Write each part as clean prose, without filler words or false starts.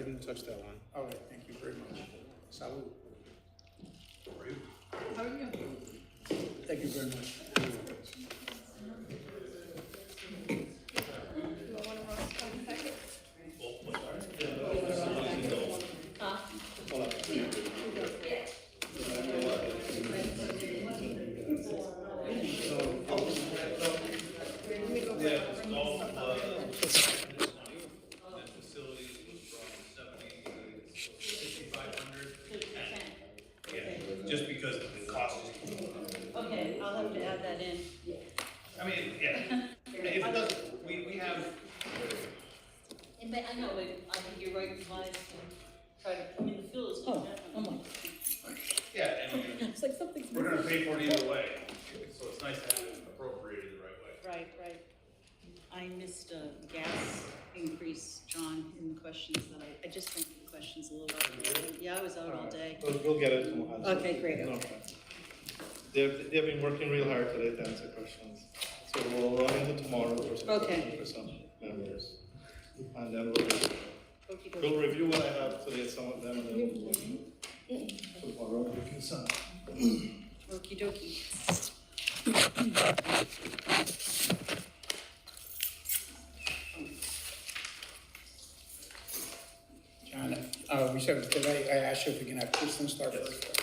didn't touch that one. All right, thank you very much. Salud. How are you? Thank you very much. Just because the cost is. Okay, I'll have to add that in. I mean, yeah, if it doesn't, we have, And I know, but I think you're right, wise to try to, I mean, the fuel is. Oh my, yeah, and it's like something's we're gonna missing. pay for it either way, so it's nice to have it appropriated the right way. Right, right. I missed a gas increase, John, in the questions that I just think the question's a little out. Yeah, I was out all day. We'll get it tomorrow. Okay, great. No problem. They've been working real hard today to answer questions. So we'll run into tomorrow for some Okay. questions for some members. And then Okey we'll dokey. review what I have today, some of them, and then we'll tomorrow we can sign. Okey dokey. John, we said, did I asked you if we can have Kristen start first?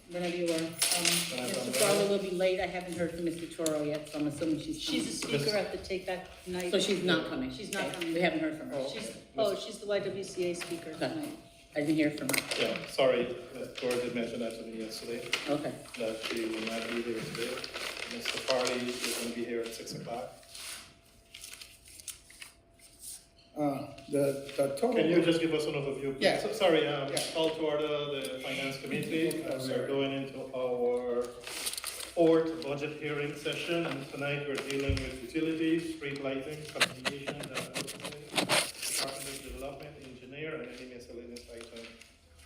Whenever you are. Mr. Farley will be late. I haven't heard from Mr. Toro yet, so I'm assuming she's coming. She's a speaker at the Take Back night. So she's not coming? She's not Okay. coming. We haven't heard from her. She's the YWCA speaker Okay. tonight. I didn't hear from her. Yeah, sorry, George did mention that to me yesterday, Okay. that she will not be here today. Mr. Farley is gonna be here at 6 o'clock. The total. Can you just give us an overview? please? Yeah. So- Sorry, Yeah. call to order the finance committee. We Sorry. are going into our fourth budget hearing session, and tonight we're dealing with utilities, street lighting, communication, Department of Development, engineer, and any miscellaneous item.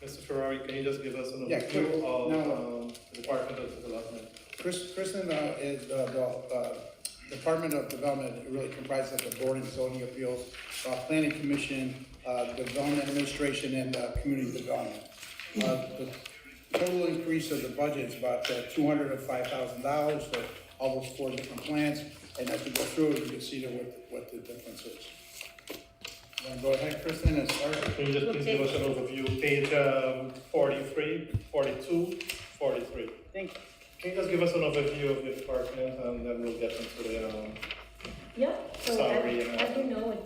Mr. Ferrari, can you just give us an Yeah, overview quick. of No. the Department of Development? Kristen is the Department of Development, really comprises of the Board of Zoning Appeals, Planning Commission, Development Administration, and Community Development. The total increase of the budget is about $205,000 for all those four different plans, and as we go through it, you can see what the difference is. Then go ahead, Kristen, and start. Can you just please give us an overview, page 43, 42, 43? Thank you. Can you just give us an overview of the department, and then we'll get into the, Yep, so Salary and- as you know,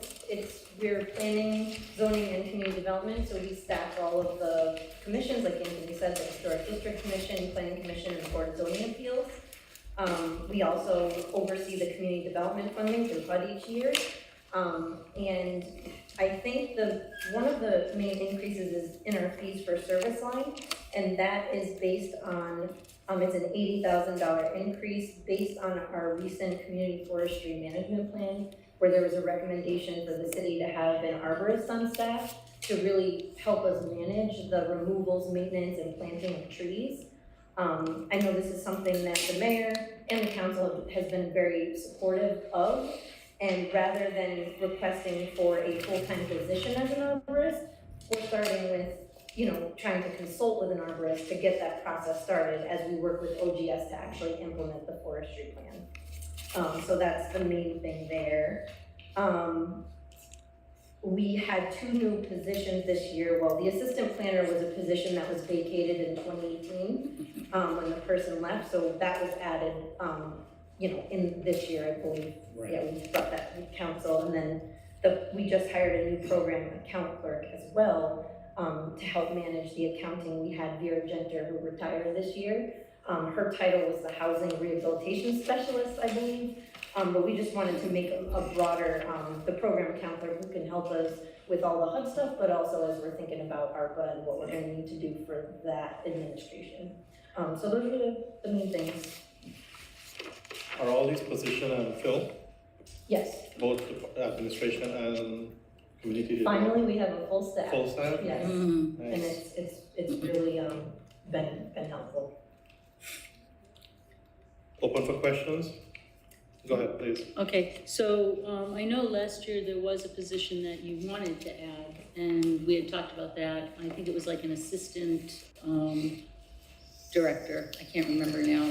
we're planning, zoning and community development, so we staff all of the commissions, like Anthony said, the Historic District Commission, Planning Commission, and Board of Zoning Appeals. We also oversee the community development funding through HUD each year. And I think one of the main increases is in our fees for service line, and that is based on, it's an $80,000 increase based on our recent community forestry management plan, where there was a recommendation for the city to have an arborist on staff to really help us manage the removals, maintenance, and planting of trees. I know this is something that the mayor and the council has been very supportive of, and rather than requesting for a full-time position as an arborist, we're starting with, trying to consult with an arborist to get that process started as we work with OGS to actually implement the forestry plan. So that's the main thing there. We had two new positions this year. Well, the assistant planner was a position that was vacated in 2018 when the person left, so that was added, in this year, I believe. Right. Yeah, we brought that to council, and then we just hired a new program account clerk as well to help manage the accounting. We had Vera Genter, who retired this year. Her title was the Housing Rehabilitation Specialist, I believe. But we just wanted to make a broader, the program counselor who can help us with all the HUD stuff, but also as we're thinking about ARPA and what we're gonna need to do for that administration. So those are the main things. Are all these positions filled, Yes, both the administration and community development? finally, we have a full staff. Full staff? Yes, Mm. and Nice. it's really, been helpful. Open for questions? Go ahead, please. Okay, so, I know last year there was a position that you wanted to add, and we had talked about that. I think it was like an assistant, director, I can't remember now.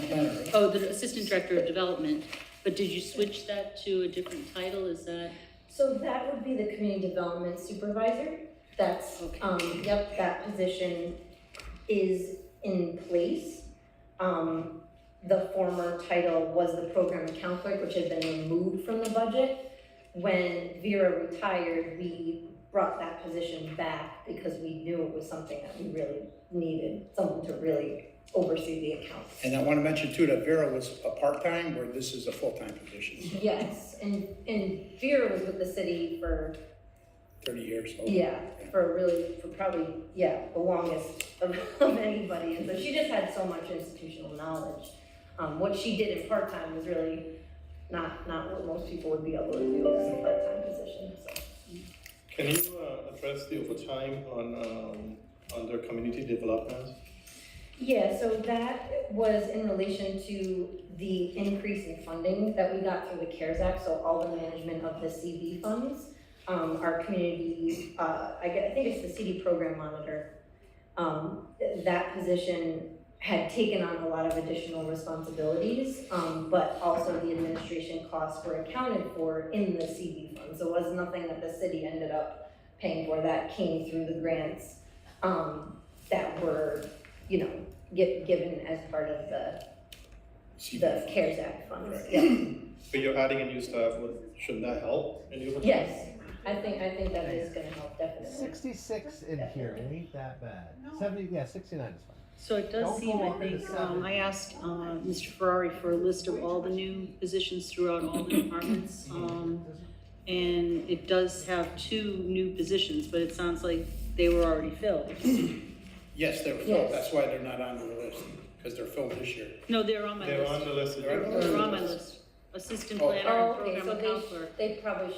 Oh, the assistant director of development, but did you switch that to a different title, is that? So that would be the community development supervisor. That's, Okay. yep, that position is in place. The former title was the program account clerk, which had been removed from the budget. When Vera retired, we brought that position back because we knew it was something that we really needed, someone to really oversee the accounts. And I want to mention too that Vera was a part-time, where this is a full-time position, Yes, and Vera was with the city for 30 years. yeah, for probably, the longest of anybody, and so she just had so much institutional knowledge. What she did in part-time was really not what most people would be able to do as a part-time position, so. Can you address the overtime under community development? Yeah, so that was in relation to the increase in funding that we got through the CARES Act, so all the management of the CV funds. Our community, I think it's the CD program monitor, that position had taken on a lot of additional responsibilities, but also the administration costs were accounted for in the CV fund. So it was nothing that the city ended up paying for, that came through the grants that were, given as part of the CARES Act funds. Right. Yeah. But you're adding a new staff, shouldn't that help in the overtime? Yes, I think that is gonna help, definitely. 66 in here, it ain't that bad. 70, yeah, 69 is fine. So it does Don't seem, go I under the think, 70. I asked, Mr. Ferrari for a list of all the new positions throughout all the departments. And it does have 2 new positions, but it sounds like they were already filled. Yes, they were filled, Yes. that's why they're not on the list, because they're filled this year. No, they're on my They're on list. the list. They're on the They're on my list. Assistant Oh. planner Oh, and okay, program so account clerk. they probably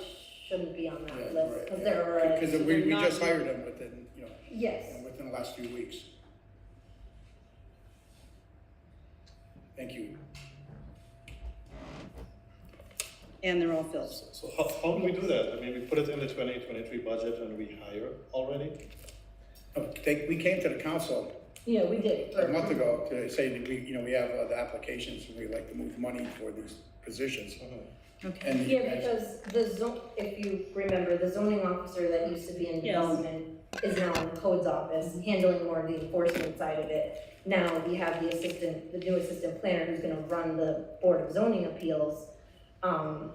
shouldn't be on that Yeah, list, right, because yeah. they're already. Because so we they're just not- hired them within, Yes. within the last few weeks. Thank you. And they're all filled. So how do we do that? I mean, we put it in the 2023 budget and we hire already? We came to the council Yeah, we did. a month ago to say that we have the applications, and we'd like to move money for these positions. Okay. And you Yeah, guys- because if you remember, the zoning officer that used to be in Yes. development is now in the codes office, handling more of the enforcement side of it. Now we have the new assistant planner who's gonna run the Board of Zoning Appeals, on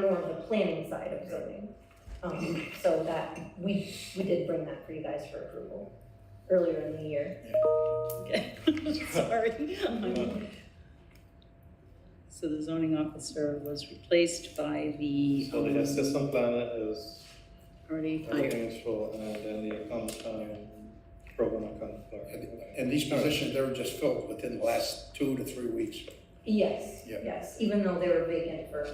more of the planning side of zoning. So that, we did bring that for you guys for approval earlier in the year. Okay, sorry. So the zoning officer was replaced by the. So the assistant planner is, Already everything hired. is full, and then the program account clerk. And these positions, they were just filled within the last 2 to 3 weeks. Yes, Yeah. yes, even though they were vacant for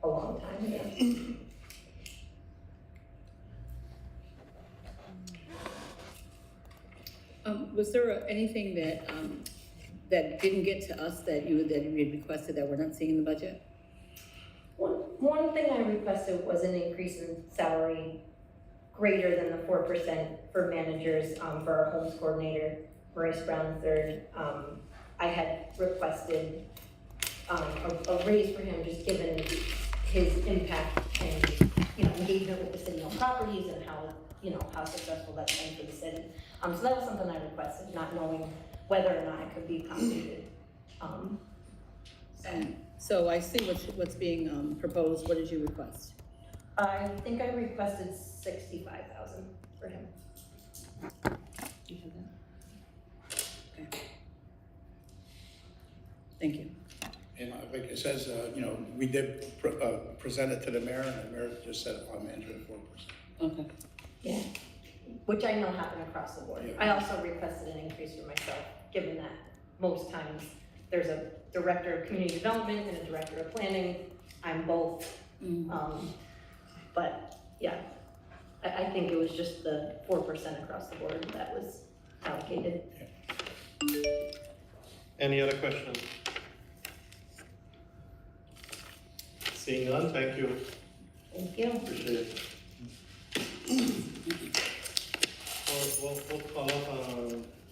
a long time, yeah. Was there anything that, that didn't get to us that you had requested that we're not seeing in the budget? One thing I requested was an increase in salary greater than the 4% for managers, for our homes coordinator, Maurice Brown III. I had requested, a raise for him, just given his impact and, engagement with the city-owned properties and how successful that's been for the city. So that was something I requested, not knowing whether or not it could be accommodated. So I see what's being, proposed, what did you request? I think I requested 65,000 for him. Do you have that? Okay. Thank you. And like it says, we did present it to the mayor, and the mayor just said, I'm entering 4%. Okay. Yeah. Which I know happened across the board. Yeah. I also requested an increase for myself, given that most times there's a director of community development and a director of planning. I'm both. But yeah, I think it was just the 4% across the board that was allocated. Any other questions? Seeing none, thank you. Thank you. Appreciate it. We'll call up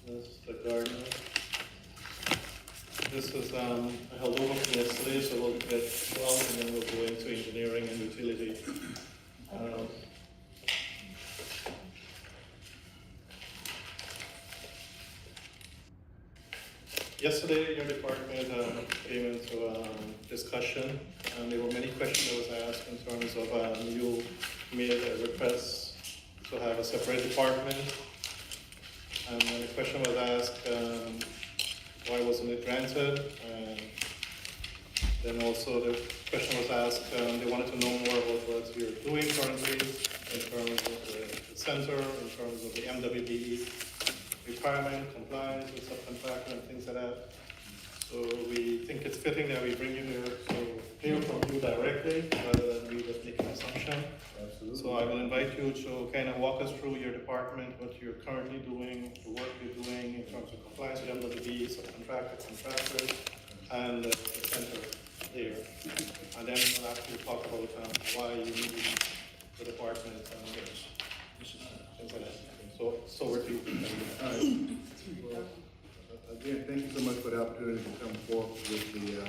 Mr. Gardner. This is I held over from yesterday, so we'll get 12 and then we'll go into engineering and utility. Yesterday, your department came into discussion, and there were many questions that was asked in terms of you made a request to have a separate department. And the question was asked, why wasn't it granted? And then also the question was asked, they wanted to know more about what you're doing currently in terms of the center, in terms of the MWBE requirement, compliance with subcontractor and things like that. So we think it's fitting that we bring you here to hear from you directly rather than we just make an assumption. Absolutely. So I will invite you to kind of walk us through your department, what you're currently doing, the work you're doing in terms of compliance with MWB, subcontractor, contractors, and the center there. And then we'll have to talk about why you need the department and things like that. So we're to you. All right. Well, again, thank you so much for the opportunity to come forth with the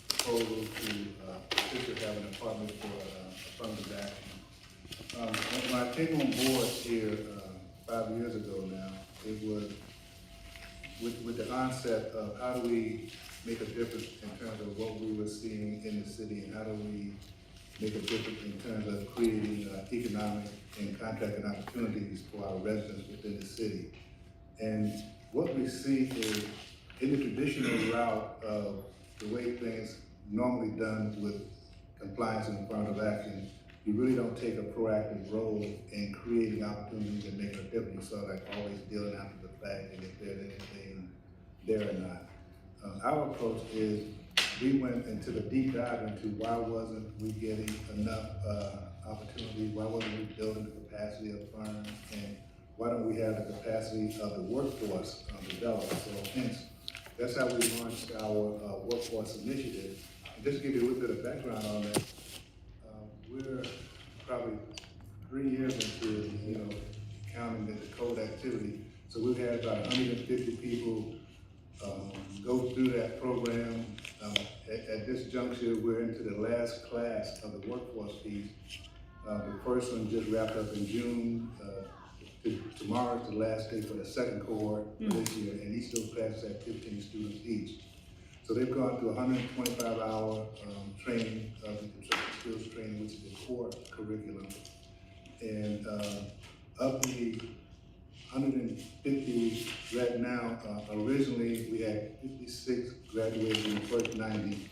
proposal to officially have an department for affirmative action. When I came on board here 5 years ago now, it was with the onset of how do we make a difference in terms of what we were seeing in the city, and how do we make a difference in terms of creating economic and contracting opportunities for our residents within the city. And what we see is, in the traditional route of the way things normally done with compliance and affirmative action, you really don't take a proactive role in creating opportunities and making a difference. So like always dealing after the fact and if there's anything there or not. Our approach is we went into the deep dive into why wasn't we getting enough opportunity, why wasn't we building the capacity of firms, and why don't we have the capacity of the workforce developed. So hence, that's how we launched our workforce initiative. And just to give you a little bit of background on that, we're probably 3 years into, counting the code activity. So we've had about 150 people go through that program. At this juncture, we're into the last class of the workforce piece. The first one just wrapped up in June. Tomorrow is the last day for the second cohort for this year, and each of those classes have 15 students each. So they've gone through 125-hour training, the construction skills training, which is the core curriculum. And of the 150 right now, originally we had 56 graduated in the first 90.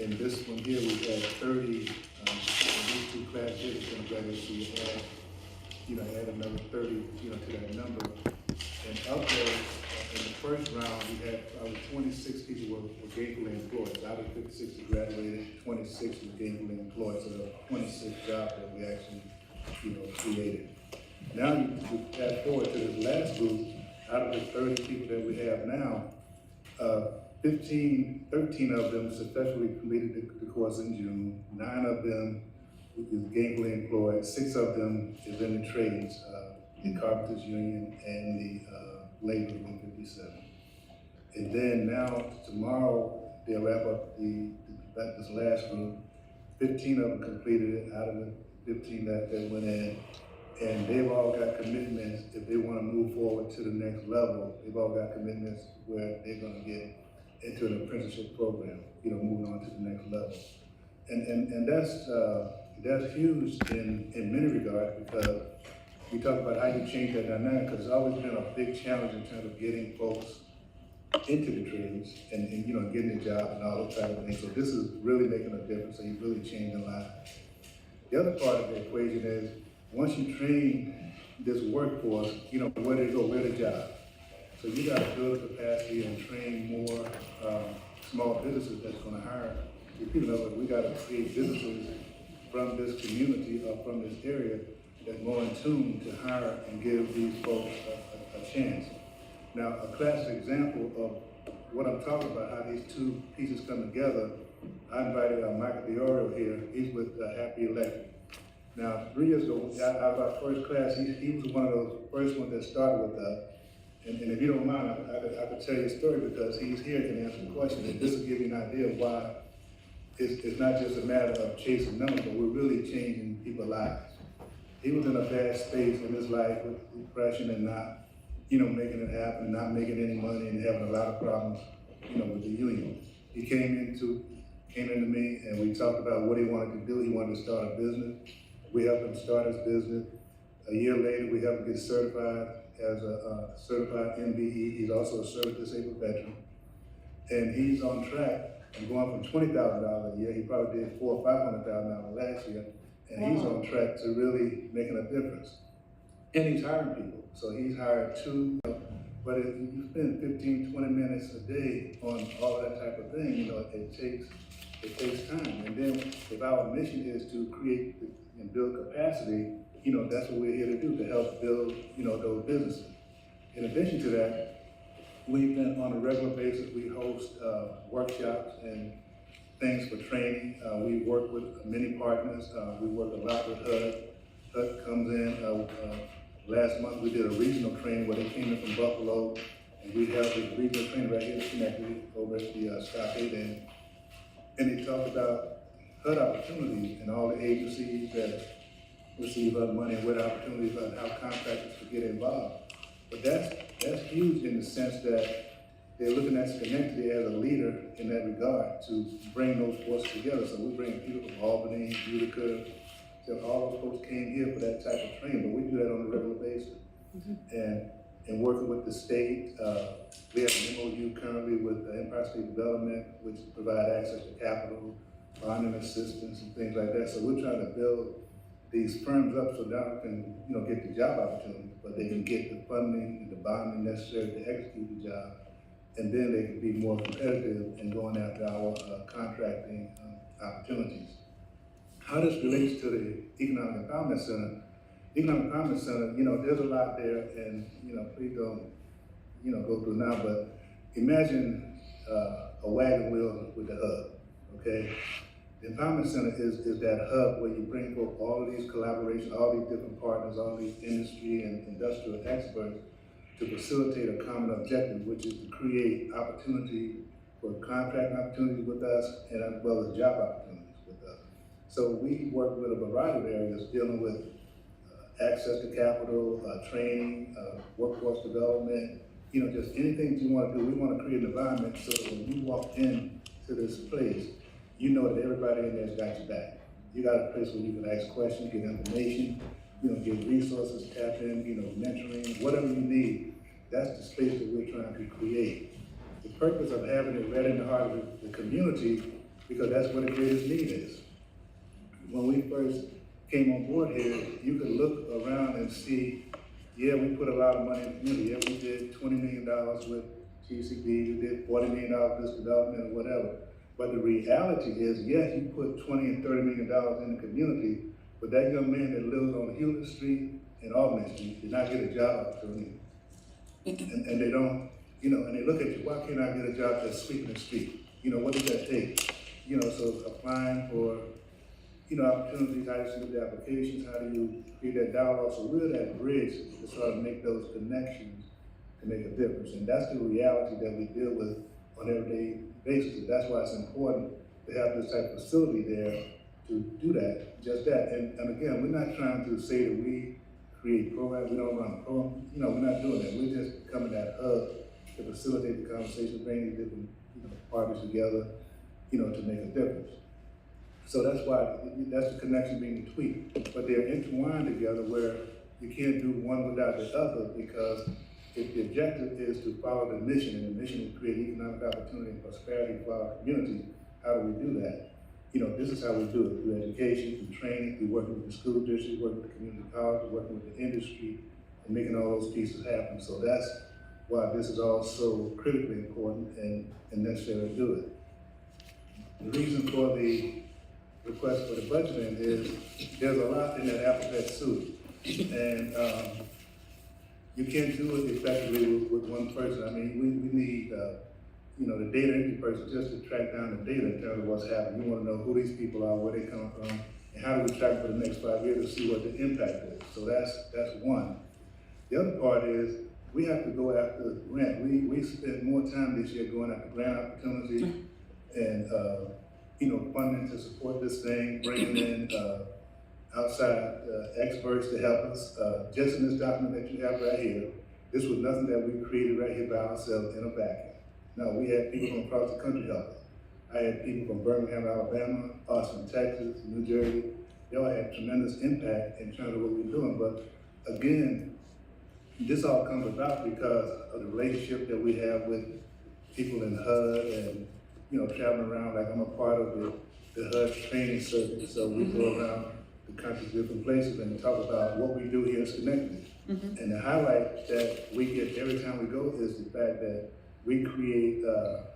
And this one here, we had 30, these two classes are gonna graduate, so we add another 30, to that number. And of those, in the first round, we had probably 26 people were gainfully employed. Out of 56 that graduated, 26 were gainfully employed, so there were 26 jobs that we actually, created. Now you fast forward to this last group, out of the 30 people that we have now, 13 of them successfully completed the course in June. 9 of them is gainfully employed. 6 of them is in the trades, the Carpenters Union and the Labor 157. And then now, tomorrow, they'll wrap up this last group. 15 of them completed it out of the 15 that went in. And they've all got commitments, if they want to move forward to the next level, they've all got commitments where they're going to get into an apprenticeship program, moving on to the next level. And that's huge in many regards, because we talk about how you change that dynamic, because it's always been a big challenge in terms of getting folks into the trades and getting a job and all those type of things. So this is really making a difference, so you're really changing lives. The other part of the equation is, once you train this workforce, where they go, where the job. So you got to build a capacity and train more small businesses that's going to hire people. But we got to create businesses from this community or from this area that's more in tune to hire and give these folks a chance. Now, a classic example of what I'm talking about, how these two pieces come together, I invited Michael DiOrio here. He's with Happy Electric. Now, 3 years ago, out of our first class, he was one of those first ones that started with us. And if you don't mind, I could tell you a story because he's here and can answer the question. And this will give you an idea of why it's not just a matter of chasing numbers, but we're really changing people's lives. He was in a bad space in his life with depression and not, making it happen, not making any money and having a lot of problems, with the union. He came into me and we talked about what he wanted to do. He wanted to start a business. We helped him start his business. A year later, we helped him get certified as a certified MBE. He's also a service disabled veteran. And he's on track and going from $20,000 a year. He probably did $400,000 or $500,000 last year. And he's on track to really making a difference. And he's hiring people. So he's hired 2, but if you spend 15, 20 minutes a day on all that type of thing, it takes time. And then if our mission is to create and build capacity, that's what we're here to do, to help build, those businesses. In addition to that, we've been on a regular basis, we host workshops and things for training. We work with many partners. We work a lot with HUD. HUD comes in. Last month we did a regional training where they came in from Buffalo, and we held a regional training right here in Schenectady over at the Stockade. And they talked about HUD opportunities and all the agencies that receive HUD money and what opportunities and how contractors could get involved. But that's huge in the sense that they're looking at Schenectady as a leader in that regard to bring those forces together. So we bring people from Albany, Utica, so all those folks came here for that type of training, but we do that on a regular basis. And working with the state, we have an MOU currently with the Empire State Development, which provide access to capital, bonding assistance and things like that. So we're trying to build these firms up so that they can, get the job opportunities, but they can get the funding and the bonding necessary to execute the job. And then they can be more competitive in going after our contracting opportunities. How this relates to the Economic Empowerment Center, there's a lot there, and please don't, go through now. But imagine a wagon wheel with a hub. Okay, the Empowerment Center is that hub where you bring forth all of these collaborations, all these different partners, all these industry and industrial experts to facilitate a common objective, which is to create opportunity for contract opportunities with us, and as well as job opportunities with us. So we work with a variety of areas dealing with access to capital, training, workforce development, just anything that you want to do. We want to create an environment so that when you walk into this place, you know that everybody in there's got your back. You got a place where you can ask questions, get information, get resources, tap in, mentoring, whatever you need. That's the space that we're trying to create. The purpose of having it right in the heart of the community, because that's where the greatest need is. When we first came on board here, you could look around and see, yeah, we put a lot of money in the community. Yeah, we did $20 million with TCB, we did $40 million with this development or whatever. But the reality is, yes, you put $20 and $30 million in the community, but that young man that lives on Hewlett Street and Albany Street did not get a job opportunity. And they don't, and they look at you, why can't I get a job that's sweeping the street? What does that take? So applying for, opportunities, how do you submit the applications, how do you create that dialogue? So we're that bridge to sort of make those connections to make a difference. And that's the reality that we deal with on an everyday basis. And that's why it's important to have this type of facility there to do that, just that. And again, we're not trying to say that we create programs, we don't run programs, we're not doing that. We're just becoming that hub to facilitate the conversation, bring these different parties together, to make a difference. So that's why, that's the connection being tweaked. But they're intertwined together where you can't do one without the other, because if the objective is to follow the mission, and the mission is to create economic opportunity and prosperity for our community, how do we do that? This is how we do it, through education, through training, through working with the school district, working with the community college, working with the industry, and making all those pieces happen. So that's why this is all so critically important and necessary to do it. The reason for the request for the budgeting is there's a lot in that alphabet soup, and you can't do it effectively with one person. I mean, we need you know, the data entry person, just to track down the data in terms of what's happening. You wanna know who these people are, where they come from, and how do we track for the next 5 years to see what the impact is. So that's one. The other part is, we have to go after grant. We spent more time this year going after grant opportunities and, you know, funding to support this thing, bringing in, outside experts to help us. Just in this document that you have right here, this was nothing that we created right here by ourselves in a vacuum. No, we had people from across the country help us. I had people from Birmingham, Alabama, Austin, Texas, New Jersey. They all had tremendous impact in terms of what we're doing. But again, this all comes about because of the relationship that we have with people in HUD and, you know, traveling around. Like, I'm a part of the HUD training circuit, so we go around the country, different places, and talk about what we do here in Schenectady. And the highlight that we get every time we go is the fact that we create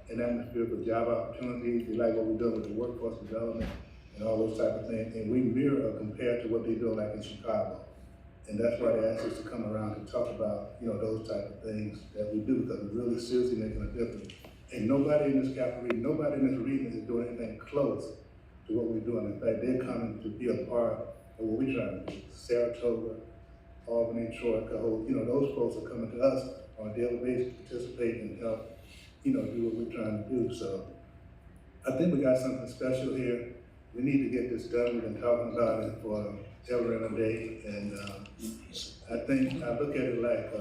an atmosphere for job opportunities. We like what we're doing with the workforce development and all those type of things. And we mirror or compare to what they do like in Chicago. And that's why they asked us to come around and talk about, you know, those type of things that we do, because we're really seriously making a difference. And nobody in this capital region, nobody in this region is doing anything close to what we're doing. In fact, they're coming to be a part of what we're trying to do. Saratoga, Albany, Troy, Cahoe, you know, those folks are coming to us on a daily basis to participate and help, you know, do what we're trying to do. So I think we got something special here. We need to get this done. We've been talking about it for ever and a day. And I think, I look at it like,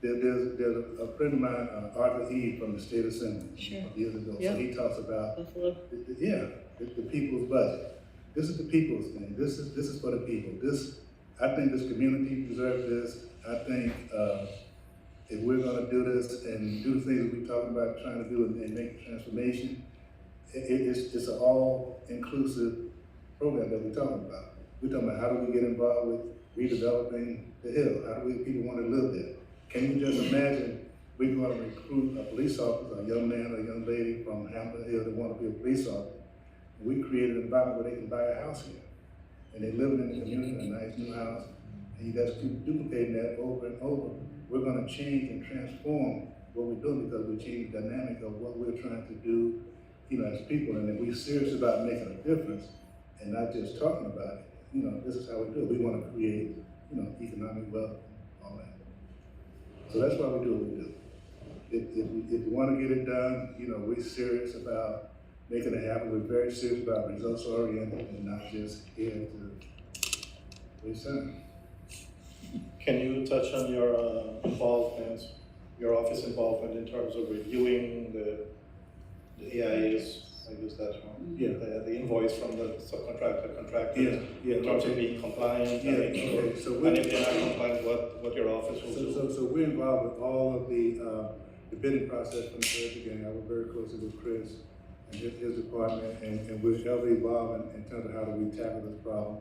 there's a friend of mine, Arthur E. from the State Assembly years ago. Yep. So he talks about, Buffalo. the people's budget. This is the people's thing. This is for the people. I think this community deserves this. I think if we're gonna do this and do the things we're talking about trying to do and make a transformation, it's an all-inclusive program that we're talking about. We're talking about how do we get involved with redeveloping the hill? How do people want to live there? Can you just imagine we're going to recruit a police officer, a young man or a young lady from Hampton Hill that want to be a police officer? We created an environment where they can buy a house here. And they live in the community, in a nice new house, and you just keep duplicating that over and over. We're gonna change and transform what we're doing because we change the dynamic of what we're trying to do, you know, as people. And if we're serious about making a difference and not just talking about it, you know, this is how we do it. We wanna create, you know, economic wealth, all that. So that's why we do what we do. If we wanna get it done, you know, we're serious about making it happen. We're very serious about results oriented and not just here to waste time. Can you touch on your involvement, your office involvement in terms of reviewing the AIAs, I use that term? Yeah. The invoice from the subcontractor, contractors, Yeah. in terms of being compliant and making sure. Okay. So And if they're not compliant, what your office will do? So we're involved with all of the bidding process from the very beginning. I work very closely with Chris and his department, and we're ever evolving in terms of how do we tackle this problem.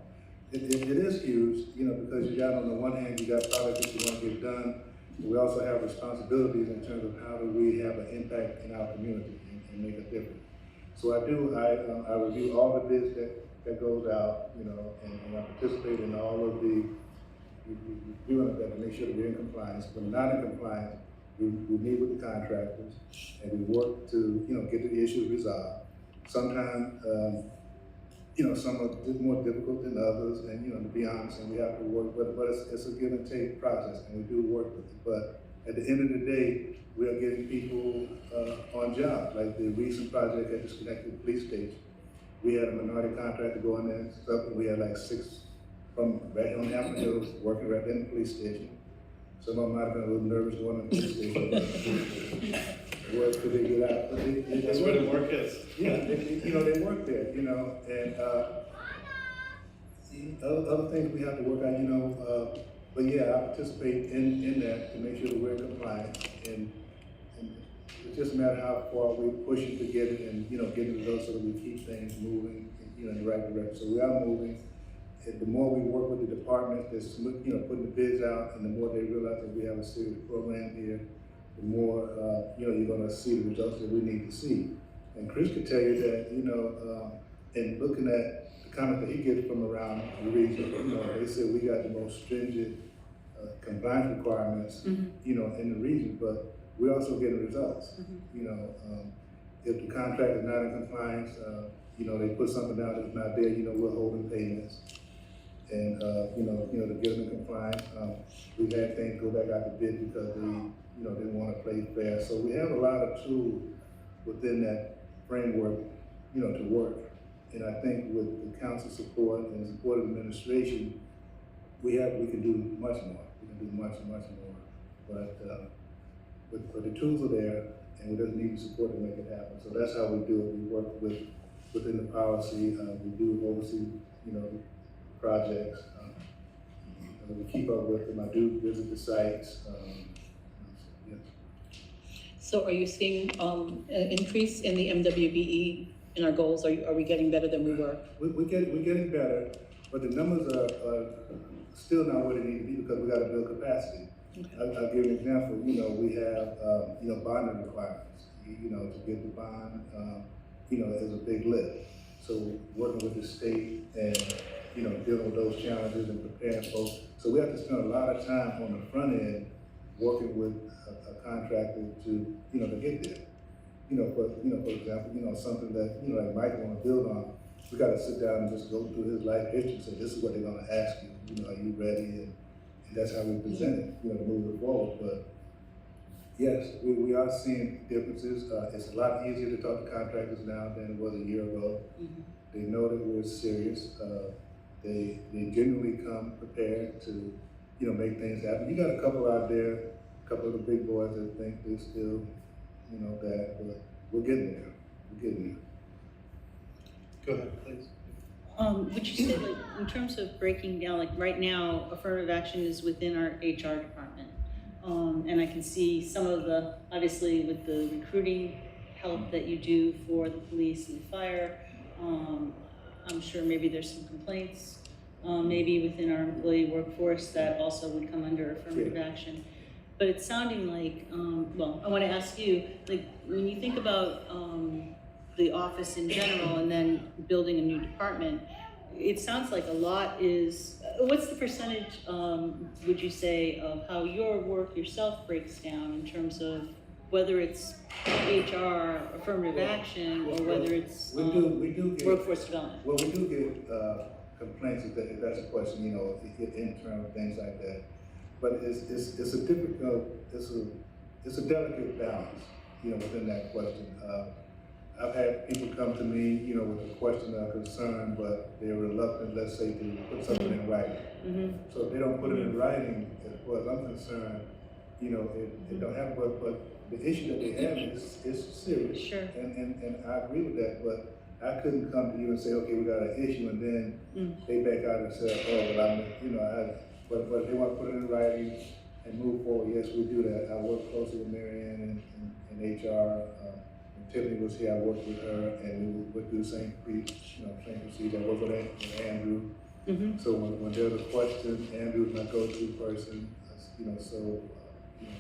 It is huge, you know, because you got, on the one hand, you got projects that you want to get done, but we also have responsibilities in terms of how do we have an impact in our community and make a difference. So I review all the bids that goes out, you know, and I participate in all of the, we do that to make sure that we're in compliance. If we're not in compliance, we meet with the contractors and we work to, you know, get the issues resolved. Sometimes, you know, some are more difficult than others, and, you know, to be honest, and we have to work, but it's a give and take process, and we do work with it. But at the end of the day, we are getting people on jobs, like the recent project at the Schenectady Police Station. We had a minority contractor go in there and stuff, and we had like 6 from right on Hampton Hills working right in the police station. Some of them might have been a little nervous going to the police station. Where could they get out? But That's where the work is. Yeah, you know, they work there, you know, and other things we have to work out, you know, but yeah, I participate in that to make sure that we're compliant, and it's just a matter how far we're pushing to get it and, you know, get the results so that we keep things moving, you know, in the right direction. So we are moving. And the more we work with the department that's, you know, putting the bids out, and the more they realize that we have a serious program here, the more, you know, you're gonna see the results that we need to see. And Chris could tell you that, you know, in looking at the comment that he gets from around the region, you know, they said we got the most stringent compliance requirements, you know, in the region, but we're also getting results. You know, if the contract is not in compliance, you know, they put something down that's not there, you know, we're holding payments. And, to get them in compliance, we've had things go back out to bid because they, you know, didn't want to play fair. So we have a lot of tools within that framework, you know, to work. And I think with the council support and support of administration, we can do much more. We can do much more. But the tools are there, and we just need the support to make it happen. So that's how we do it. We work within the policy. We do oversee, you know, projects. We keep up with them. I do visit the sites. Yeah. So are you seeing an increase in the MWBE in our goals? Are we getting better than we were? We're getting better, but the numbers are still not where they need to be because we got to build capacity. Okay. I'll give you an example. You know, we have bonding requirements. You know, to get the bond, is a big lift. So working with the state and dealing with those challenges and preparing folks. So we have to spend a lot of time on the front end working with a contractor to get there. For example, something that like Mike want to build on. We got to sit down and just go through his life history and say, this is what they're going to ask you. Are you ready? And that's how we present it. To move it forward. But yes, we are seeing differences. It's a lot easier to talk to contractors now than it was a year ago. Mm-hmm. They know that we're serious. They generally come prepared to, make things happen. You got a couple out there, a couple of the big boys that think they still, that, but we're getting there. We're getting there. Go ahead, please. Would you say, like, in terms of breaking down, like, right now, affirmative action is within our HR department. And I can see some of the, obviously, with the recruiting help that you do for the police and fire, I'm sure maybe there's some complaints, maybe within our employee workforce that also would come under affirmative action. But it's sounding like, I want to ask you, like, when you think about the office in general and then building a new department, it sounds like a lot is, what's the percentage, would you say, of how your work yourself breaks down in terms of whether it's HR, affirmative action, or whether it's we do get, workforce development? Well, we do get complaints if that's a question, internal things like that. But it's a difficult, it's a delicate balance, within that question. I've had people come to me, with a question or concern, but they're reluctant, let's say, to put something in writing. Mm-hmm. So if they don't put it in writing, as far as I'm concerned, it don't happen. But the issue that they have is serious. Sure. And I agree with that, but I couldn't come to you and say, okay, we got an issue, and then they back out and say, oh, well, but if they want to put it in writing and move forward, yes, we do that. I work closely with Mary Ann and HR. Tiffany was here, I worked with her, and we would do the same procedure. I work with Andrew. Mm-hmm. So when there's a question, Andrew's my go-to person,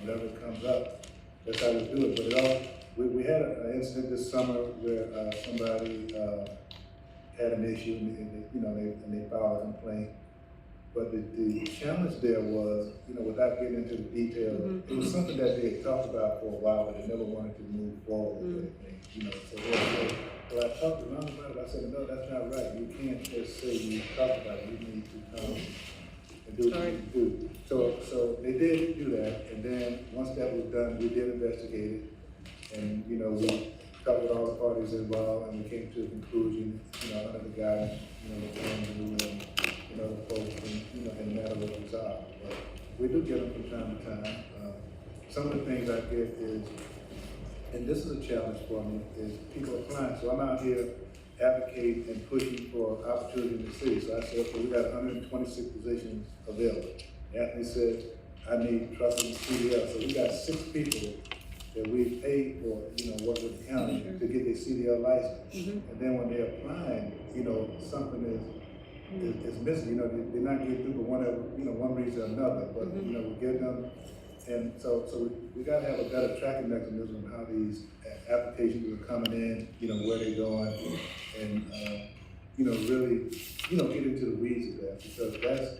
whatever comes up, that's how we do it. But we had an incident this summer where somebody had an issue, and they filed a complaint. But the challenge there was, without getting into the details, it was something that they had talked about for a while, but they never wanted to move forward with anything, So I talked to them about it. I said, no, that's not right. You can't just say you talked about it. You need to come and do what you need to do. So they did do that, and then once that was done, we did investigate it, and we covered all the parties involved, and we came to a conclusion, under the guidance, the folks, and the matter was resolved. But we do get them from time to time. Some of the things I get is, and this is a challenge for me, is people applying. So I'm out here advocating and pushing for opportunity in the city. So I said, okay, we got 126 positions available. Anthony said, I need truckers and CDL. So we got 6 people that we paid for, work with the county to get their CDL license. And then when they're applying, something is missing. They're not getting through for one reason or another. But we get them, and so we got to have a better tracking mechanism of how these applications are coming in, where they're going, and really, get into the weeds of that, because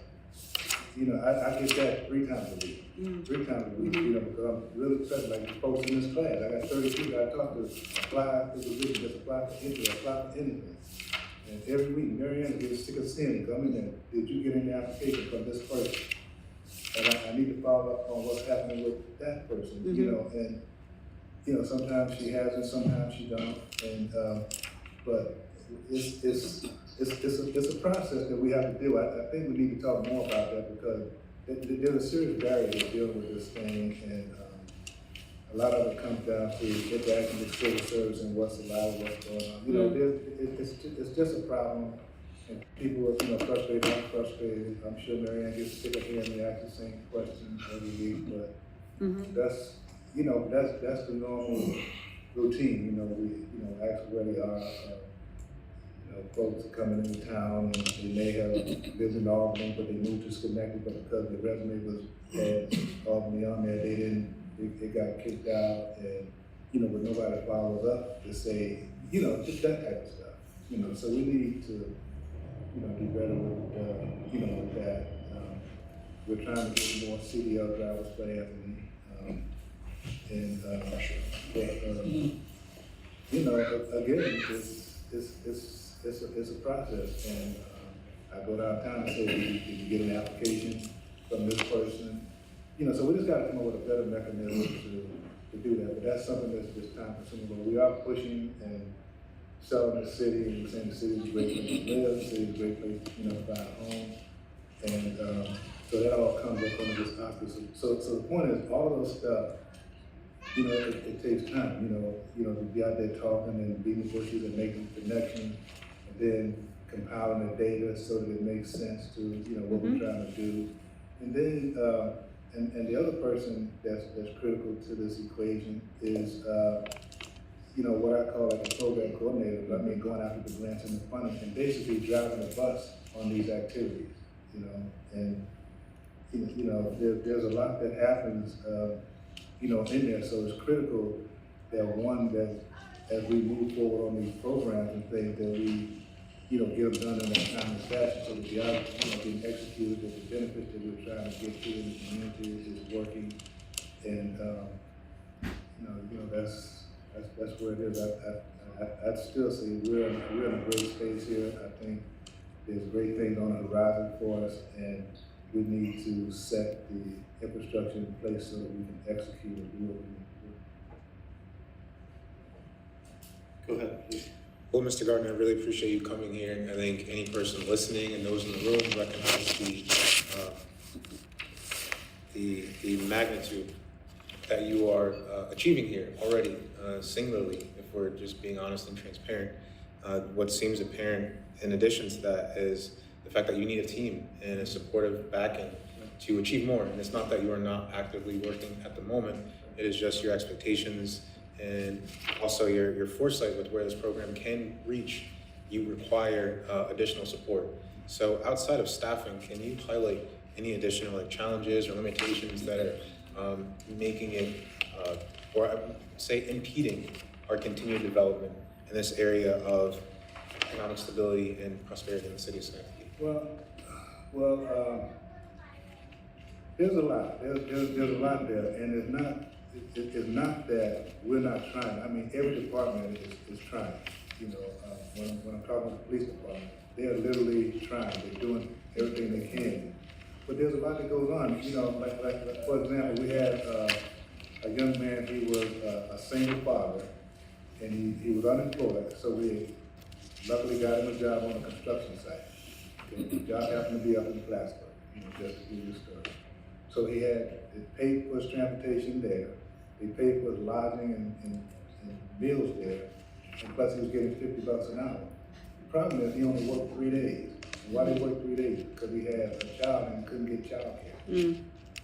you know, I get that 3 times a week. 3 times a week, you know, because I'm really upset, like the folks in this class. I got 30 people I talked to, apply, this is just apply for anything, apply for anything. And every week, Marianne gets sick of seeing it, come in there, did you get any application from this person? And I need to follow up on what's happening with that person, you know, and, you know, sometimes she has and sometimes she don't, and, but it's a process that we have to do. I think we need to talk more about that because there's a serious barrier to dealing with this thing, and, a lot of it comes down to interacting with civil service and what's allowed, what's going on. You know, it's just a problem, and people are, you know, frustrated, I'm frustrated. I'm sure Marianne gets sick of hearing me ask the same question every week, but that's, you know, that's the normal routine. You know, we, you know, ask where they are. You know, folks are coming into town and they may have lived in Albany, but they moved to Schenectady, but because the resume was had Albany on there, they got kicked out, and, you know, but nobody follows up to say, you know, just that type of stuff. You know, so we need to, you know, do better with, you know, with that. We're trying to get more CDL drivers for Anthony, and, but, you know, again, it's a process, and, I go downtown and say, did you get an application from this person? You know, so we just gotta come up with a better mechanism to do that, but that's something that's just time consuming. But we are pushing and selling the city, and saying the city is a great place to live, the city is a great place, you know, to buy a home. And, so that all comes up under this office. So the point is, all of those stuff, you know, it takes time, you know, to be out there talking and beating bushes and making connections, and then compiling the data so that it makes sense to, you know, what we're trying to do. And then, and the other person that's critical to this equation is, you know, what I call like a program coordinator. I mean, going after the grants and the funding and basically driving the bus on these activities, you know. And, you know, there's a lot that happens, you know, in there. So it's critical that as we move forward on these programs and things, that we, you know, get them done in that time and fashion so that they are, you know, being executed, that the benefits that we're trying to get to in the community is working. And, you know, that's where it is. I'd still say we're in a great space here. I think there's great things on the horizon for us, and we need to set the infrastructure in place so that we can execute and do what we need to do. Go ahead, please. Well, Mr. Gardner, I really appreciate you coming here. I think any person listening and those in the room recognize the magnitude that you are achieving here already, singularly, if we're just being honest and transparent. What seems apparent in addition to that is the fact that you need a team and a supportive backing to achieve more. And it's not that you are not actively working at the moment, it is just your expectations and also your foresight with where this program can reach. You require additional support. So outside of staffing, can you highlight any additional challenges or limitations that are making it, or say impeding our continued development in this area of economic stability and prosperity in the city of Schenectady? Well, there's a lot. There's a lot there, and it's not that we're not trying. I mean, every department is trying. You know, when I'm talking to the police department, they are literally trying. They're doing everything they can. But there's a lot that goes on. You know, like for example, we had a young man. He was a single father, and he was unemployed. So we luckily got him a job on a construction site. The job happened to be up in Plattsburgh, you know, just to give you a story. So they paid for his transportation there, they paid for his lodging and meals there, and plus he was getting $50 an hour. The problem is he only worked 3 days. And why did he work 3 days? Because he had a child and couldn't get child care.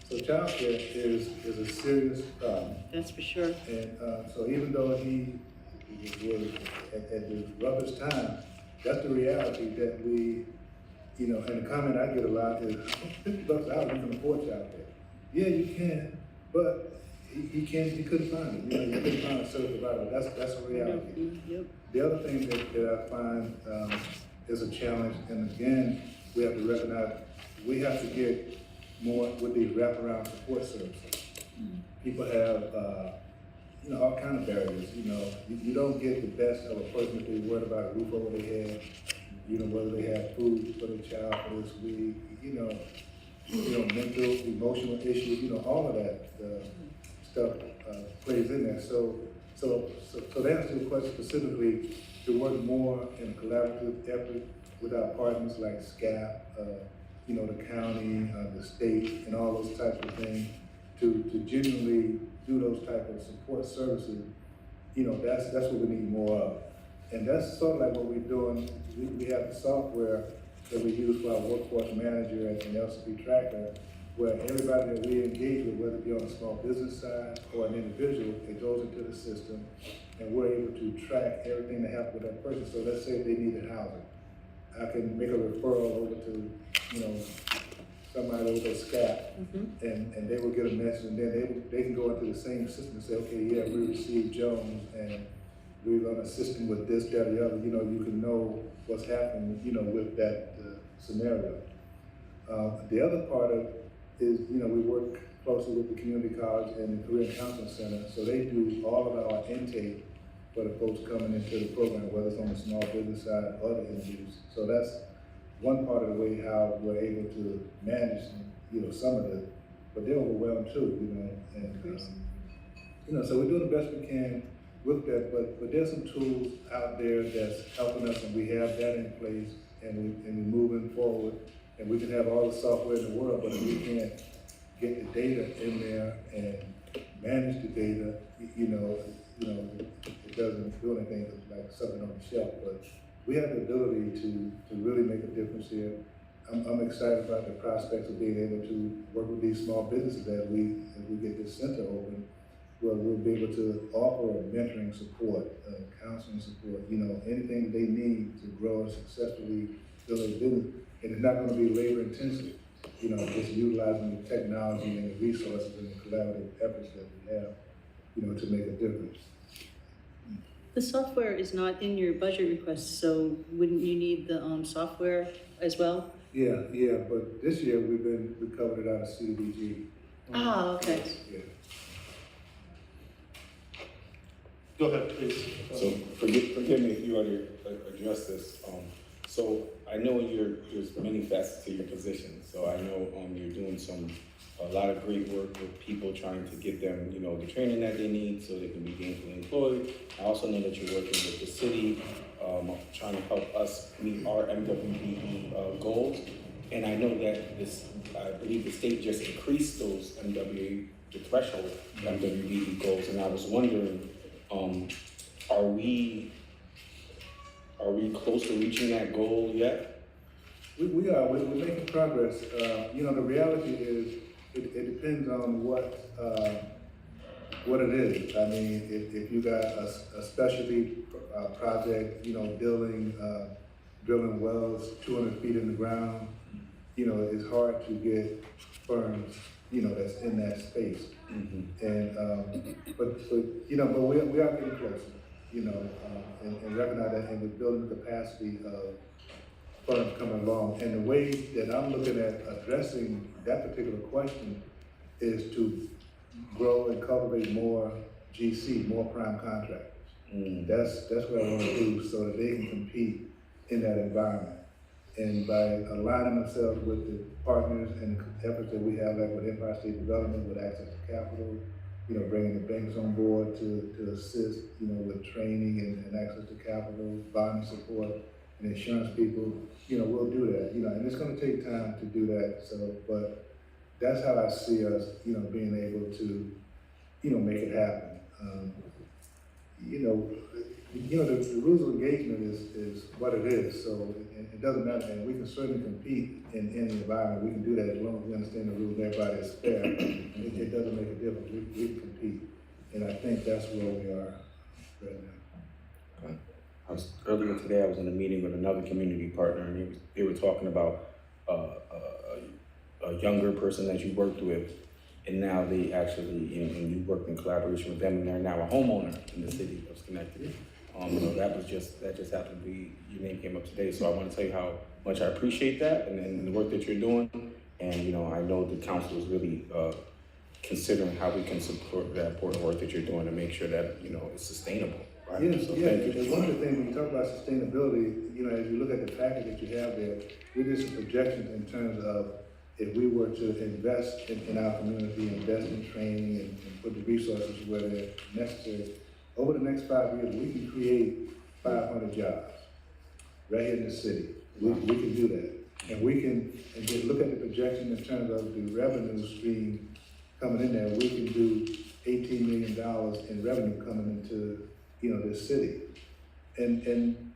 So child care is a serious problem. That's for sure. And so even though he was at the roughest time, that's the reality that we, you know, and the comment I get a lot is, $50 an hour, you can afford child care. Yeah, you can, but he couldn't find it. You know, he couldn't find a service provider. That's a reality. Yep. The other thing that I find is a challenge, and again, we have to recognize we have to get more with these wraparound support services. People have, all kind of barriers, you don't get the best of a person if they're worried about a roof over their head, whether they have food for their child for this week, mental, emotional issues, all of that, stuff, plays in there. So to answer your question specifically, to work more in a collaborative effort with our partners like SCAP, the county, the state, and all those types of things, to genuinely do those type of support services, that's what we need more of. And that's sort of like what we're doing. We have the software that we use for our workforce manager and LCP tracker, where everybody that we engage with, whether it be on a small business side or an individual, it goes into the system, and we're able to track everything that happened with that person. So let's say they needed housing. I can make a referral over to, somebody over at SCAP, and they will get a message, and then they can go into the same system and say, okay, yeah, we received Jones, and we're gonna assist him with this, that, or the other. You can know what's happening, with that scenario. The other part of it is, we work closely with the community college and the career counseling center, so they do all of our intake for the folks coming into the program, whether it's on the small business side or the interviews. So that's one part of the way how we're able to manage, some of it, but they're overwhelmed too, and so we're doing the best we can with that, but there's some tools out there that's helping us, and we have that in place, and we're moving forward, and we can have all the software in the world, but if we can't get the data in there and manage the data, it doesn't do anything like something on the shelf. But we have the ability to really make a difference here. I'm excited about the prospects of being able to work with these small businesses as we get this center open, where we'll be able to offer mentoring support, counseling support, anything they need to grow and successfully build a business. And it's not going to be labor intensive, just utilizing the technology and the resources and the collaborative efforts that we have, to make a difference. The software is not in your budget request, so wouldn't you need the software as well? Yeah, but this year we covered it out of CDBG. Ah, okay. Yeah. Go ahead, please. So forgive me if you already addressed this. So I know there's many facets to your position. So I know you're doing a lot of great work with people, trying to get them, the training that they need so they can be gainfully employed. I also know that you're working with the city, trying to help us meet our MWBE goals. And I know that I believe the state just increased those the threshold MWBE goals. And I was wondering, are we close to reaching that goal yet? We are. We're making progress. The reality is, it depends on what it is. I mean, if you got a specialty project, drilling wells 200 feet in the ground, it's hard to get firms, that's in that space. And but we are getting closer, and recognize that, and we're building the capacity of firms coming along. And the way that I'm looking at addressing that particular question is to grow and cultivate more GC, more prime contractors. That's what I want to do, so that they can compete in that environment. And by aligning themselves with the partners and the efforts that we have, like with Empire State Development, with access to capital, bringing the banks on board to assist, with training and access to capital, bonding support, and insurance people, we'll do that, and it's going to take time to do that. So, but that's how I see us, being able to, make it happen. The rules of engagement is what it is. So it doesn't matter, and we can certainly compete in the environment. We can do that as long as we understand the rules. Everybody is fair. It doesn't make a difference. We can compete, and I think that's where we are right now. Okay. Earlier today, I was in a meeting with another community partner, and they were talking about a younger person that you worked with, and now they actually, and you worked in collaboration with them, and they're now a homeowner in the city of Schenectady. That just happened to be, your name came up today, so I want to tell you how much I appreciate that, and the work that you're doing. And, you know, I know the council is really, considering how we can support that important work that you're doing to make sure that, you know, it's sustainable, right? Yes, So yeah, thank you. and one of the things, when you talk about sustainability, you know, as you look at the package that you have there, we did some projections in terms of if we were to invest in our community, invest in training and put the resources where they're necessary, over the next 5 years, we can create 500 jobs right here in the city. We can do that. And we can, and just look at the projection in terms of the revenue stream coming in there, we can do $18 million in revenue coming into, you know, this city. And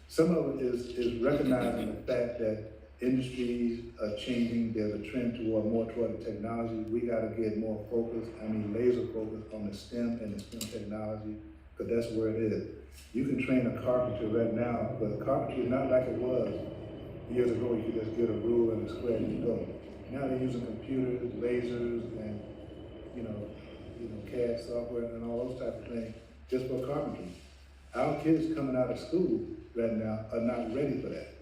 some of it is recognizing the fact that industries are changing, there's a trend more toward the technology. We gotta get more focused, laser focused on the STEM and the STEM technology, because that's where it is. You can train a carpenter right now, but carpentry is not like it was years ago. You could just get a rule and a square and you go. Now they're using computers, lasers, and you know, CAD software and all those type of things just for carpentry. Our kids coming out of school right now are not ready for that.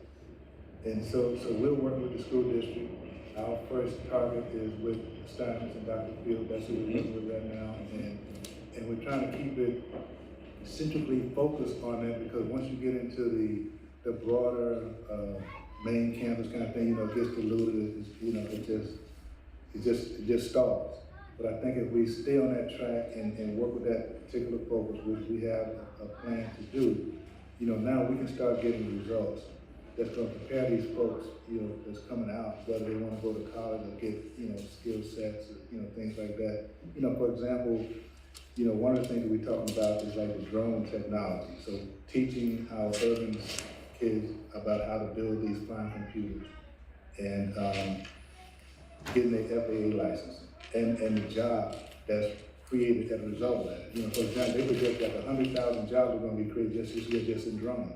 And so we're working with the school district. Our first target is with Steinmetz and Dr. Field. That's who we're working with right now. And we're trying to keep it centrally focused on that, because once you get into the broader main campus kind of thing, you know, it gets diluted. It just stalls. But I think if we stay on that track and work with that particular focus, which we have a plan to do, you know, now we can start getting results that's going to prepare these folks, you know, that's coming out, whether they want to go to college or get, you know, skill sets, or, you know, things like that. You know, for example, you know, one of the things that we're talking about is like the drone technology. So teaching our urban kids about how to build these fine computers and getting their FAA license and the job that's created as a result of that. You know, for example, they project like 100,000 jobs are going to be created just this year, just in drones.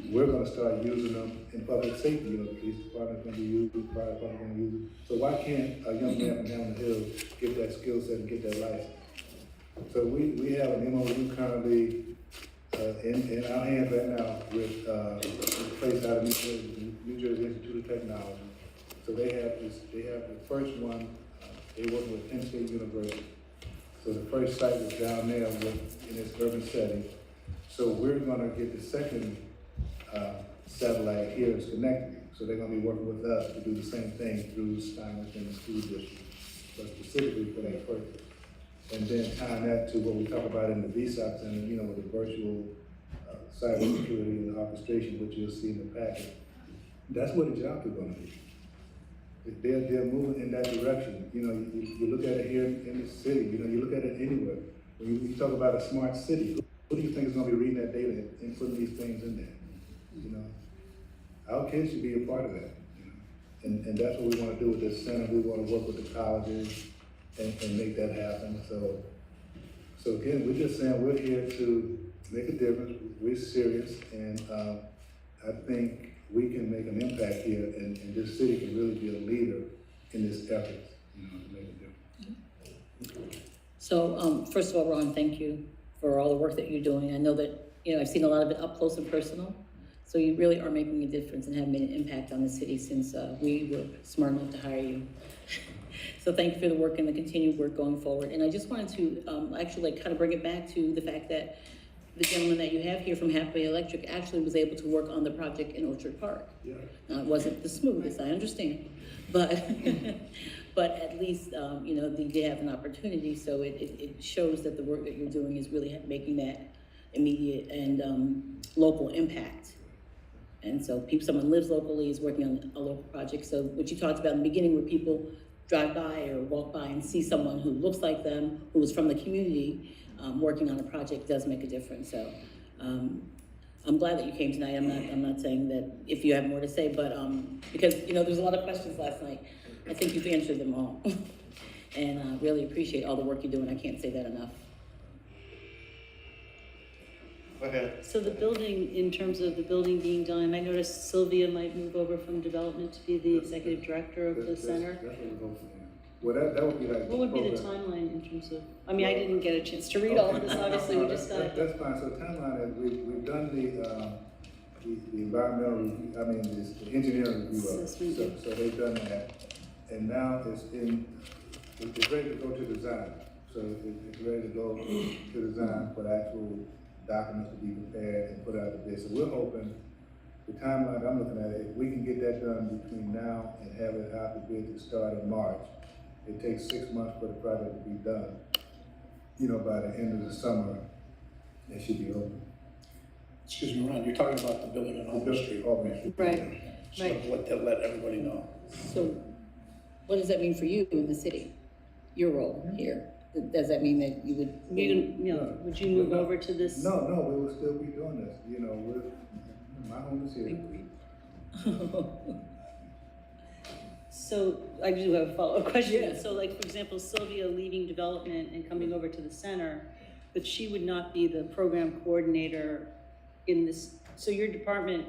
We're going to start using them in public safety. You know, the police department's going to use it, the fire department's going to use it. So why can't a young man from Hamilton Hill get that skill set and get that license? So we have an MOU currently in our hands right now with a place out of New Jersey Institute of Technology. So they have the first one. They work with Penn State University. So the first site was down there in this urban setting. So we're gonna get the second satellite here in Schenectady. So they're gonna be working with us to do the same thing through Steinmetz and the school district, but specifically for that purpose. And then tying that to what we talk about in the VSOC Center, you know, with the virtual cybersecurity and orchestration, which you'll see in the packet. That's what the jobs are gonna be. They're moving in that direction. You know, you look at it here in the city, you know, you look at it anywhere. When you talk about a smart city, who do you think is gonna be reading that data and putting these things in there? You know, our kids should be a part of that, you know? And that's what we wanna do with this center. We wanna work with the colleges and make that happen. So again, we're just saying we're here to make a difference. We're serious, and I think we can make an impact here, and this city can really be a leader in this effort, you know, to make a difference. So, first of all, Ron, thank you for all the work that you're doing. I know that, you know, I've seen a lot of it up close and personal. So you really are making a difference and have made an impact on the city since we were smart enough to hire you. So thank you for the work and the continued work going forward. And I just wanted to actually kind of bring it back to the fact that the gentleman that you have here from Hathaway Electric actually was able to work on the project in Orchard Park. Yeah. Now, it wasn't the smoothest, I understand, but but at least, you know, they did have an opportunity, so it shows that the work that you're doing is really making that immediate and local impact. And so someone lives locally, is working on a local project. So what you talked about in the beginning, where people drive by or walk by and see someone who looks like them, who is from the community, working on a project, does make a difference. So I'm glad that you came tonight. I'm not saying that if you have more to say, but because, you know, there's a lot of questions last night. I think you've answered them all. And really appreciate all the work you're doing. I can't say that enough. Okay. So the building, in terms of the building being done, I noticed Sylvia might move over from development to be the executive director of the center. That's what we're going for. Well, that would be like. What would be the timeline in terms of, I mean, I didn't get a chance to read all of this, obviously, we just got. That's fine. So timeline is, we've done the environmental review, I mean, the engineering review of it. Assessment, So, yeah. so they've done that, and now it's ready to go to design. So it's ready to go to design for the actual documents to be prepared and put out to bid. So we're hoping, the timeline I'm looking at, if we can get that done between now and have it out to bid to start in March, it takes 6 months for the project to be done. You know, by the end of the summer, it should be open. Excuse me, Ron, you're talking about the building on Auburn Street. Auburn Street. Right. So let everybody know. So what does that mean for you in the city? Your role here? Does that mean that you would? Would you move over to this? No, we will still be doing this, you know, my home is here. So I do have a follow-up question. Yeah. So like, for example, Sylvia leaving development and coming over to the center, but she would not be the program coordinator in this. So your department,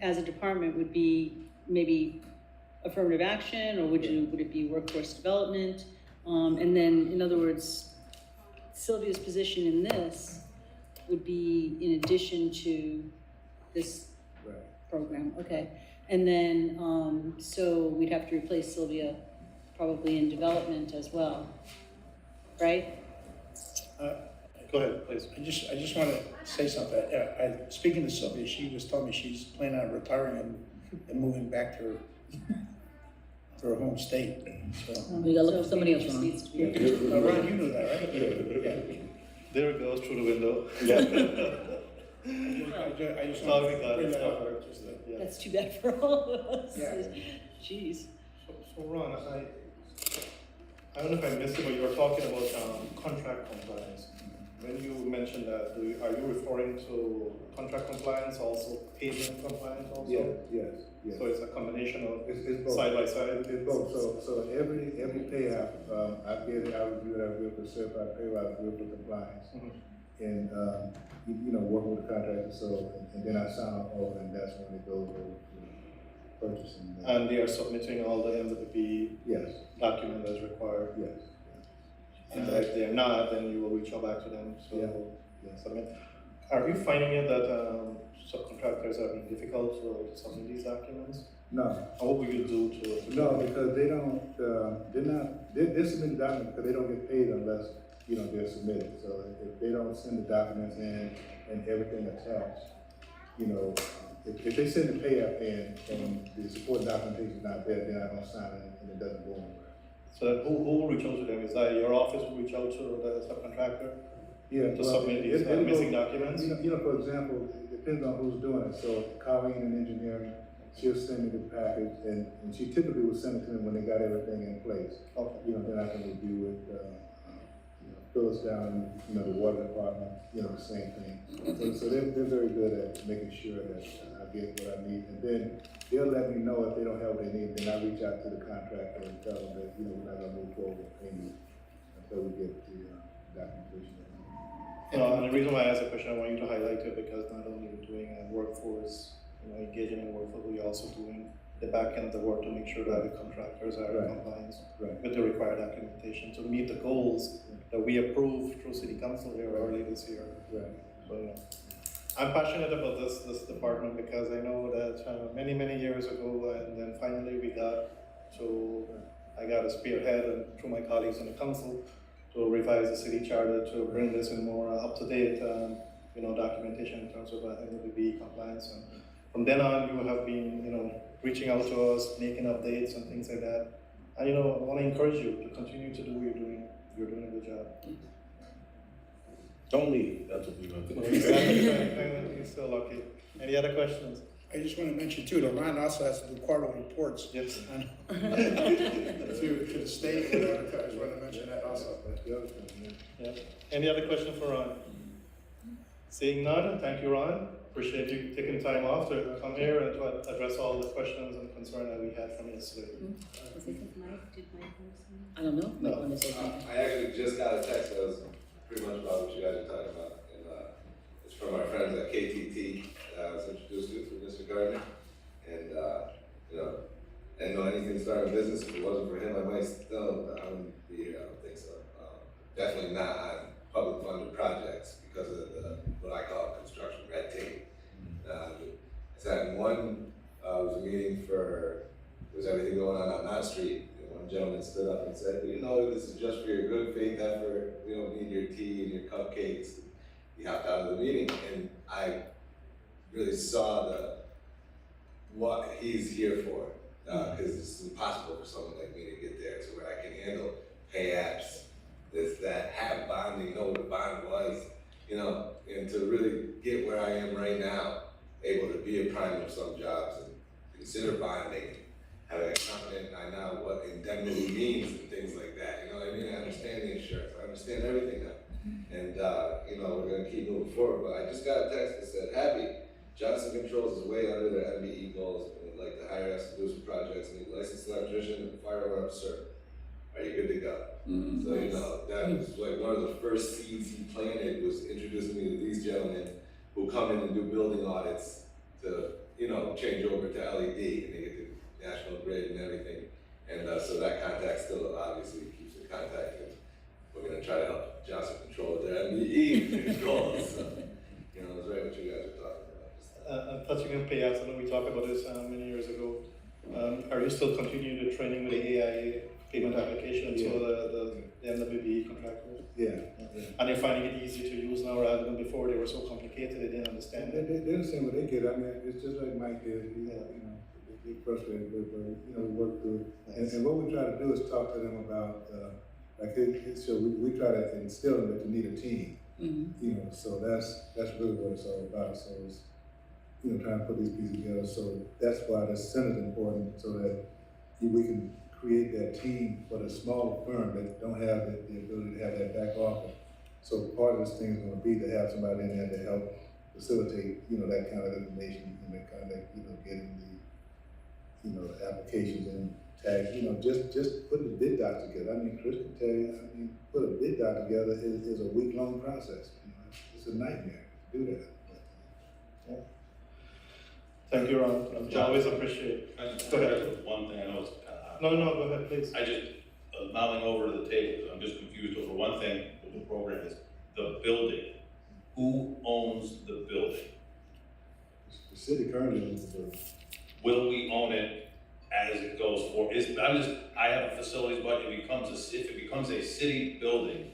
as a department, would be maybe affirmative action, or would it be workforce development? And then, in other words, Sylvia's position in this would be in addition to this Right. program, okay? And then, so we'd have to replace Sylvia probably in development as well, right? Go ahead, please. I just want to say something. Speaking to Sylvia, she was telling me she's planning on retiring and moving back to her home state. So, We gotta look for somebody else, Just Ron. needs to be- Ron, you knew that, right? Yeah. There it goes through the window. I just Sorry, want to God, bring it's that not up. hard. Just that- Yeah. That's too bad for all of us. Yeah. Jeez. So Ron, I don't know if I missed it, but you were talking about contract compliance. When you mentioned that, are you referring to contract compliance, also payment compliance also? Yes. So it's a combination of It's both. side by side? It's both, so every payout, I review it, I review it for certified payroll, I review it for compliance. Mhm. And, you know, working with the contractor, so, and then I sign off over, and that's when it goes over to purchasing. And they are submitting all the MVP Yes, document as required? yes. And if they're not, then you will reach out back to them, so Yeah. submit. Are you finding it that subcontractors are being difficult to submit these documents? No, Or what will you do to? no, because they don't, they're submitting documents because they don't get paid unless, you know, they're submitted. So if they don't send the documents in and everything attached, you know, if they send the payout in and the support documentation is not there, then I don't sign it and it doesn't go anywhere. So then who will reach out to them? Is that your office will reach out to the subcontractor Yeah, to submit these it'll missing go- documents? You know, for example, it depends on who's doing it. So Colleen in engineering, she'll send me the package and she typically will send it to me when they got everything in place. Okay. You know, then I can review it, Phyllis down, you know, the water department, you know, the same thing. So they're very good at making sure that I get what I need. And then they'll let me know if they don't have what they need, then I reach out to the contractor and tell them that, you know, we're not gonna move forward with payment until we get the documentation. And the reason why I asked the question, I want you to highlight it because not only we're doing a workforce, engaging in workforce, we're also doing the back end of the work to make sure that the contractors are in Right. compliance Right. with the required documentation to meet the goals that we approved through city council here early this year. Right. So, I'm passionate about this department because I know that many years ago, and then finally I got a spearhead and through my colleagues in the council to revise the city charter to bring this in more up-to-date, documentation in terms of NWB compliance. And from then on, you have been, reaching out to us, making updates and things like that. And, I want to encourage you to continue to do what you're doing. You're doing a good job. Don't leave, that's what we're gonna do. You're still lucky. Any other questions? I just want to mention too, that Ron also has to do quarterly reports Yes. on to the state. I just want to mention that also. That's the other thing, Yeah. Any other question for Ron? Seeing none, thank you, Ron. Appreciate you taking time off to come here and to address all the questions and concern that we had from yesterday. I don't know. No. Might wanna say something. I actually just got a text that was pretty much about what you guys are talking about, and it's from our friends at KTT. I was introduced to through Mr. Gardner, and I didn't know anything starting a business. If it wasn't for him, I might still, but I wouldn't be here. I don't think so. Definitely not on public funded projects because of what I call construction red tape. sat in one, was a meeting for, there was everything going on 9th Street. And one gentleman stood up and said, you know, this is just for your good faith effort. We don't need your tea and your cupcakes. He hopped out of the meeting, and I really saw what he's here for. Because it's impossible for someone like me to get there to where I can handle pay apps, this, that, have bonding, know what a bond was, you know, and to really get where I am right now, able to be a prime of some jobs and consider bonding, having a confident, I know what indemnity means and things like that, you know what I mean? I understand the insurance, I understand everything now. And, you know, we're gonna keep moving forward, but I just got a text that said, Happy, Johnson Controls is way under their MBE goals and would like to hire us to do some projects, need a licensed electrician and fire alarm cert. Are you good to go? So, you know, that was like one of the first seeds he planted, was introducing me to these gentlemen who come in and do building audits to, you know, change over to LED, and they get the National Grid and everything. And so that contact still obviously keeps in contact, and we're gonna try to help Johnson control their MBE goals. So, you know, it's right what you guys are talking about. Touching on pay apps, I know we talked about this many years ago. Are you still continuing the training with the AIA payment applications for the MWBE contractors? Yeah. And they're finding it easy to use now rather than before they were so complicated, they didn't understand it? They understand what they get. I mean, it's just like Mike did, you know, they frustrated with, but, you know, we work through it. And what we try to do is talk to them about, so we try to instill them that you need a team. You know, so that's really what it's all about. So it's, you know, trying to put these pieces together. So that's why the center is important, so that we can create that team for the smaller firm that don't have the ability to have that back office. So part of this thing is going to be to have somebody in there to help facilitate, you know, that kind of information and that kind of, you know, getting the, you know, the applications and tags. You know, just put the bid doc together. I mean, Chris can tell you, I mean, put a bid doc together is a week-long process. You know, it's a nightmare to do that. Yeah. Thank you, Ron. I always appreciate it. Go ahead. One thing, I know it's kind of. No, go ahead, please. I just, mulling over to the table, I'm just confused over one thing with the program is the building. Who owns the building? The city currently owns the building. Will we own it as it goes forward? I have a facilities budget, if it becomes a city building,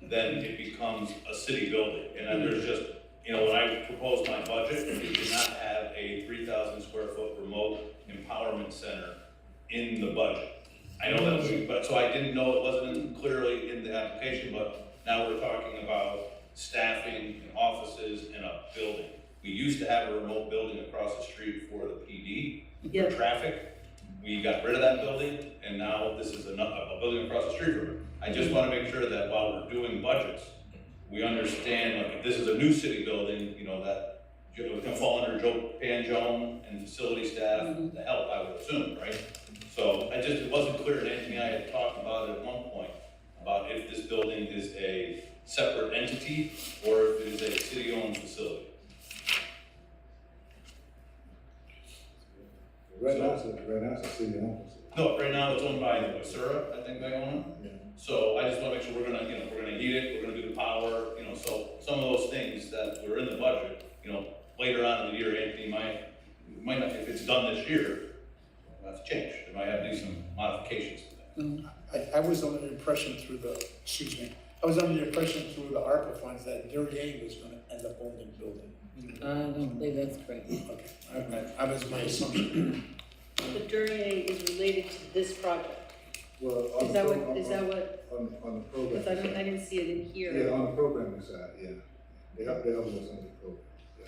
then it becomes a city building. And then there's just, you know, when I proposed my budget, we did not have a 3,000 square foot remote empowerment center in the budget. I know that, but so I didn't know, it wasn't clearly in the application, but now we're talking about staffing and offices and a building. We used to have a remote building across the street for the PD, for traffic. We got rid of that building, and now this is a building across the street from it. I just want to make sure that while we're doing budgets, we understand, like, if this is a new city building, you know, that it can fall under Joe Panjone and facility staff to help, I would assume, right? So it wasn't clear to Anthony, I had talked about it at one point, about if this building is a separate entity or if it is a city-owned facility. Right now it's a city-owned facility. No, right now it's owned by Wasura, I think they own it. Yeah. So I just wanna make sure we're gonna heat it, we're gonna do the power, you know, so some of those things that were in the budget, you know, later on in the year, Anthony might not, if it's done this year, we'll have to change. There might have to be some modifications to that. I was under the impression through the ARPA funds that Duryea was gonna end up owning the building. I don't believe that's correct. Okay, that was my assumption. The Duryea is related to this project. Well, Is that what, on the program. because I didn't see it in here. Yeah, on the programming side, yeah. They help us on the program, yeah.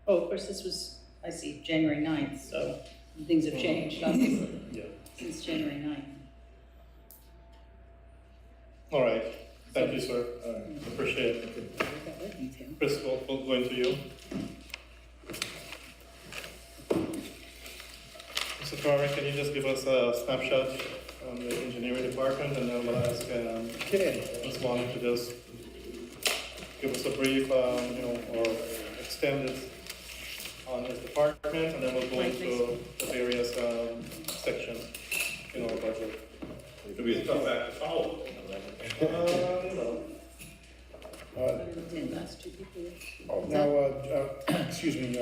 Oh, of course, this was, I see, January 9th, so things have changed, obviously, since January 9th. All right, thank you, sir. Appreciate it. Chris, we'll go into you. Mr. Ferrari, can you just give us a snapshot on the engineering department, and then we'll ask Ms. Wong to just give us a brief, or extended on his department, and then we'll go into the various sections in our budget. It could be a tough act to follow. Now, excuse me,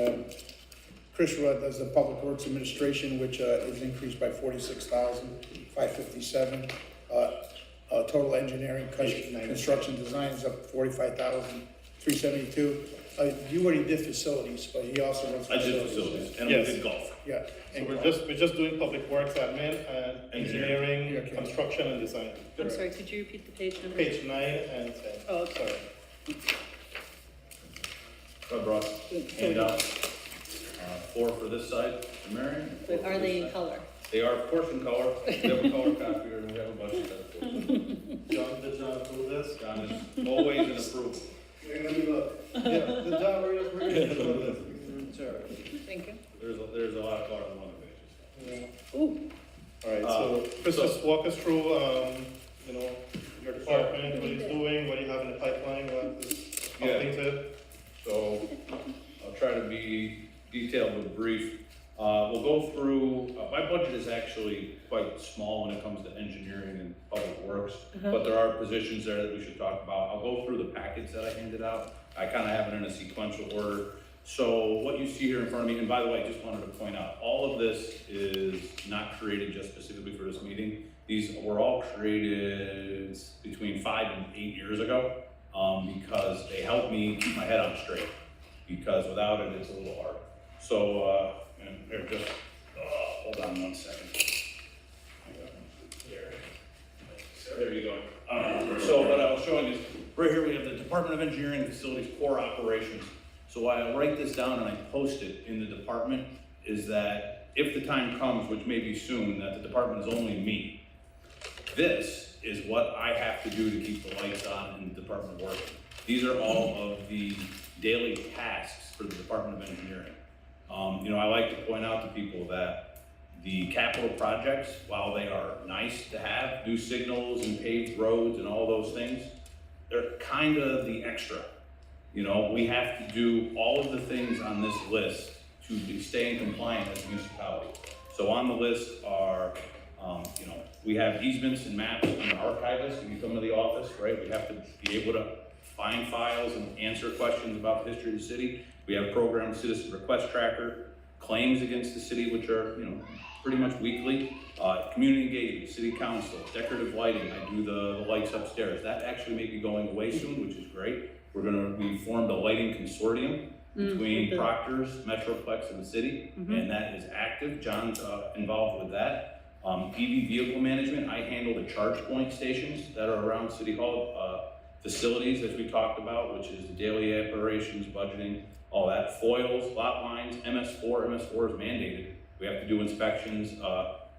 Chris Rudd does the Public Works Administration, which is increased by 46,557. Total engineering, construction design is up 45,372. You already did facilities, but he also runs I facilities. did facilities, and I Yes. did golf. Yeah. So we're just doing public works admin and engineering, Okay. construction and design. I'm sorry, could you repeat the page number? Page 9 and 10. Oh, okay. Sorry. I brought handout, 4 for this side, for Marion. and 4 But for are this they in side. color? They are, of course, in color. We have a color copier, and we have a bunch of that. John, did John approve this? John is always an approval. Let me look. Yeah, the job we're approve this. Sure. Thank you. There's a lot of color on one of the pages. Yeah. Ooh, All right, so Chris, so- just walk us through, you know, your department, what he's doing, what do you have in the pipeline, what is Yeah. completed? So I'll try to be detailed but brief. We'll go through, my budget is actually quite small when it comes to engineering and public works, but there are positions there that we should talk about. I'll go through the package that I handed out. I kind of have it in a sequential order. So what you see here in front of me, and by the way, I just wanted to point out, all of this is not created just specifically for this meeting. These were all created between 5 and 8 years ago, because they help me keep my head on straight. Because without it, it's a little hard. So, and here, just, hold on 1 second. There you go. So what I was showing is, right here we have the Department of Engineering and Facilities Core Operations. So why I write this down and I post it in the department is that if the time comes, which may be soon, that the department is only me, this is what I have to do to keep the lights on in the department working. These are all of the daily tasks for the Department of Engineering. You know, I like to point out to people that the capital projects, while they are nice to have, new signals and paved roads and all those things, they're kind of the extra. You know, we have to do all of the things on this list to stay in compliance as a municipality. So on the list are, you know, we have easements and maps on the archivist when you come to the office, right? We have to be able to find files and answer questions about the history of the city. We have program citizen request tracker, claims against the city, which are, you know, pretty much weekly. Community engagement, city council, decorative lighting. I do the lights upstairs. That actually may be going away soon, which is great. We formed a lighting consortium between Proctor's, Metroplex, and the city, and that is active. John's involved with that. EV vehicle management, I handle the charge point stations that are around City Hall. Facilities, as we talked about, which is the daily operations, budgeting, all that. Foils, lot lines, MS4 is mandated. We have to do inspections.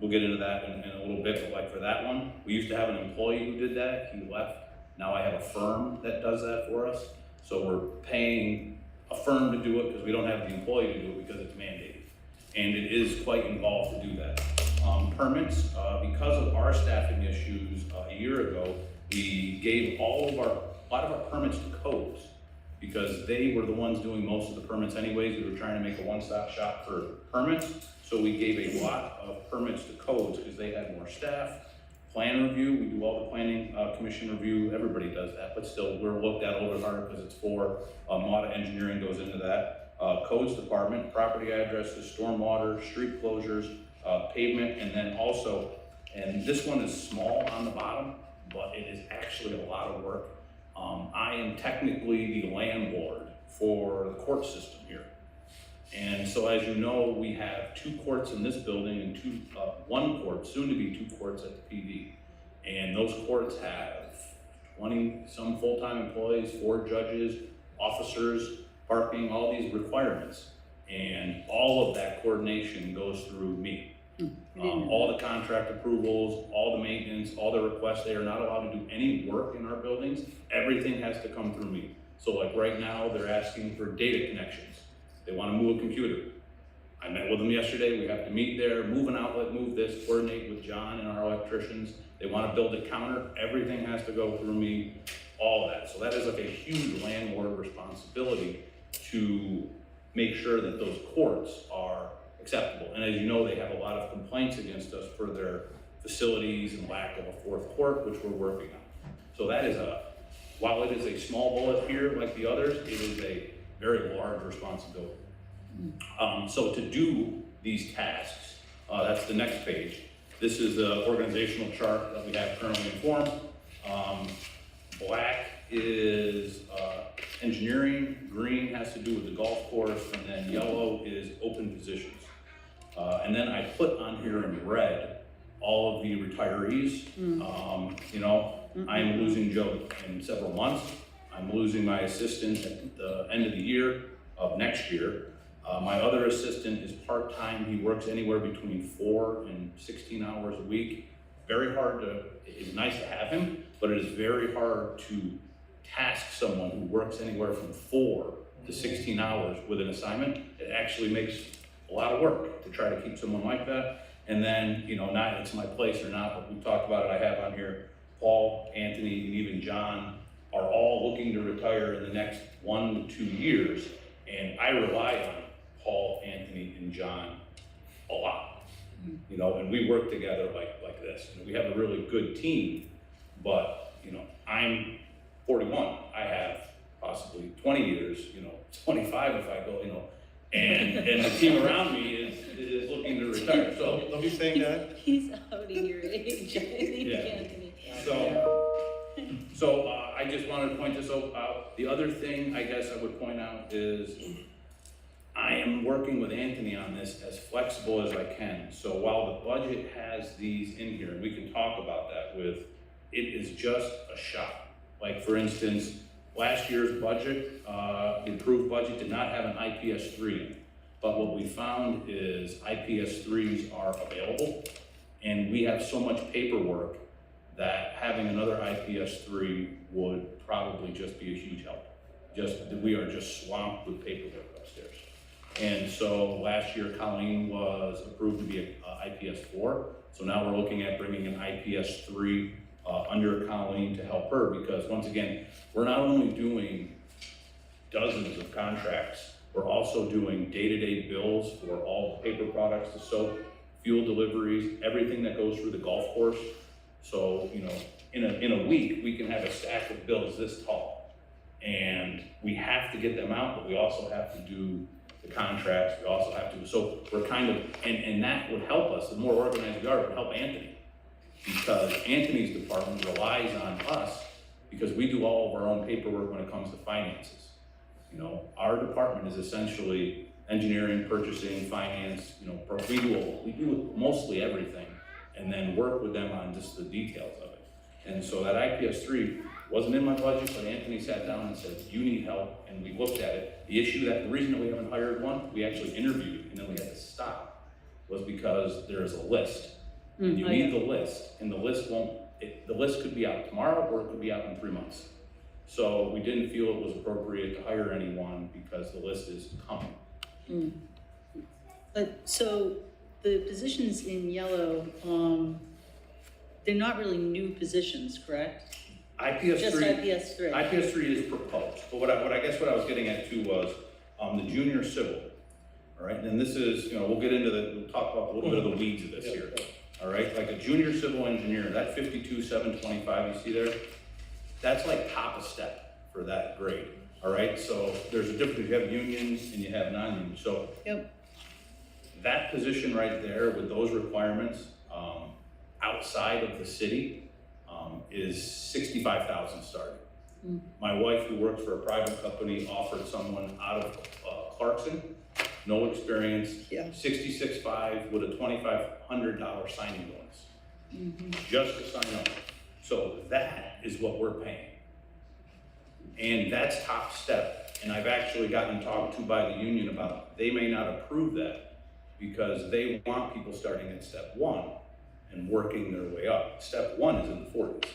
We'll get into that in a little bit, but like for that one, we used to have an employee who did that, he left. Now I have a firm that does that for us. So we're paying a firm to do it because we don't have the employee to do it because it's mandated. And it is quite involved to do that. Permits, because of our staffing issues a year ago, we gave a lot of our permits to codes because they were the ones doing most of the permits anyways. We were trying to make a one-stop shop for permits. So we gave a lot of permits to codes because they had more staff. Plan review, we do all the planning commission review, everybody does that, but still we're looked at a little bit harder because it's for, a lot of engineering goes into that. Codes department, property addresses, stormwater, street closures, pavement, and then also, and this one is small on the bottom, but it is actually a lot of work. I am technically the landlord for the court system here. And so as you know, we have 2 courts in this building and 1 court, soon to be 2 courts at the PD. And those courts have 20 some full-time employees, 4 judges, officers, parking, all these requirements. And all of that coordination goes through me. All the contract approvals, all the maintenance, all the requests, they are not allowed to do any work in our buildings. Everything has to come through me. So like right now, they're asking for data connections. They want to move a computer. I met with them yesterday. We have to meet there, move an outlet, move this, coordinate with John and our electricians. They want to build a counter. Everything has to go through me, all that. So that is like a huge landlord responsibility to make sure that those courts are acceptable. And as you know, they have a lot of complaints against us for their facilities and lack of a 4th court, which we're working on. So that is while it is a small bullet here like the others, it is a very large responsibility. So to do these tasks, that's the next page. This is the organizational chart that we have currently in form. Black is engineering, green has to do with the golf course, and then yellow is open positions. And then I put on here in red all of the retirees. You know, I'm losing Joe in several months. I'm losing my assistant at the end of the year of next year. My other assistant is part-time. He works anywhere between 4 and 16 hours a week. Very hard to, it's nice to have him, but it is very hard to task someone who works anywhere from 4 to 16 hours with an assignment. It actually makes a lot of work to try to keep someone like that. And then, you know, not it's my place or not, but we talked about it, I have on here, Paul, Anthony, and even John are all looking to retire in the next 1 to 2 years. And I rely on Paul, Anthony, and John a lot. You know, and we work together like this. You know, we have a really good team, but, you know, I'm 41. I have possibly 20 years, you know, 25 if I go, you know, and the team around me is looking to retire. So Don't be saying that. He's outing your age, I think, Yeah. Anthony. So I just wanted to point this out. The other thing I guess I would point out is I am working with Anthony on this as flexible as I can. So while the budget has these in here, and we can talk about that with, it is just a shot. Like for instance, last year's budget, the approved budget did not have an IPS 3. But what we found is IPS 3s are available, and we have so much paperwork that having another IPS 3 would probably just be a huge help. We are just swamped with paperwork upstairs. And so last year, Colleen was approved to be an IPS 4. So now we're looking at bringing an IPS 3 under Colleen to help her, because once again, we're not only doing dozens of contracts, we're also doing day-to-day bills for all the paper products, the soap, fuel deliveries, everything that goes through the golf course. So, you know, in a week, we can have a stack of bills this tall. And we have to get them out, but we also have to do the contracts, we also have to, so we're kind of, and that would help us, the more organized we are, it would help Anthony. Because Anthony's department relies on us, because we do all of our own paperwork when it comes to finances. You know, our department is essentially engineering, purchasing, finance, you know, we do mostly everything, and then work with them on just the details of it. And so that IPS 3 wasn't in my budget, but Anthony sat down and said, you need help, and we looked at it. The reason that we haven't hired one, we actually interviewed, and then we had to stop, was because there is a list. And you need the list, and the list the list could be out tomorrow, or it could be out in 3 months. So we didn't feel it was appropriate to hire anyone because the list is coming. So the positions in yellow, they're not really new positions, correct? IPS Just 3. IPS 3. IPS 3 is proposed, but what I guess what I was getting at too was the junior civil. All right, and this is, you know, we'll talk about a little bit of the weeds of this here. All right, like a junior civil engineer, that 52,725 you see there, that's like top of step for that grade. All right, so there's a difference. You have unions and you have non-union. So that position right there with those requirements outside of the city is 65,000 starting. My wife, who works for a private company, offered someone out of Clarkson, no experience, 66.5 with a $2,500 signing bonus, just to sign up. So that is what we're paying. And that's top step. And I've actually gotten talked to by the union about, they may not approve that because they want people starting at step 1 and working their way up. Step 1 is in the 40s.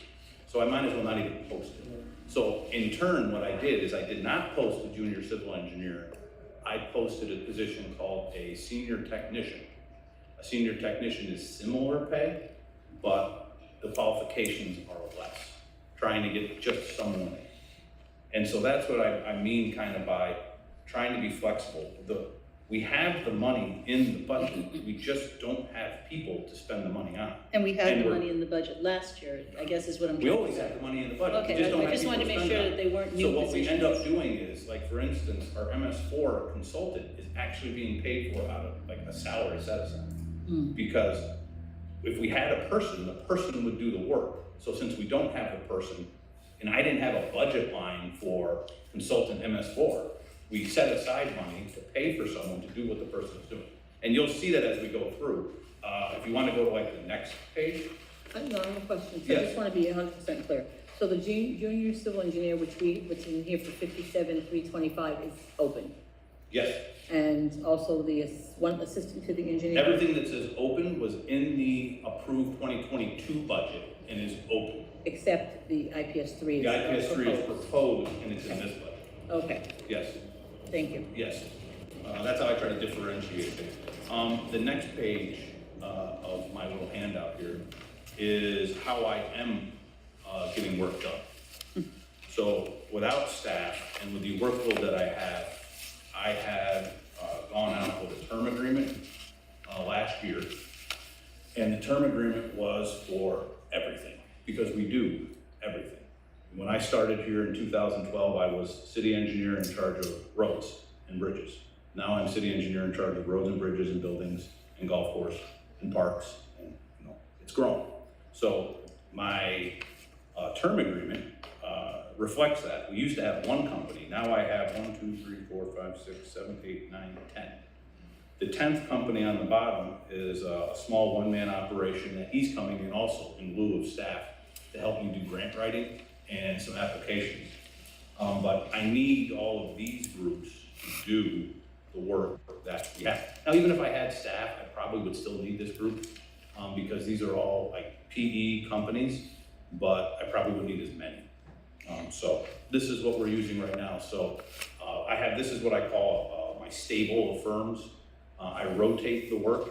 So I might as well not even post it. So in turn, what I did is I did not post a junior civil engineer. I posted a position called a senior technician. A senior technician is similar pay, but the qualifications are less, trying to get just someone in. And so that's what I mean kind of by trying to be flexible. We have the money in the budget, we just don't have people to spend the money on. And we had And the we're- money in the budget last year, I guess is what I'm We trying to always say. have the money in the budget, we Okay, just don't I have just people wanted to to make spend sure it on. that they weren't So new what we end up positions. doing is, like, for instance, our MS4 consultant is actually being paid for out of like a salary set aside. Because if we had a person, the person would do the work. So since we don't have the person, and I didn't have a budget line for consultant MS4, we set aside money to pay for someone to do what the person is doing. And you'll see that as we go through. If you wanna go to like the next page, I have a question, so I Yes. just wanna be 100% clear. So the junior civil engineer, which is in here for 57,325 is open? yes, And also the one assistant to the engineer? everything that says open was in the approved 2022 budget and is open. Except the IPS 3 is The IPS 3 is proposed. proposed and it's in this budget. Okay, Yes, thank you. yes. That's how I try to differentiate things. The next page of my little handout here is how I am getting work done. So without staff and with the workload that I had gone out with a term agreement last year. And the term agreement was for everything, because we do everything. When I started here in 2012, I was city engineer in charge of roads and bridges. Now I'm city engineer in charge of roads and bridges and buildings and golf course and parks, and it's grown. So my term agreement reflects that. We used to have one company. Now I have 1, 2, 3, 4, 5, 6, 7, 8, 9, 10. The 10th company on the bottom is a small one-man operation that he's coming in also in lieu of staff to help me do grant writing and some applications. But I need all of these groups to do the work that we have. Now, even if I had staff, I probably would still need this group because these are all like PE companies, but I probably wouldn't need as many. So this is what we're using right now. So this is what I call my stable of firms. I rotate the work.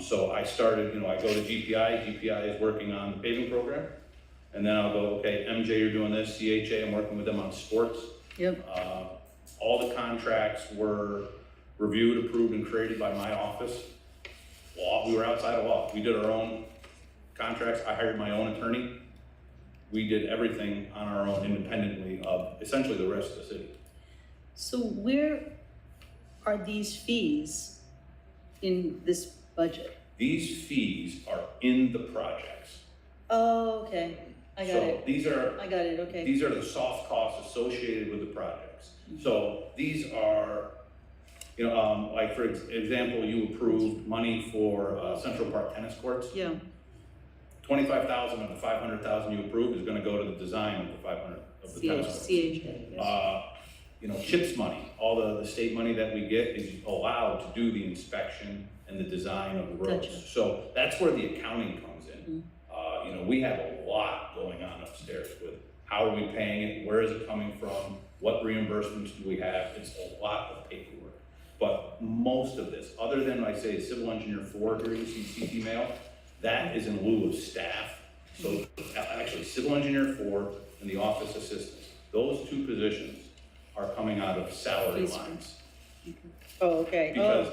So I started, I go to GPI is working on the paving program. And then I'll go, okay, MJ, you're doing this, CHA, I'm working with them on sports. Yep. All the contracts were reviewed, approved, and created by my office. We were outside of law. We did our own contracts. I hired my own attorney. We did everything on our own independently of essentially the rest of the city. So where are these fees in this budget? These fees are in the projects. Oh, okay, I got it. So these are, I got it, okay. these are the soft costs associated with the projects. So these are, like for example, you approved money for Central Park tennis courts. Yeah, 25,000 of the 500,000 you approved is gonna go to the design of the 500 of the tennis courts. CHA, yes. CHIPS money, all the state money that we get is allowed to do the inspection and the design of the roads. Gotcha. So that's where the accounting comes in. We have a lot going on upstairs with how are we paying it, where is it coming from, what reimbursements do we have? It's a lot of paperwork. But most of this, other than I say civil engineer 4 here, you see CT mail, that is in lieu of staff. So actually civil engineer 4 and the office assistants, those two positions are coming out of salary Fees. lines. Oh, okay. Because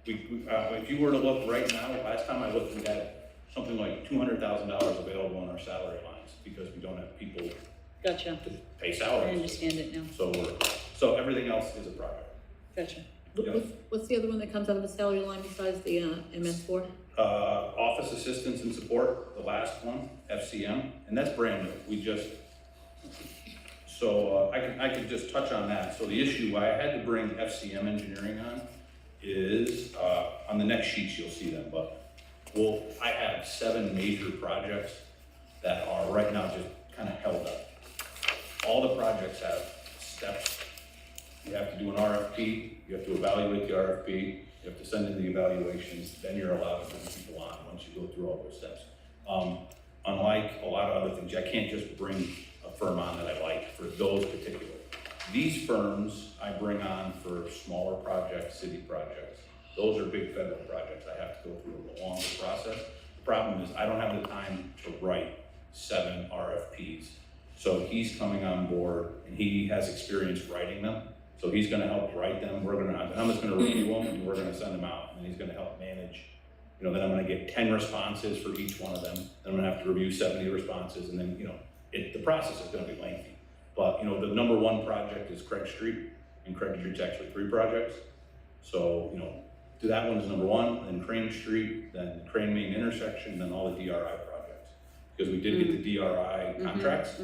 if you were to look right now, last time I looked, we had something like $200,000 available in our salary lines because we don't have people to Gotcha, pay I salaries. understand it now, So everything else is a project. gotcha. What's the other one that comes out of the salary line besides the MS4? Office assistance and support, the last one, FCM, and that's brand new. I could just touch on that. So the issue I had to bring FCM engineering on is, on the next sheets you'll see them, but I have 7 major projects that are right now just kind of held up. All the projects have steps. You have to do an RFP, you have to evaluate the RFP, you have to send in the evaluations, then you're allowed to bring people on once you go through all those steps. Unlike a lot of other things, I can't just bring a firm on that I like for those particular. These firms I bring on for smaller projects, city projects. Those are big federal projects. I have to go through a longer process. The problem is I don't have the time to write 7 RFPs. So he's coming on board and he has experience writing them. So he's gonna help write them, I'm just gonna review them, and we're gonna send them out, and he's gonna help manage. You know, then I'm gonna get 10 responses for each one of them, then I'm gonna have to review 70 responses, and then, you know, the process is gonna be lengthy. But, you know, the number one project is Craig Street, and Craig Street's actually 3 projects. So, you know, that one's number 1, then Crane Street, then Crane Main intersection, then all the DRI projects. Because we did get the DRI contracts,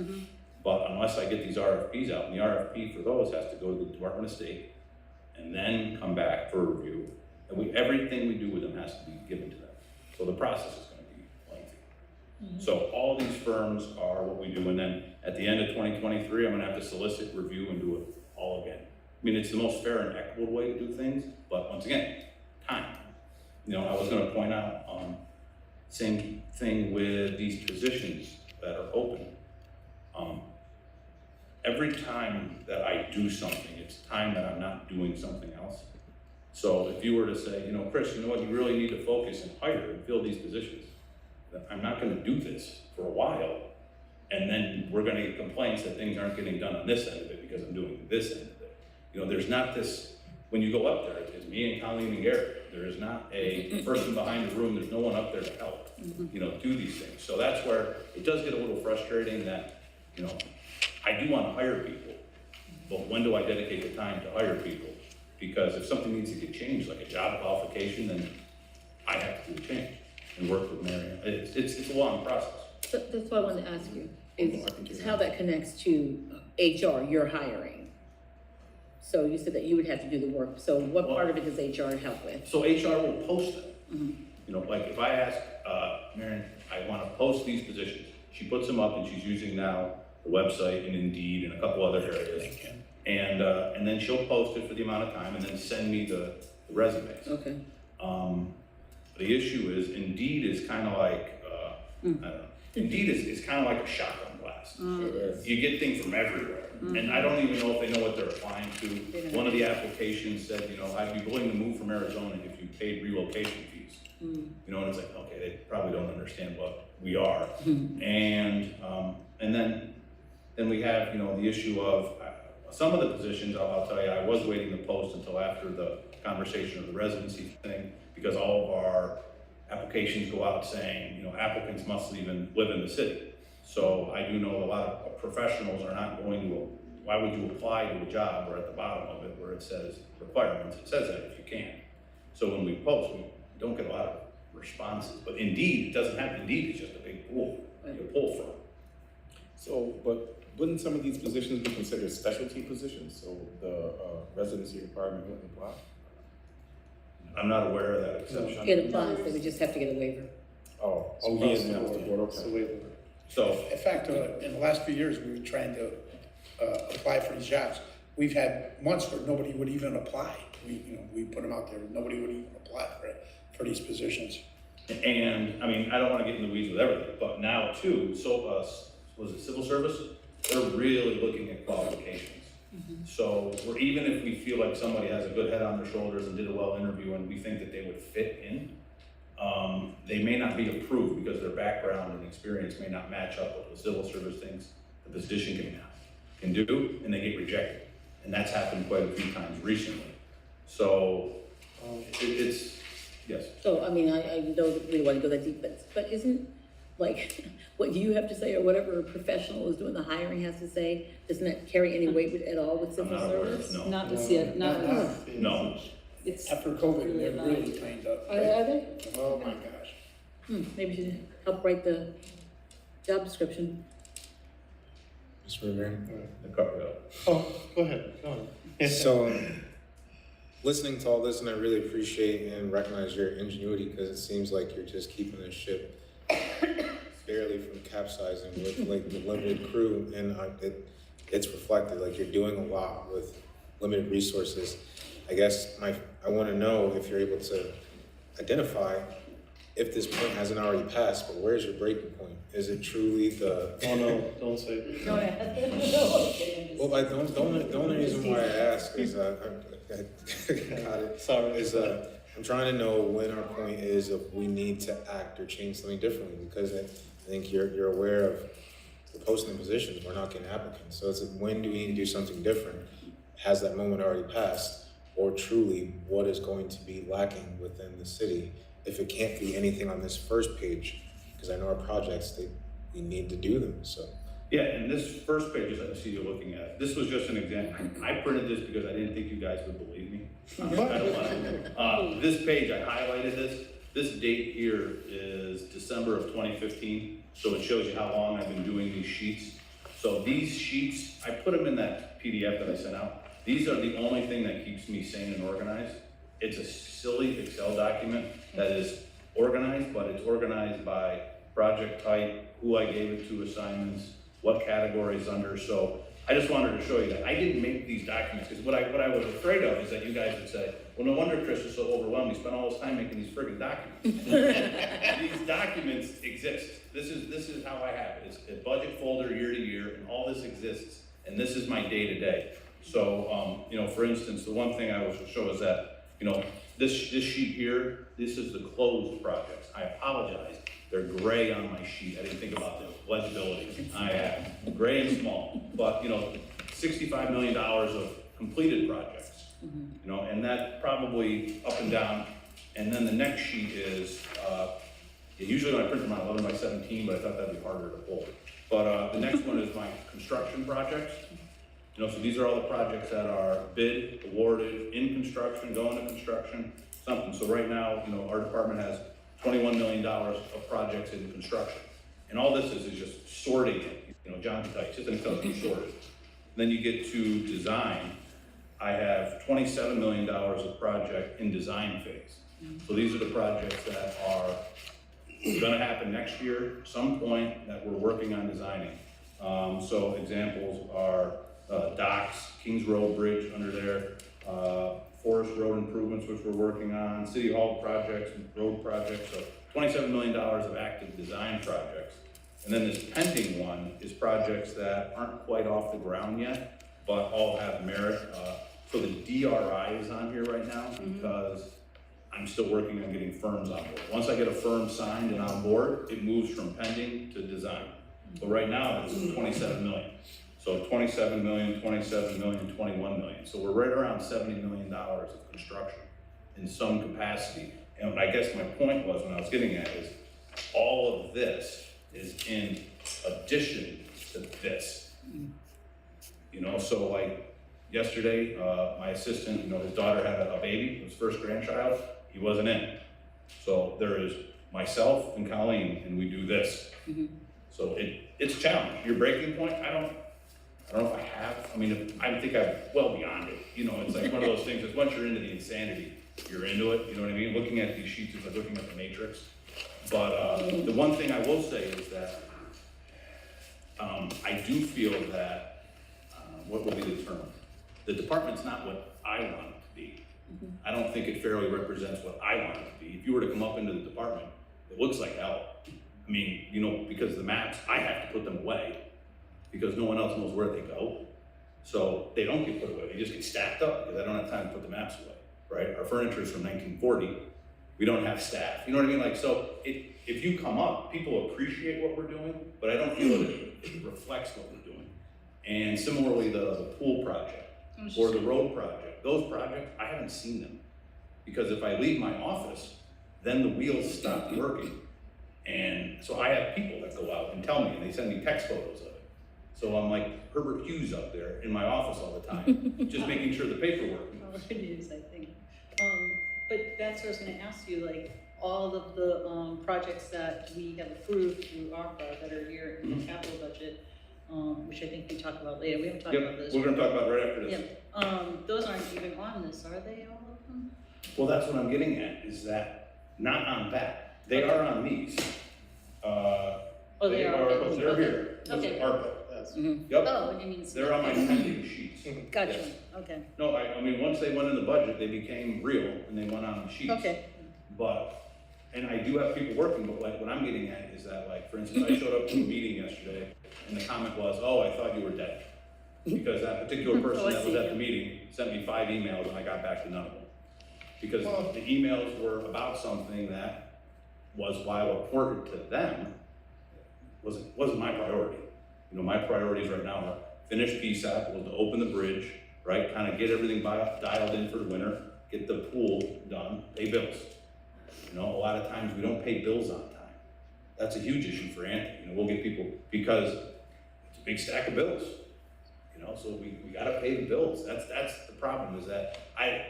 but unless I get these RFPs out, and the RFP for those has to go to the Department of State, and then come back for review. And everything we do with them has to be given to them. So the process is gonna be lengthy. So all these firms are what we do, and then at the end of 2023, I'm gonna have to solicit, review, and do it all again. I mean, it's the most fair and equitable way to do things, but once again, time. You know, I was gonna point out, same thing with these positions that are open. Every time that I do something, it's time that I'm not doing something else. So if you were to say, you know, Chris, you know what, you really need to focus and hire and fill these positions, then I'm not gonna do this for a while, and then we're gonna get complaints that things aren't getting done on this end of it because I'm doing this end of it. You know, there's not this, when you go up there, it's me and Colleen and Garrett. There is not a person behind the room, there's no one up there to help, you know, do these things. So that's where it does get a little frustrating that, you know, I do wanna hire people, but when do I dedicate the time to hire people? Because if something needs to get changed, like a job qualification, then I have to do a change and work with Marion. It's a long process. So that's what I wanted to ask you, is how that connects to HR, your hiring. So you said that you would have to do the work, so what part of it does HR help with? So HR will post them. You know, like if I ask Marion, I wanna post these positions, she puts them up and she's using now the website and Indeed and a couple other areas. And then she'll post it for the amount of time and then send me the resumes. Okay. The issue is Indeed is kind of like, I don't know, Indeed is kind of like a shotgun blast. It is. You get things from everywhere. And I don't even know if they know what they're applying to. One of the applications said, you know, I'd be willing to move from Arizona if you paid relocation fees. You know, and it's like, okay, they probably don't understand what we are. And then we have, you know, the issue of some of the positions, I'll tell you, I was waiting to post until after the conversation of the residency thing, because all of our applications go out saying, you know, applicants must live in the city. So I do know a lot of professionals are not going to, why would you apply to a job where at the bottom of it where it says requirements, it says that if you can. So when we post, we don't get a lot of responses, but Indeed, it doesn't have, Indeed is just a big pool you pull from. So, but wouldn't some of these positions be considered specialty positions, so the residency requirement wouldn't apply? I'm not aware of that exception. It applies, they would just have to get a waiver. Oh, yes, across the board, okay. So, In fact, in the last few years, we were trying to apply for these jobs. We've had months where nobody would even apply. We put them out there, nobody would even apply for these positions. and, I mean, I don't wanna get in the weeds with everything, but now too, so, was it civil service? They're really looking at qualifications. So, even if we feel like somebody has a good head on their shoulders and did a well interview and we think that they would fit in, they may not be approved because their background and experience may not match up with the civil service things the position can do, and they get rejected. And that's happened quite a few times recently. So, it's, yes. So, I mean, I don't really want to go that deep, but isn't, like, what you have to say or whatever a professional is doing the hiring has to say, doesn't that carry any weight at all with civil I'm not aware, service? no. Not this yet, not with, No. it's. After COVID, they're really cleaned up. Are they? Oh my gosh. Maybe you should help write the job description. Mr. Rivera? Oh, go ahead, go on. So, listening to all this, and I really appreciate and recognize your ingenuity, because it seems like you're just keeping the ship barely from capsizing with like the limited crew, and it's reflected, like you're doing a lot with limited resources. I guess I want to know if you're able to identify if this point hasn't already passed, but where's your breaking point? Is it truly the? Oh no, don't say it. Well, the only reason why I ask is I got it. Sorry. Is I'm trying to know when our point is if we need to act or change something differently, because I think you're aware of the posting positions, we're not getting applicants. So it's like, when do we need to do something different? has that moment already passed, or truly what is going to be lacking within the city if it can't be anything on this first page? Because I know our projects, we need to do them, so. Yeah, and this first page, as I see you looking at, this was just an example. I printed this because I didn't think you guys would believe me. I don't want this page, I highlighted this. This date here is December of 2015, so it shows you how long I've been doing these sheets. So these sheets, I put them in that PDF that I sent out. These are the only thing that keeps me sane and organized. It's a silly Excel document that is organized, but it's organized by project type, who I gave it to assignments, what categories under. So I just wanted to show you that I didn't make these documents, because what I was afraid of is that you guys would say, well, no wonder Chris is so overwhelmed, he spent all his time making these friggin' documents. These documents exist. This is how I have it. It's a budget folder year to year, and all this exists, and this is my day-to-day. So, you know, for instance, the one thing I will show is that, you know, this sheet here, this is the closed projects. I apologize. They're gray on my sheet. I didn't think about the legibility. I have gray and small, but you know, $65 million of completed projects, you know, and that probably up and down. And then the next sheet is, usually when I print them out 11 by 17, but I thought that'd be harder to pull. But the next one is my construction projects. You know, so these are all the projects that are bid, awarded, in construction, going to construction, something. So right now, you know, our department has $21 million of projects in construction. And all this is just sorting it, you know, John types, just an Excel sorted. Then you get to design. I have $27 million of project in design phase. So these are the projects that are gonna happen next year, some point that we're working on designing. So examples are docks, Kings Road Bridge under there, Forest Road improvements, which we're working on, City Hall projects, road projects, so $27 million of active design projects. And then this pending one is projects that aren't quite off the ground yet, but all have merit. So the DRI is on here right now because I'm still working on getting firms on board. Once I get a firm signed and on board, it moves from pending to design. So right now it's 27 million. So 27 million, 27 million, 21 million. So we're right around $70 million of construction in some capacity. And I guess my point was, when I was getting at is, all of this is in addition to this. You know, so like yesterday, my assistant, you know, his daughter had a baby, his first grandchild, he wasn't in. So there is myself and Colleen, and we do this. So it's a challenge. Your breaking point, I don't know if I have. I mean, I think I'm well beyond it. You know, it's like one of those things that once you're into the insanity, you're into it. You know what I mean? Looking at these sheets is like looking at the matrix. But the one thing I will say is that I do feel that, what would be the term? The department's not what I want it to be. I don't think it fairly represents what I want it to be. If you were to come up into the department, it looks like hell. I mean, you know, because the maps, I have to put them away because no one else knows where they go. So they don't get put away, they just get stacked up because I don't have time to put the maps away, right? Our furniture is from 1940, we don't have staff, you know what I mean? Like, so if you come up, people appreciate what we're doing, but I don't feel that it reflects what we're doing. And similarly, the pool project or the road project, those projects, I haven't seen them. Because if I leave my office, then the wheels stop working. And so I have people that go out and tell me, and they send me text photos of it. So I'm like Herbert Hughes up there in my office all the time, just making sure the paperwork moves. It is, I think. But that's what I was gonna ask you, like, all of the, projects that we have approved through ARPA that are here in the capital budget, which I think we talk about later, we haven't talked about this. We're gonna talk about it right after this. Yep, those aren't even on this, are they, all of them? Well, that's what I'm getting at, is that not on that. They are on these. Oh, they are, okay. They're here. Okay. ARPA. Yep. Oh, what do you mean? They're on my pending sheets. Gotcha, Yes. okay, No, I mean, once they went in the budget, they became real and they went on the sheets. okay. But, and I do have people working, but like what I'm getting at is that, like, for instance, I showed up to a meeting yesterday and the comment was, oh, I thought you were dead. Because that particular person that was at the meeting sent me 5 emails and I got back to none of them. Because the emails were about something that was, while important to them, wasn't my priority. You know, my priorities right now are finish PSAP, was to open the bridge, right? Kind of get everything dialed in for the winter, get the pool done, pay bills. You know, a lot of times we don't pay bills on time. That's a huge issue for Anthony. You know, we'll get people, because it's a big stack of bills. You know, so we gotta pay the bills. That's the problem, is that I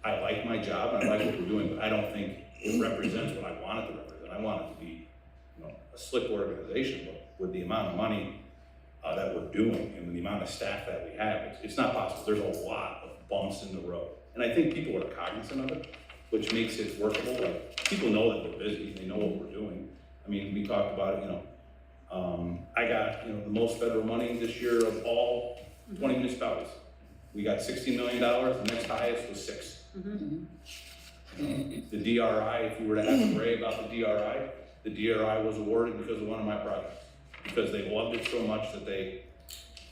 like my job and I like what we're doing, but I don't think it represents what I want it to represent. I want it to be, you know, a slick organization, but with the amount of money that we're doing and with the amount of staff that we have, it's not possible. There's a lot of bumps in the road. And I think people are cognizant of it, which makes it workable. Like, people know that we're busy, they know what we're doing. I mean, we talked about it, you know, I got, you know, the most federal money this year of all 20 municipalities. We got $60 million, the next highest was 6. The DRI, if you were to ask Ray about the DRI was awarded because of one of my projects. Because they loved it so much that they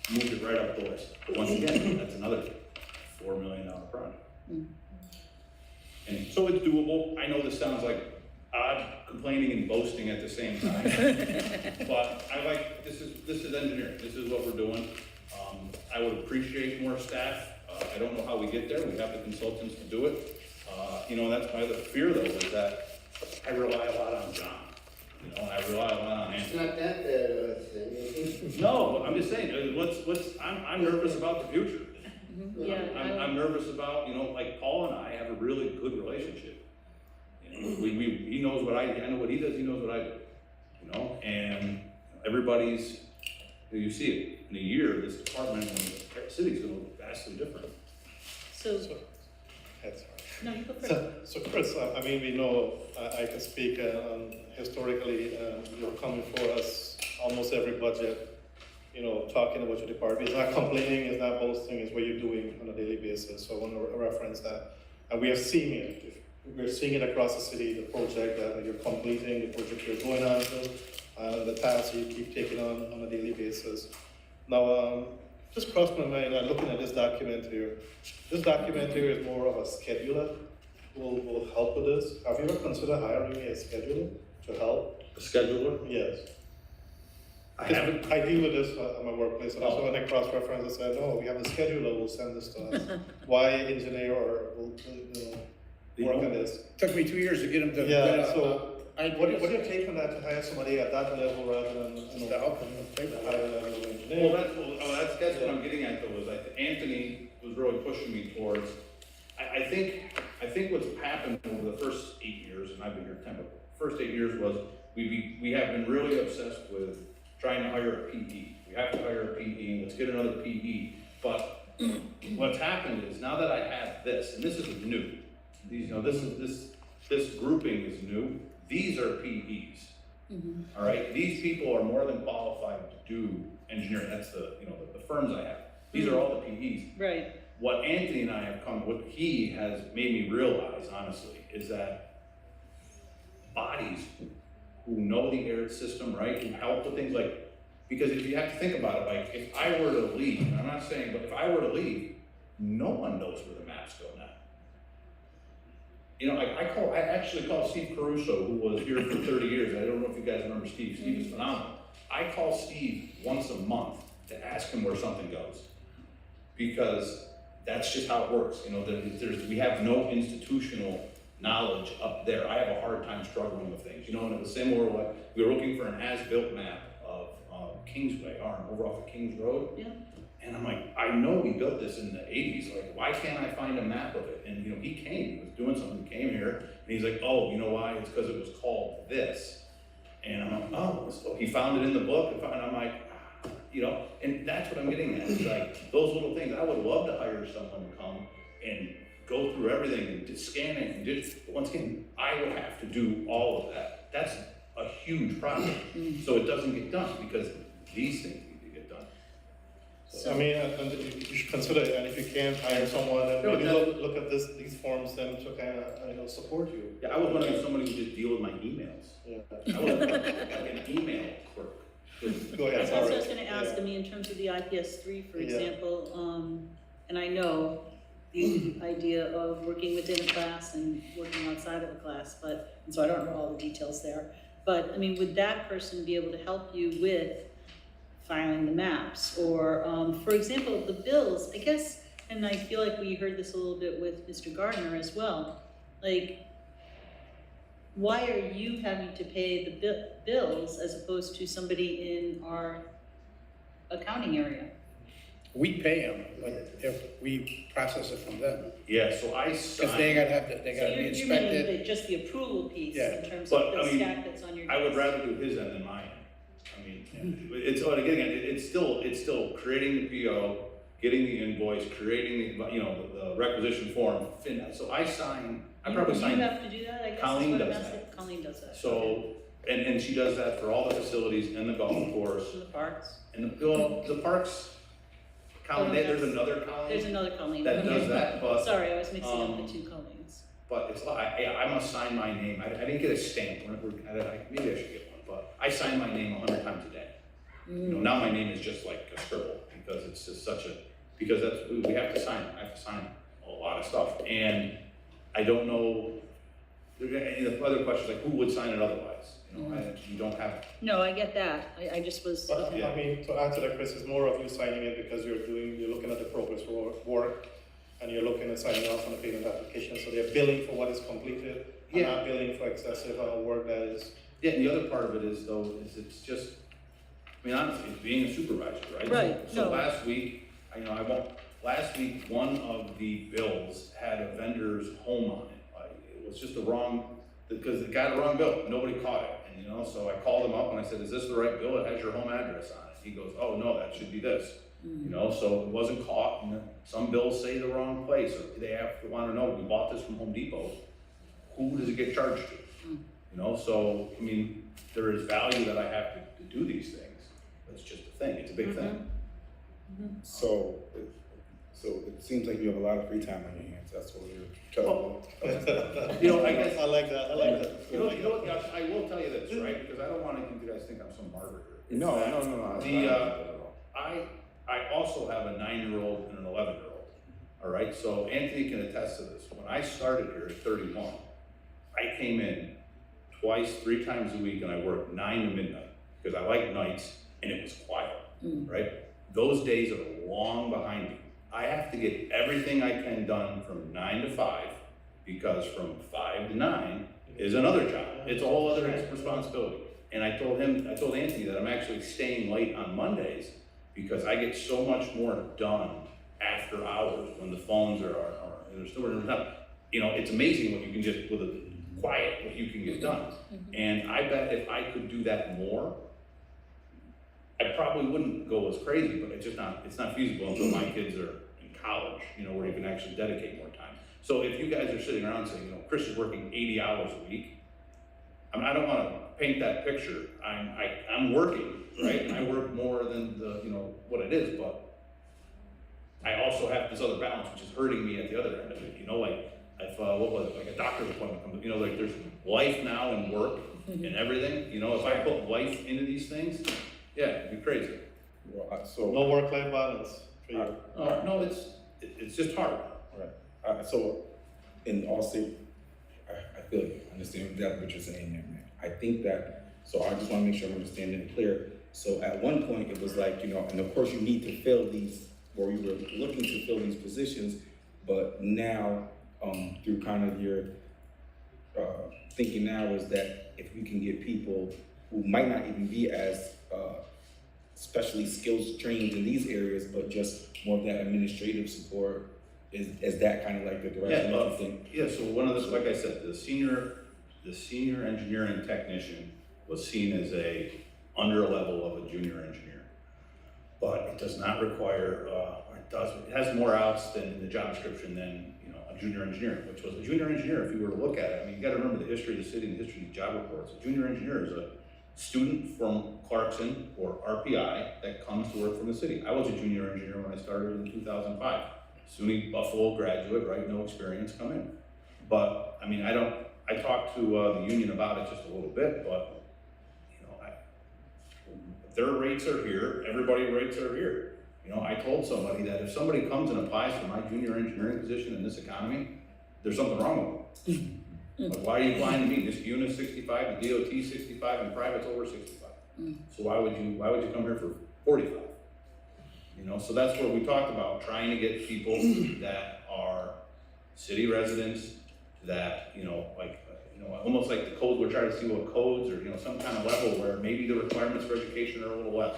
moved it right up the list. But once again, that's another $4 million project. And so it's doable. I know this sounds like odd, complaining and boasting at the same time. But I like, this is engineering. This is what we're doing. I would appreciate more staff. I don't know how we get there. We have the consultants to do it. You know, that's my other fear though, is that I rely a lot on John. You know, and I rely a lot on Anthony. It's not that bad, No, I'm just saying, I'm nervous about the future. Yeah, I'm nervous about, you know, like Paul and I have a really good relationship. You know, he knows what I know what he does, he knows what I do. You know, and everybody's, you see it, in a year, this department and the city's gonna look vastly different. so, That's no, you go first. So Chris, I mean, we know, I can speak historically, you're coming for us almost every budget, you know, talking about your department. It's not complaining, it's not boasting, it's what you're doing on a daily basis. So I want to reference that. And we are seeing it. We're seeing it across the city, the project that you're completing, the project you're going on to, the tasks you keep taking on a daily basis. Now, just crossed my mind, looking at this document here. This document here is more of a scheduler will help with this. Have you ever considered hiring a scheduler to help? A scheduler? Yes. I haven't. I deal with this at my workplace, and also when I cross-reference, I said, no, we have a scheduler who will send this to us. Why engineer or will, you know, work on this? Took me 2 years to get them to. Yeah, so, what do you take on that to hire somebody at that level rather than, you know, a higher level engineer? That's what I'm getting at though, is Anthony was really pushing me towards, I think what's happened over the first 8 years, and I've been here 10, but the first 8 years was, we have been really obsessed with trying to hire a PE. We have to hire a PE, and let's get another PE. But what's happened is, now that I have this, and this is new, these, you know, this grouping is new, these are PEs. All right, these people are more than qualified to do engineering. That's the, you know, the firms I have. These are all the PEs. Right. What Anthony and I have what he has made me realize, honestly, is that bodies who know the air system, right, who help with things like, because if you have to think about it, like, if I were to leave, and I'm not saying, but if I were to leave, no one knows where the maps go now. You know, I actually call Steve Caruso, who was here for 30 years. I don't know if you guys remember Steve. Steve is phenomenal. I call Steve once a month to ask him where something goes, because that's just how it works. You know, we have no institutional knowledge up there. I have a hard time struggling with things. You know, and it was similar, like, we were looking for an as-built map of Kingsway Arm, over off of Kings Road. Yeah. And I'm like, I know we built this in the 80s, like, why can't I find a map of it? And, you know, he was doing something, he came here, and he's like, oh, you know why? It's because it was called this. And I'm like, oh, so he found it in the book, and I'm like, you know, and that's what I'm getting at, is like, those little things. I would love to hire someone to come and go through everything and just scan it and but once again, I would have to do all of that. That's a huge project, so it doesn't get done, because these things need to get done. I mean, and you should consider it, and if you can't hire someone, and maybe look at these forms then to kind of, you know, support you. Yeah, I was wondering if somebody would just deal with my emails. Yeah. I was like an email clerk. Go ahead, That's what I sorry. was gonna ask, I mean, in terms of the IPS3, for Yeah. example, and I know the idea of working within a class and working outside of a class, and so I don't know all the details there. But, I mean, would that person be able to help you with filing the maps? Or, for example, the bills, I guess And I feel like we heard this a little bit with Mr. Gardner as well. Like, why are you having to pay the bills as opposed to somebody in our accounting area? We pay them, but if we process it from them, Yeah, so I because they signed, gotta have, they So gotta be you're meaning inspected. just the approval piece Yeah. in terms But, of I the mean, stack that's on your desk? I would rather do his end than mine. I mean, it's, again, it's still creating the PO, getting the invoice, creating the, the requisition form, so I sign, I probably You sign. have to do that, I guess, is Colleen what I'm does asking? that. Colleen does that. So, and she does that for all the facilities and the golf course, In the parks. and the parks, Colleen, there's another There's Colleen another Colleen. that does that, but. Sorry, I was mixing up the um, two Colleens. But it's, I must sign my name, I didn't get a stamp, maybe I should get one, but I sign my name 100 times a day. Now my name is just like a scribble, because it's just because we have to sign, I have to sign a lot of stuff, and I don't know, and the other question is like, who would sign it otherwise? You don't have. No, I get that, I just was. But, I mean, to add to that, Chris, it's more of you signing it because you're looking at the progress work, and you're looking at signing off on the payment application, so they're billing for what is completed, and not billing for excessive work that is. Yeah, and the other part of it is though, it's just, I mean, honestly, it's being a supervisor, right? Right, So no. last week, last week, one of the bills had a vendor's home on it. Like, it was just because it got a wrong bill, nobody caught it. And, so I called him up and I said, is this the right bill? It has your home address on it. He goes, oh, no, that should be this. So it wasn't caught, and some bills say the wrong place, or they want to know, we bought this from Home Depot, who does it get charged to? So, I mean, there is value that I have to do these things. It's just a thing, it's a big thing. So it seems like you have a lot of free time on your hands, that's what you're telling me. I guess. I like that. You know what, I will tell you this, right, because I don't want you guys to think I'm some martyr. No. I also have a 9-year-old and an 11-year-old, all right? So Anthony can attest to this. When I started here at 31, I came in 3 times a week, and I worked 9 to midnight, because I like nights, and it was quiet, right? Those days are long behind me. I have to get everything I can done from 9 to 5, because from 5 to 9 is another job. It's a whole other responsibility. And I told Anthony that I'm actually staying late on Mondays because I get so much more done after hours when the phones are not. It's amazing what you can just, with a quiet, what you can get done. And I bet if I could do that more, I probably wouldn't go as crazy, but it's not feasible until my kids are in college, where you can actually dedicate more time. So if you guys are sitting around saying, Chris is working 80 hours a week, I don't want to paint that picture. I'm working, right? And I work more than what it is, but I also have this other balance, which is hurting me at the other end of it. Like if like a doctor's appointment comes, like there's life now and work and everything. If I put life into these things, yeah, it'd be crazy. No work-life balance for you. No, it's just hard. Right. So, in all seriousness, I feel you. I understand exactly what you're saying there, man. I think that, so I just want to make sure I'm understanding it clear. So at one point it was like, and of course you need to fill these, or you were looking to fill these positions, but now, through kind of your thinking now is that if we can get people who might not even be as specially skills trained in these areas, but just more of that administrative support, is that kind of like the direction that you think? Yeah, so one of the, like I said, the senior engineering technician was seen as under a level of a junior engineer. But it does not require, it has more outs than in the job description than, a junior engineer, which was a junior engineer, if you were to look at it, you gotta remember the history of the city and the history of the job reports. A junior engineer is a student from Clarkson or RPI that comes to work from the city. I was a junior engineer when I started in 2005. SUNY Buffalo graduate, right, no experience, come in. But, I talked to the union about it just a little bit, but, their rates are here, everybody's rates are here. I told somebody that if somebody comes and applies for my junior engineering position in this economy, there's something wrong with them. Like, why are you applying to me? This unit's 65, the DOT's 65, and private's over 65. So why would you come here for 45? you know, so that's what we talked about, trying to get people that are city residents, that, you know, like, you know, almost like the codes, we're trying to see what codes or, you know, some kind of level where maybe the requirements for education are a little less.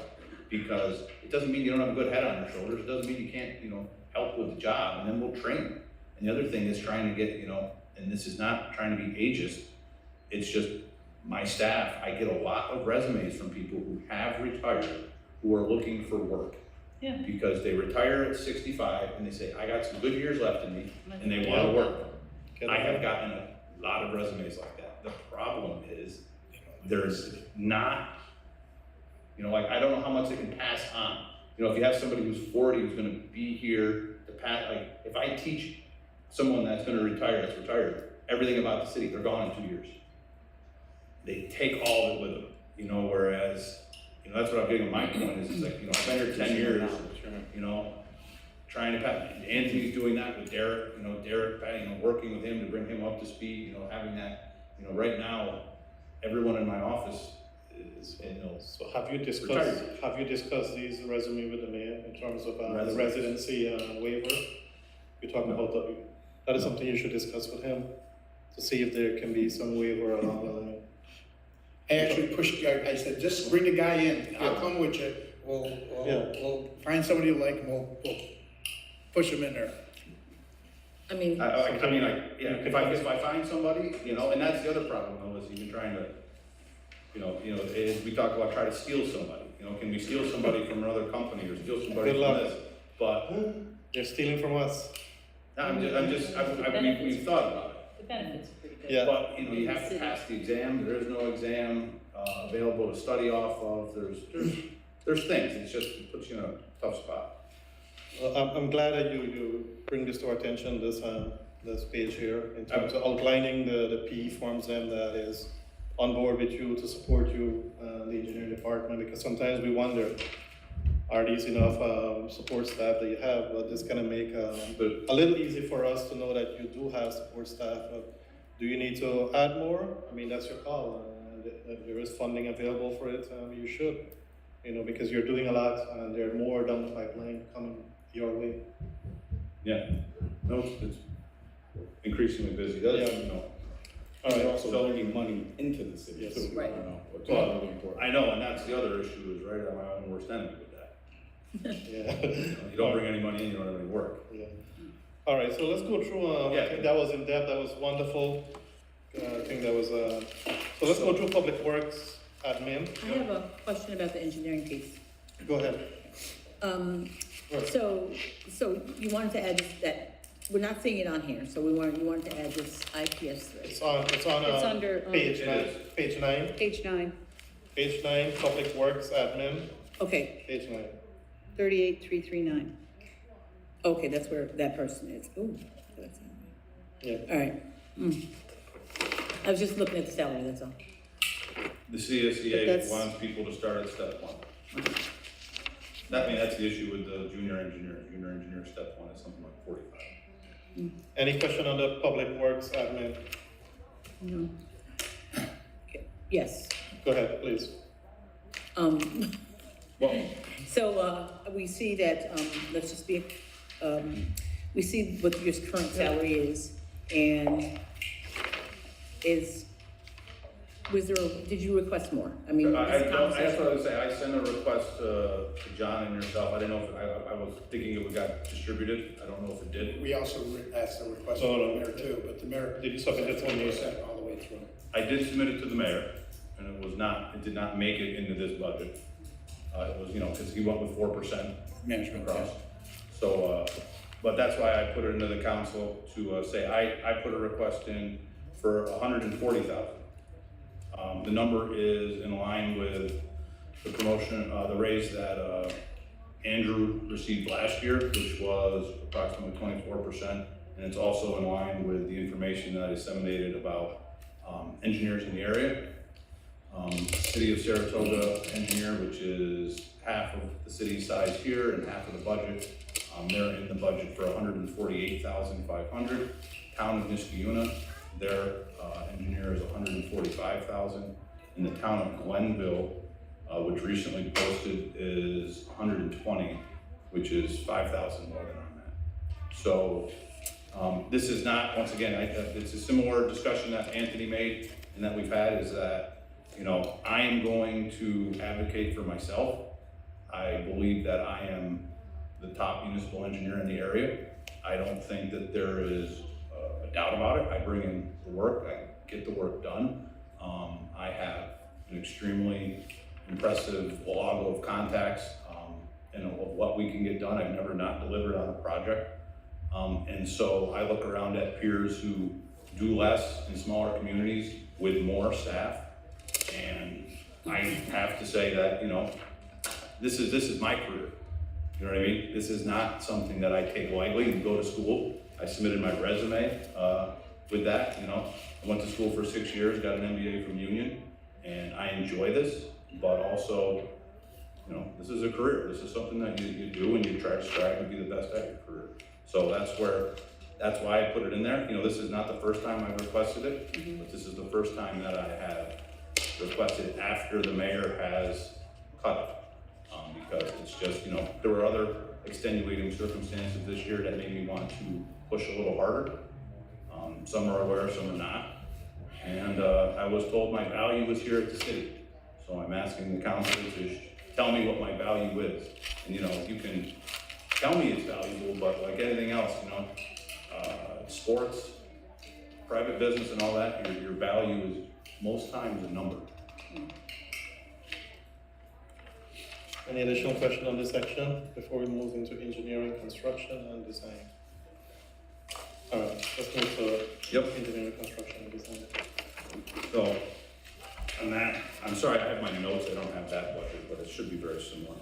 Because it doesn't mean you don't have a good head on your shoulders, it doesn't mean you can't, you know, help with the job, and then we'll train you. And the other thing is trying to get, you know, and this is not trying to be ageist, it's just my staff, I get a lot of resumes from people who have retired, who are looking for work. Yeah. Because they retire at 65 and they say, I got some good years left in me, and they wanna work. I have gotten a lot of resumes like that. The problem is, there's not, you know, like, I don't know how much they can pass on. You know, if you have somebody who's 40, who's gonna be here to pass, like, if I teach someone that's gonna retire, that's retired, everything about the city, they're gone in 2 years. They take all of it with them, you know, whereas, you know, that's what I'm getting at my point is, it's like, you know, I've been here 10 years, you know, trying to pass, Anthony's doing that with Derek, you know, working with him to bring him up to speed, you know, having that, you know, right now, everyone in my office is, you know. So have you discussed, retired. these resume with the mayor in terms of the Residence. residency waiver? You're talking about that is something you should discuss with him, to see if there can be some waiver along the line. I actually pushed, I said, just bring the guy in, I'll come with you, Yeah. we'll find somebody you like, and we'll push him in there. I mean, I mean, like, yeah, if I find somebody, you know, and that's the other problem, though, is even trying to, you know, is we talk about try to steal somebody, you know, can we steal somebody from another company or steal somebody Good from luck. this? But, They're stealing from us. we've thought about it. The benefits are pretty good. Yeah. But, you know, you have to pass the exam, there is no exam, available to study off of, there's things, it's just, it puts you in a tough spot. Well, I'm glad that you bring this to our attention, this page here, in terms of outlining the PE forms and that is on board with you to support you, the engineering department, because sometimes we wonder, are these enough support staff that you have? But this gonna make a little easy for us to know that you do have support staff. Do you need to add more? I mean, that's your call. There is funding available for it, you should, you know, because you're doing a lot and there are more down the pipeline coming your way. Yeah, no, it's increasingly busy, that's, Yeah. you know. All right, They're also bringing money into the city Yes. too, you Right. know, which is Well, really important. I know, and that's the other issue is, right, I'm my own worst enemy with that. yeah. You don't bring any money in, you don't have any work. Yeah. All right, so let's go through, I Yeah. think that was in depth, that was wonderful. I think that was, so let's go through Public Works Admin. I have a question about the engineering piece. Go ahead. Right. So you wanted to add that, we're not seeing it on here, so you wanted to add this IPS 3. It's on, It's under, page It 9, is. page 9, Page 9, page 9, Public Works Admin, Okay, page 9. 38339. okay, that's where that person is. Ooh, that's, Yeah. all right. I was just looking at the salary, that's all. The But CSEA that's- wants people to start at step 1. That's the issue with the junior engineer step 1 is something like 45. Any question on the Public Works Admin? No. Okay, yes. Go ahead, please. Well, So, we see that, let's just be, we see what your current salary is, and did you request more? I mean, I this don't, that's conversation. what I would say, I sent a request to John and yourself, I didn't know if, I was thinking it would got distributed, I don't know if it did. We also asked a request No, from no. the mayor too, but the mayor. Did you submit it to the mayor? Sent all the way through. I did submit it to the mayor, and it did not make it into this budget. It was, you know, because he went with 4% Management across. cost. So, but that's why I put it into the council to say, I put a request in for 140,000. The number is in line with the promotion, the raise that Andrew received last year, which was approximately 24%. And it's also in line with the information that I disseminated about engineers in the area. City of Saratoga engineer, which is half of the city size here and half of the budget. They're in the budget for $148,500. Town of Niskayuna, their engineer is $145,000. And the town of Glenville, which recently posted, is $120,000, which is 5,000 more than I'm at. So, this is not, once again, it's a similar discussion that Anthony made and that we've had, is that, you know, I am going to advocate for myself. I believe that I am the top municipal engineer in the area. I don't think that there is a doubt about it. I bring in the work, I get the work done. I have an extremely impressive log of contacts and of what we can get done. I've never not delivered on a project. And so I look around at peers who do less in smaller communities with more staff. And I have to say that, you know, this is my career. You know what I mean? This is not something that I take lightly and go to school. I submitted my resume with that, you know. I went to school for 6 years, got an MBA from Union, and I enjoy this, but also, you know, this is a career. This is something that you do and you try to strive to be the best at your career. So that's why I put it in there. You know, this is not the first time I've requested it, but this is the first time that I have requested it after the mayor has cut it. Because it's just, you know, there were other extenuating circumstances this year that made me want to push a little harder. Some are aware, some are not. And I was told my value was here at the city. So I'm asking the council to tell me what my value is. And, you know, you can tell me it's valuable, but like anything else, you know, sports, private business and all that, your value is most times a number. Any additional question on this section before we move into engineering, construction, and design? All right, let's move to engineering, construction, and design. So, on that, I'm sorry, I have my notes, I don't have that budget, but it should be very similar.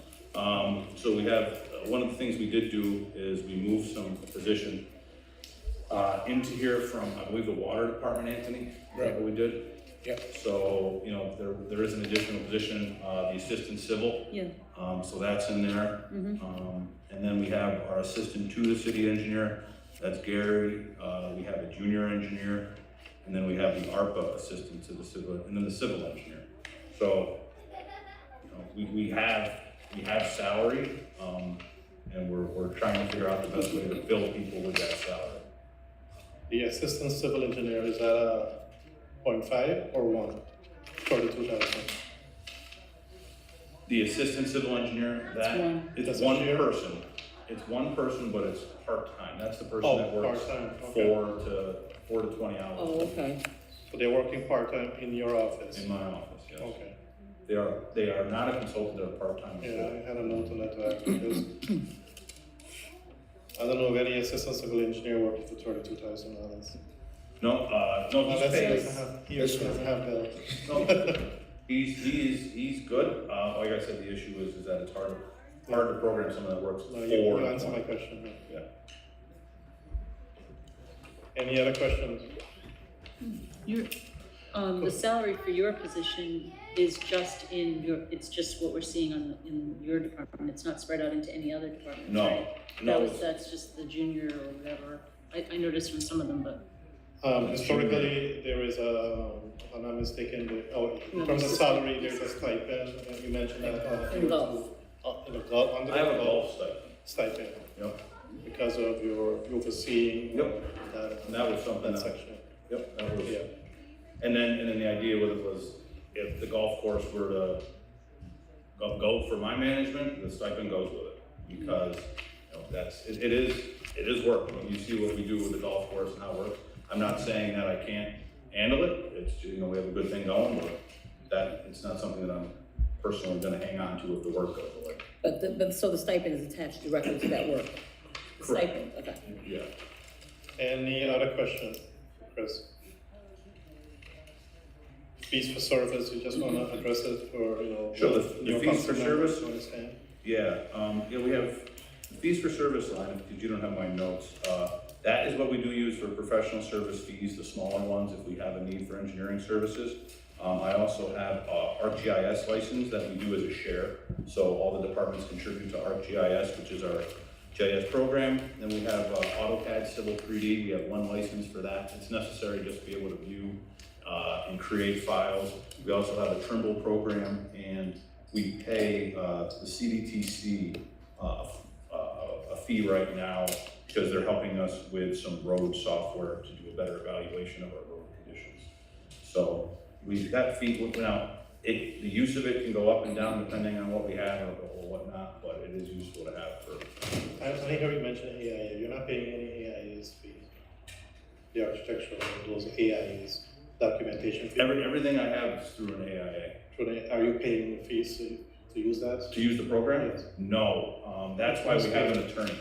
So we have, one of the things we did do is we moved some position into here from, I believe, the water department, Anthony? Is that what we did? Yep. So, you know, there is an additional position, the assistant civil. Yeah. So that's in there. And then we have our assistant to the city engineer, that's Gary. We have a junior engineer, and then we have the ARPA assistant to the civil, and then the civil engineer. So, you know, we have salary, and we're trying to figure out the best way to fill people with that salary. The assistant civil engineer, is that a 0.5 or 1? 32,000. The assistant civil engineer, it's That's one a year? person. It's one person, but it's part-time. That's the person Oh, that works part-time, okay. 4 to 20 hours. Oh, okay. So they're working part-time in your office? In my office, yes. Okay. They are not a consultant, they're part-time. Yeah, I had a note on that to ask because I don't know of any assistant civil engineer working for $32,000. No, No, he's that's paid. he doesn't have that. No, he's good. Like I said, the issue is that it's hard to program someone that works No, 4 you to answered 20. my question. Yeah. Any other questions? The salary for your position is just it's just what we're seeing in your department, it's not spread out into any other departments, No, right? no. That's just the junior or whatever, I noticed from some of them, but. Historically, there is if I'm not mistaken, from the salary, there's a stipend, and you mentioned that. In golf. In the golf, under I have the a golf golf stipend. stipend, Yep. because of your overseeing. Yep. That, And that was something that that, section. yep, that was. Yeah. And then the idea with it was, if the golf course were to go for my management, the stipend goes with it. Because, you know, it is work. When you see what we do with the golf course and how it works, I'm not saying that I can't handle it. It's, you know, we have a good thing going, but that, it's not something that I'm personally gonna hang on to if the work goes away. But so the stipend is attached directly to that work? The Correct. stipend, okay. Yeah. Any other questions, Chris? Fees for service, you just wanna address it for, you know. Sure, the your fees for council members service? to understand. Yeah, we have fees for service line, because you don't have my notes. That is what we do use for professional service fees, the smaller ones, if we have a need for engineering services. I also have ArcGIS license that we do as a share. So all the departments contribute to ArcGIS, which is our GIS program. Then we have AutoCAD Civil 3D. We have one license for that. It's necessary just to be able to view and create files. We also have a Trimble program, and we pay the CDTC fee right now because they're helping us with some road software to do a better evaluation of our road conditions. So that fee went out. The use of it can go up and down depending on what we have or whatnot, but it is useful to have for. I heard you mention AIA, you're not paying any AIA's fees. The architectural, those AIA's documentation fee. Everything I have is through an AIA. Are you paying the fees to use that? To use the program? Yes. No, that's why we have an attorney.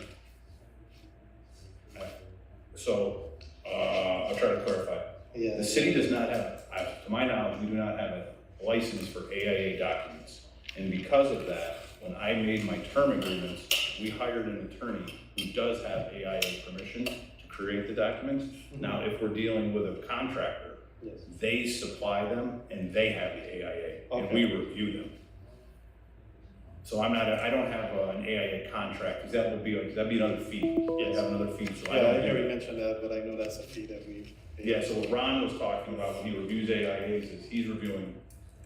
So, I'll try to clarify. Yeah. The city does not have, to my knowledge, we do not have a license for AIA documents. And because of that, when I made my term agreements, we hired an attorney who does have AIA permission to create the documents. Now, if we're dealing with a contractor, Yes. they supply them and they have the AIA, and Okay. we review them. So I don't have an AIA contract, because that'd be another fee. Yes. Have another fee, so I Yeah, I don't. hear you mention that, but I know that's a fee that we pay. Yeah, so what Ron was talking about when he reviews AIAs is he's reviewing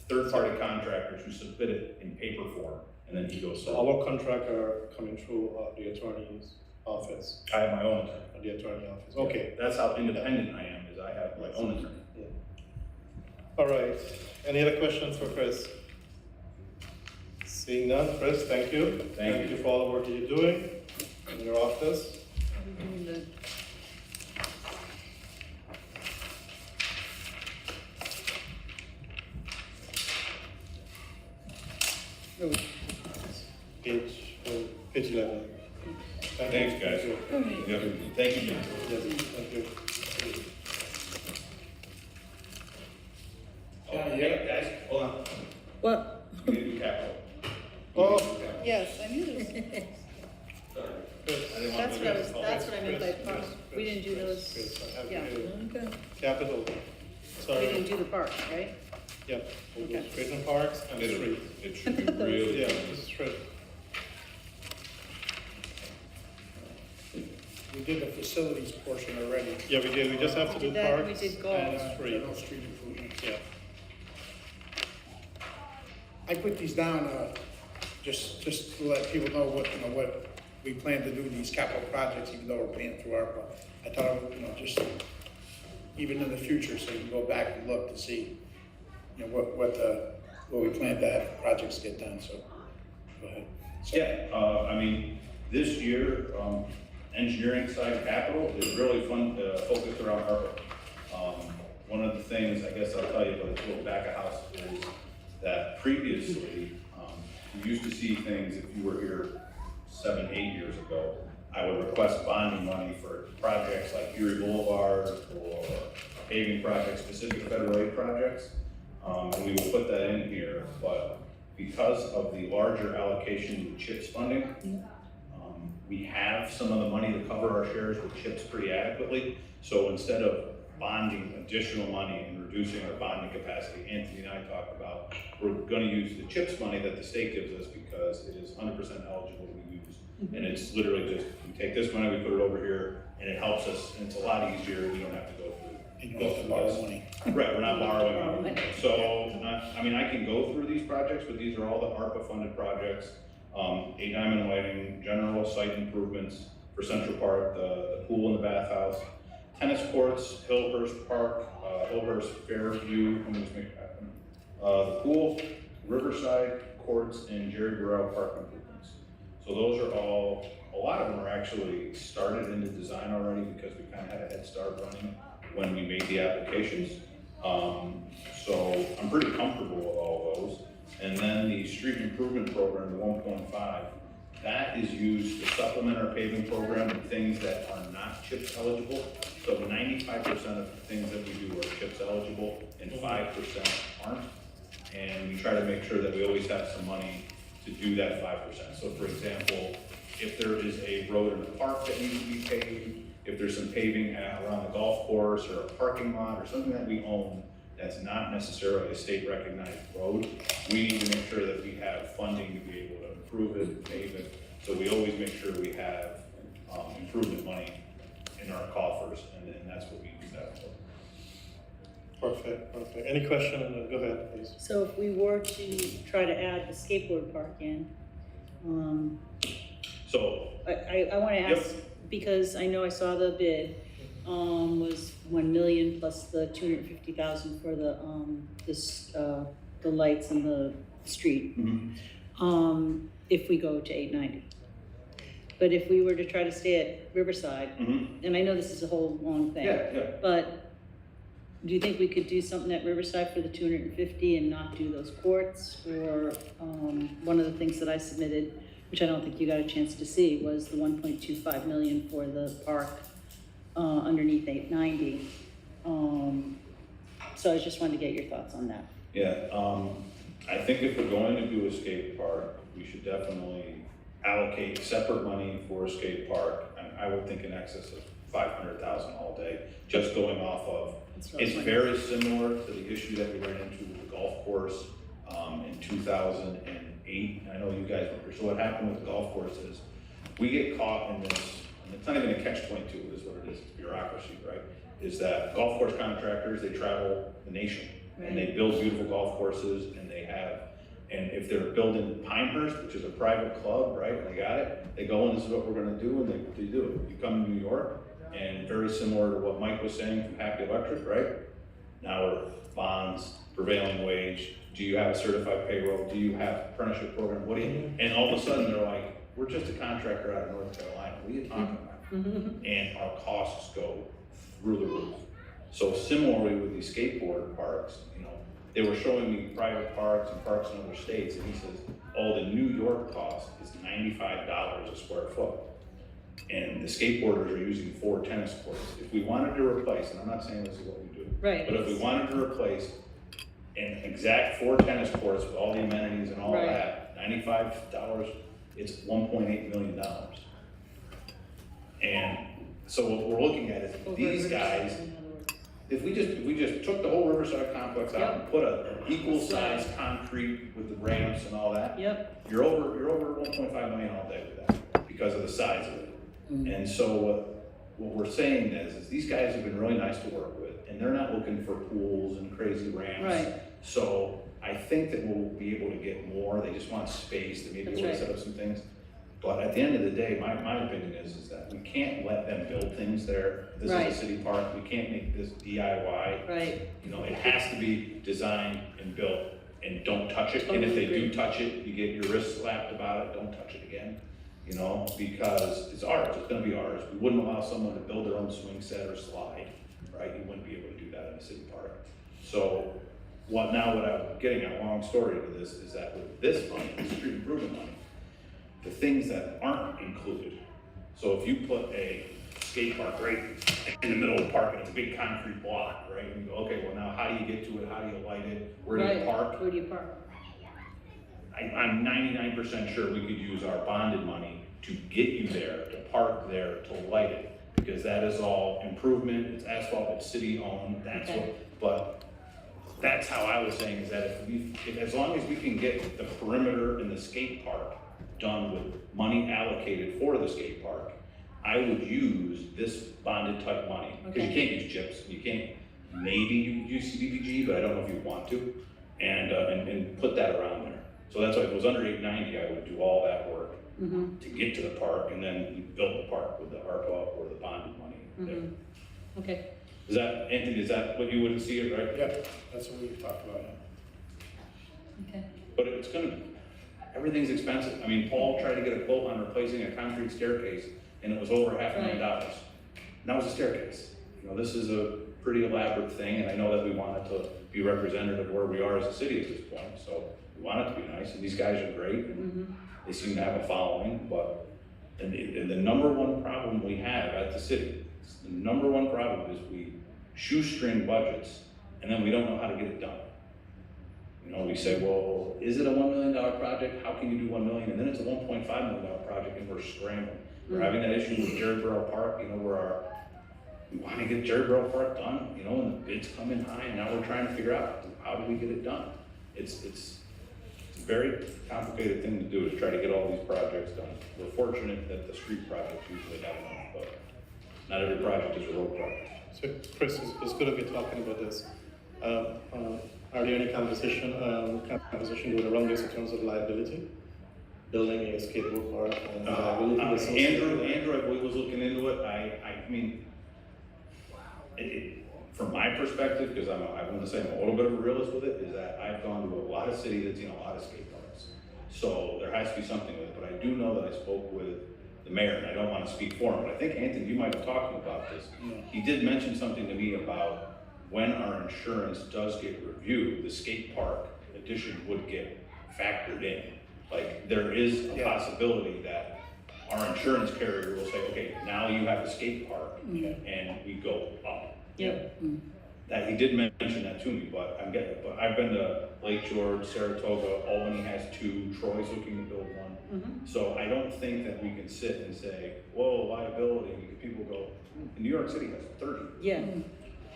third-party contractors who submit it in paper form, and then he goes, So our contractor coming through the attorney's office, I have my own attorney. the attorney office, okay. That's how independent I am, is I have my own attorney. Yeah. All right, any other questions for Chris? Seeing none, Chris, thank you. Thank you. for all the work that you're doing in your office. Page 11. Thanks, guys. Thank you. Yep. Thank you, Jim. Yes, thank you. Yeah, guys, hold on. What? We need to do capital. Oh, Yes, I knew those. Sorry. That's what I meant by park. We didn't do those, Chris, I have yeah. to do Okay. capital. We Sorry, didn't do the park, right? yep, we'll do Okay. street and parks and street. It should be really. Yeah, this is street. We did the facilities portion already. Yeah, we did, we just have to do Did that, and we parks did golf. and street. General street improvements. Yeah, I put these down, just to let people know what we plan to do with these capital projects, even though we're paying through ARPA. I thought, I would, just even in the future, so you can go back and look to see, what we plan to have projects get done, so, go ahead. So- Yeah, I mean, this year, engineering side capital is really fun, focused around ARPA. One of the things, I guess I'll tell you, but it's a little back of house, is that previously, you used to see things, if you were here 7, 8 years ago, I would request bonding money for projects like Erie Boulevard or paving projects, specific federal aid projects. And we will put that in here, but because of the larger allocation to CHIPS funding, we have some of the money to cover our shares with CHIPS pretty adequately. So instead of bonding additional money and reducing our bonding capacity, Anthony and I talked about, we're gonna use the CHIPS money that the state gives us because it is 100% eligible to be used. And it's literally just, we take this money, we put it over here, and it helps us, and it's a lot easier, we don't have to go through. You don't have to borrow money. Right, we're not borrowing money. So, I mean, I can go through these projects, but these are all the ARPA-funded projects. A diamond lighting, general site improvements for Central Park, the pool and the bathhouse, tennis courts, Hillhurst Park, Hillhurst Fairview, the pool, Riverside Courts, and Jerry Burrell Park improvements. So those are all, a lot of them are actually started into design already because we kind of had a head start running when we made the applications. So I'm pretty comfortable with all those. And then the street improvement program, the 1.5, that is used to supplement our paving program with things that are not CHIPS eligible. So 95% of the things that we do are CHIPS eligible and 5% aren't. And we try to make sure that we always have some money to do that 5%. So for example, if there is a road in the park that needs to be paved, if there's some paving around the golf course or a parking lot or something that we own that's not necessarily a state recognized road, we need to make sure that we have funding to be able to improve it, pave it. So we always make sure we have improvement money in our coffers, and that's what we use that for. perfect, perfect. Any question? Go ahead, please. So if we were to try to add the skateboard park in, So So, I wanna Yep. ask, because I know I saw the bid, was 1 million plus the 250,000 for the, the lights in the street. If we go to 890. But if we were to try to stay at Riverside, and I know this is a whole long thing. yeah. But do you think we could do something at Riverside for the 250 and not do those courts? Or, one of the things that I submitted, which I don't think you got a chance to see, was the 1.25 million for the park, underneath 890. So I just wanted to get your thoughts on that. Yeah, I think if we're going to do a skate park, we should definitely allocate separate money for a skate park. And I would think in excess of 500,000 all day, just going off of. That's what I was It's wondering. very similar to the issue that we ran into with the golf course, in 2008. I know you guys were, so what happened with the golf course is, we get caught in this, and it's not even a catch-22, is what it is, it's bureaucracy, right? Is that golf course contractors, they travel the nation, and they build beautiful golf courses, and they have, and if they're building Pinehurst, which is a private club, right, they got it, they go, and this is what we're gonna do, and they do it. You come to New York, and very similar to what Mike was saying from Happy Electric, right? Now we're bonds, prevailing wage, do you have a certified payroll, do you have apprenticeship program, what do you, and all of a sudden they're like, we're just a contractor out of North Carolina, what are you talking about? And our costs go through the roof. So similarly with these skateboard parks, you know, they were showing me private parks and parks in other states, and he says, oh, the New York cost is $95 a square foot. And the skateboarders are using 4 tennis courts. If we wanted to replace, and I'm not saying this is what we do, Right. but if we wanted to replace an exact 4 tennis courts with all the amenities and all Right. that, $95, it's $1.8 million. And so what we're looking at is Over these Riverside, guys, in other words. if we just took the whole Riverside complex out and put an equal size concrete with the ramps and all that, Yep, you're over 1.5 million all day with that because of the size of it. And so what we're saying is these guys have been really nice to work with, and they're not looking for pools and crazy ramps. Right. So I think that we'll be able to get more. They just want space to maybe That's able to right. set up some things. But at the end of the day, my opinion is that we can't let them build things there. This Right. is a city park. We can't make this DIY. right, You know, it has to be designed and built, and don't touch it. And if they do touch it, you get your wrist slapped about it, don't touch it again. You know, because it's ours, it's gonna be ours. We wouldn't allow someone to build their own swing set or slide, right? You wouldn't be able to do that in a city park. So what I'm getting at, long story to this, is that with this money, the street improvement money, the things that aren't included. So if you put a skate park right in the middle of the park and it's a big concrete block, right? And you go, okay, well now how do you get to it? How do you light it? Where do you right. park? Where do you park? I'm 99% sure we could use our bonded money to get you there, to park there, to light it, because that is all improvement, it's asphalt, it's city owned, that's Okay. but that's how I was saying, is that if as long as we can get the perimeter in the skate park done with money allocated for the skate park, I would use this bonded type money, because you Okay. can't use chips, you can't, maybe you could use CDBG, but I don't know if you want to, and put that around there. So that's why if it was under 890, I would do all that work to get to the park, and then we build the park with the ARPA or the bonded money there. Okay, Is that, Anthony, is that what you would see it, right? Yep, that's what we talked about. okay. But it's gonna, everything's expensive. I mean, Paul tried to get a quote on replacing a concrete staircase, and it was over $500,000. And that was a staircase. You know, this is a pretty elaborate thing, and I know that we want it to be representative of where we are as a city at this point, so we want it to be nice, and these guys are great, and they seem to have a following, but, and the number one problem we have at the city, the number one problem is we shoestring budgets, and then we don't know how to get it done. You know, we say, well, is it a $1 million project? How can you do 1 million? And then it's a $1.5 million project, and we're scrambling. We're having that issue with Jerry Burrow Park, you know, where we want to get Jerry Burrow Park done, you know, and the bids come in high, and now we're trying to figure out, how do we get it done? It's a very complicated thing to do, to try to get all these projects done. We're fortunate that the street projects usually have enough, but not every project is a road project. So Chris, it's good of you talking about this. Are there any conversation going around this in terms of liability? building a skateboard park. And I believe it was Andrew, I believe was looking into it, I mean, from my perspective, because I want to say I'm a little bit of a realist with it, is that I've gone to a lot of cities that's seen a lot of skate parks. So there has to be something with it, but I do know that I spoke with the mayor, and I don't want to speak for him, but I think, Anthony, you might have talked to him about this. He did mention something to me about when our insurance does get reviewed, the skate park addition would get factored in. Like, there is a possibility that our insurance carrier will say, okay, now you have a skate park, and we go up. Yep. That, he did mention that to me, but I've been to Lake George, Saratoga, Albany has 2, Troy's looking to build 1. So I don't think that we can sit and say, whoa, liability, because people go, New York City has 30. Yeah.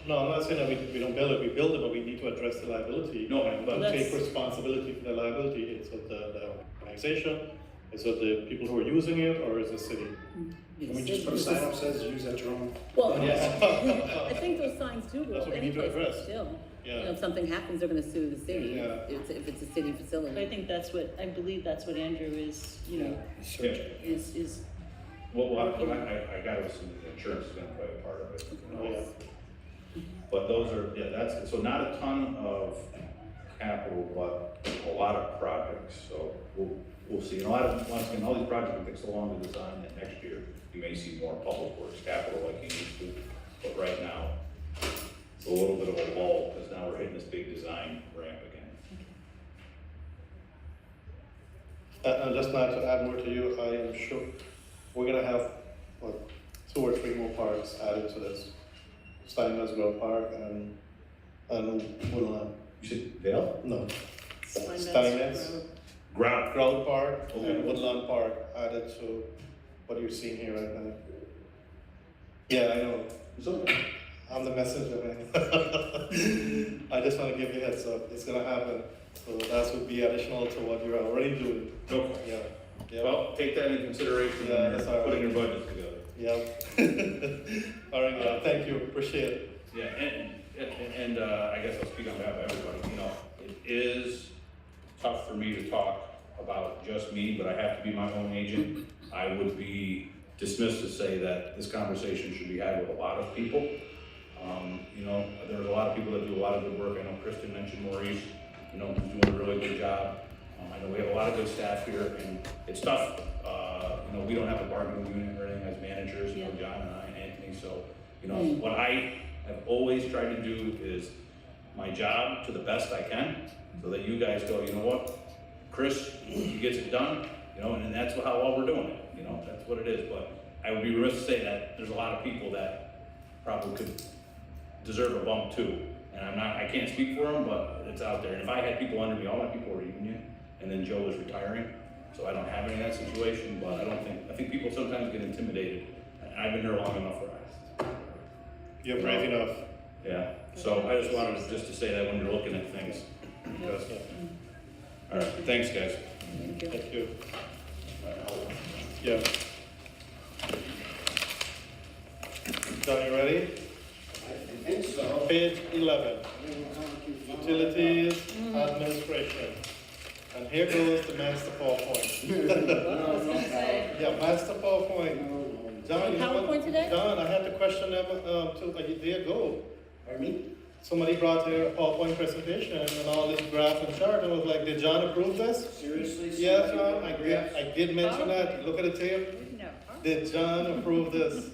No, I'm not saying that we don't build it, we build it, but we need to address the liability. No, and but take responsibility for the liability. It's with the organization, it's with the people who are using it, or is the city? Can we just put a sign up that says use at your own? Well, I think those signs do That's go what we need to anyplace, address. still. Yeah. You know, if something happens, they're gonna sue the city, Yeah. if it's a city But I facility. think that's what, I believe that's what Andrew is, you know, is, Well, I got it, some insurance is gonna play a part of it, you know? Yeah. But those are, that's, so not a ton of capital, but a lot of projects, so we'll see. And once again, all these projects will take so long to design that next year, you may see more public works capital like you used to. But right now, it's a little bit of a lull, because now we're hitting this big design ramp again. And just not to add more to you, I am sure we're gonna have, what, 2 or 3 more parks added to this. Steinmetz Grove Park and Woodland. You said Vale? No. Steinmetz Steinmetz. Ground. Grove Park Okay. and Woodland Park added to what you're seeing here right now. Yeah, I know. So, I'm the messenger, man. I just wanna give you a heads up, it's gonna happen. So that would be additional to what you're already doing. okay. Yeah. Yeah. Well, take that into consideration Yeah, when that's you're all right. putting your budget together. Yeah. All right, yeah, thank you, appreciate it. Yeah, and I guess I'll speak on behalf of everybody, you know, it is tough for me to talk about just me, but I have to be my own agent. I would be dismissed to say that this conversation should be had with a lot of people. You know, there's a lot of people that do a lot of good work. I know Kristen mentioned Maurice, you know, who's doing a really good job. I know we have a lot of good staff here, and it's tough. You know, we don't have a bargaining unit or anything as managers, you know, John and I and Anthony, so, you know, what I have always tried to do is my job to the best I can, so that you guys go, you know what, Chris, he gets it done, you know, and that's how well we're doing it, you know, that's what it is. But I would be remiss to say that there's a lot of people that probably could deserve a bump too. And I can't speak for them, but it's out there. And if I had people under me, all my people were union, and then Joe was retiring, so I don't have any of that situation, but I think people sometimes get intimidated. And I've been here long enough for that. You're brave enough. Yeah, so I just wanted to say that when you're looking at things. Because, all right, thanks, guys. Thank you. Yeah. John, you ready? I think so. Page 11, utilities, administration. And here goes the master PowerPoint. Yeah, master PowerPoint. John, you know what? PowerPoint today? John, I had to question them a day ago. Pardon me? Somebody brought here a PowerPoint presentation and all this graph and chart, and I was like, did John approve this? Seriously? Yes, John, I did mention that. Look at the tape. Did John approve this?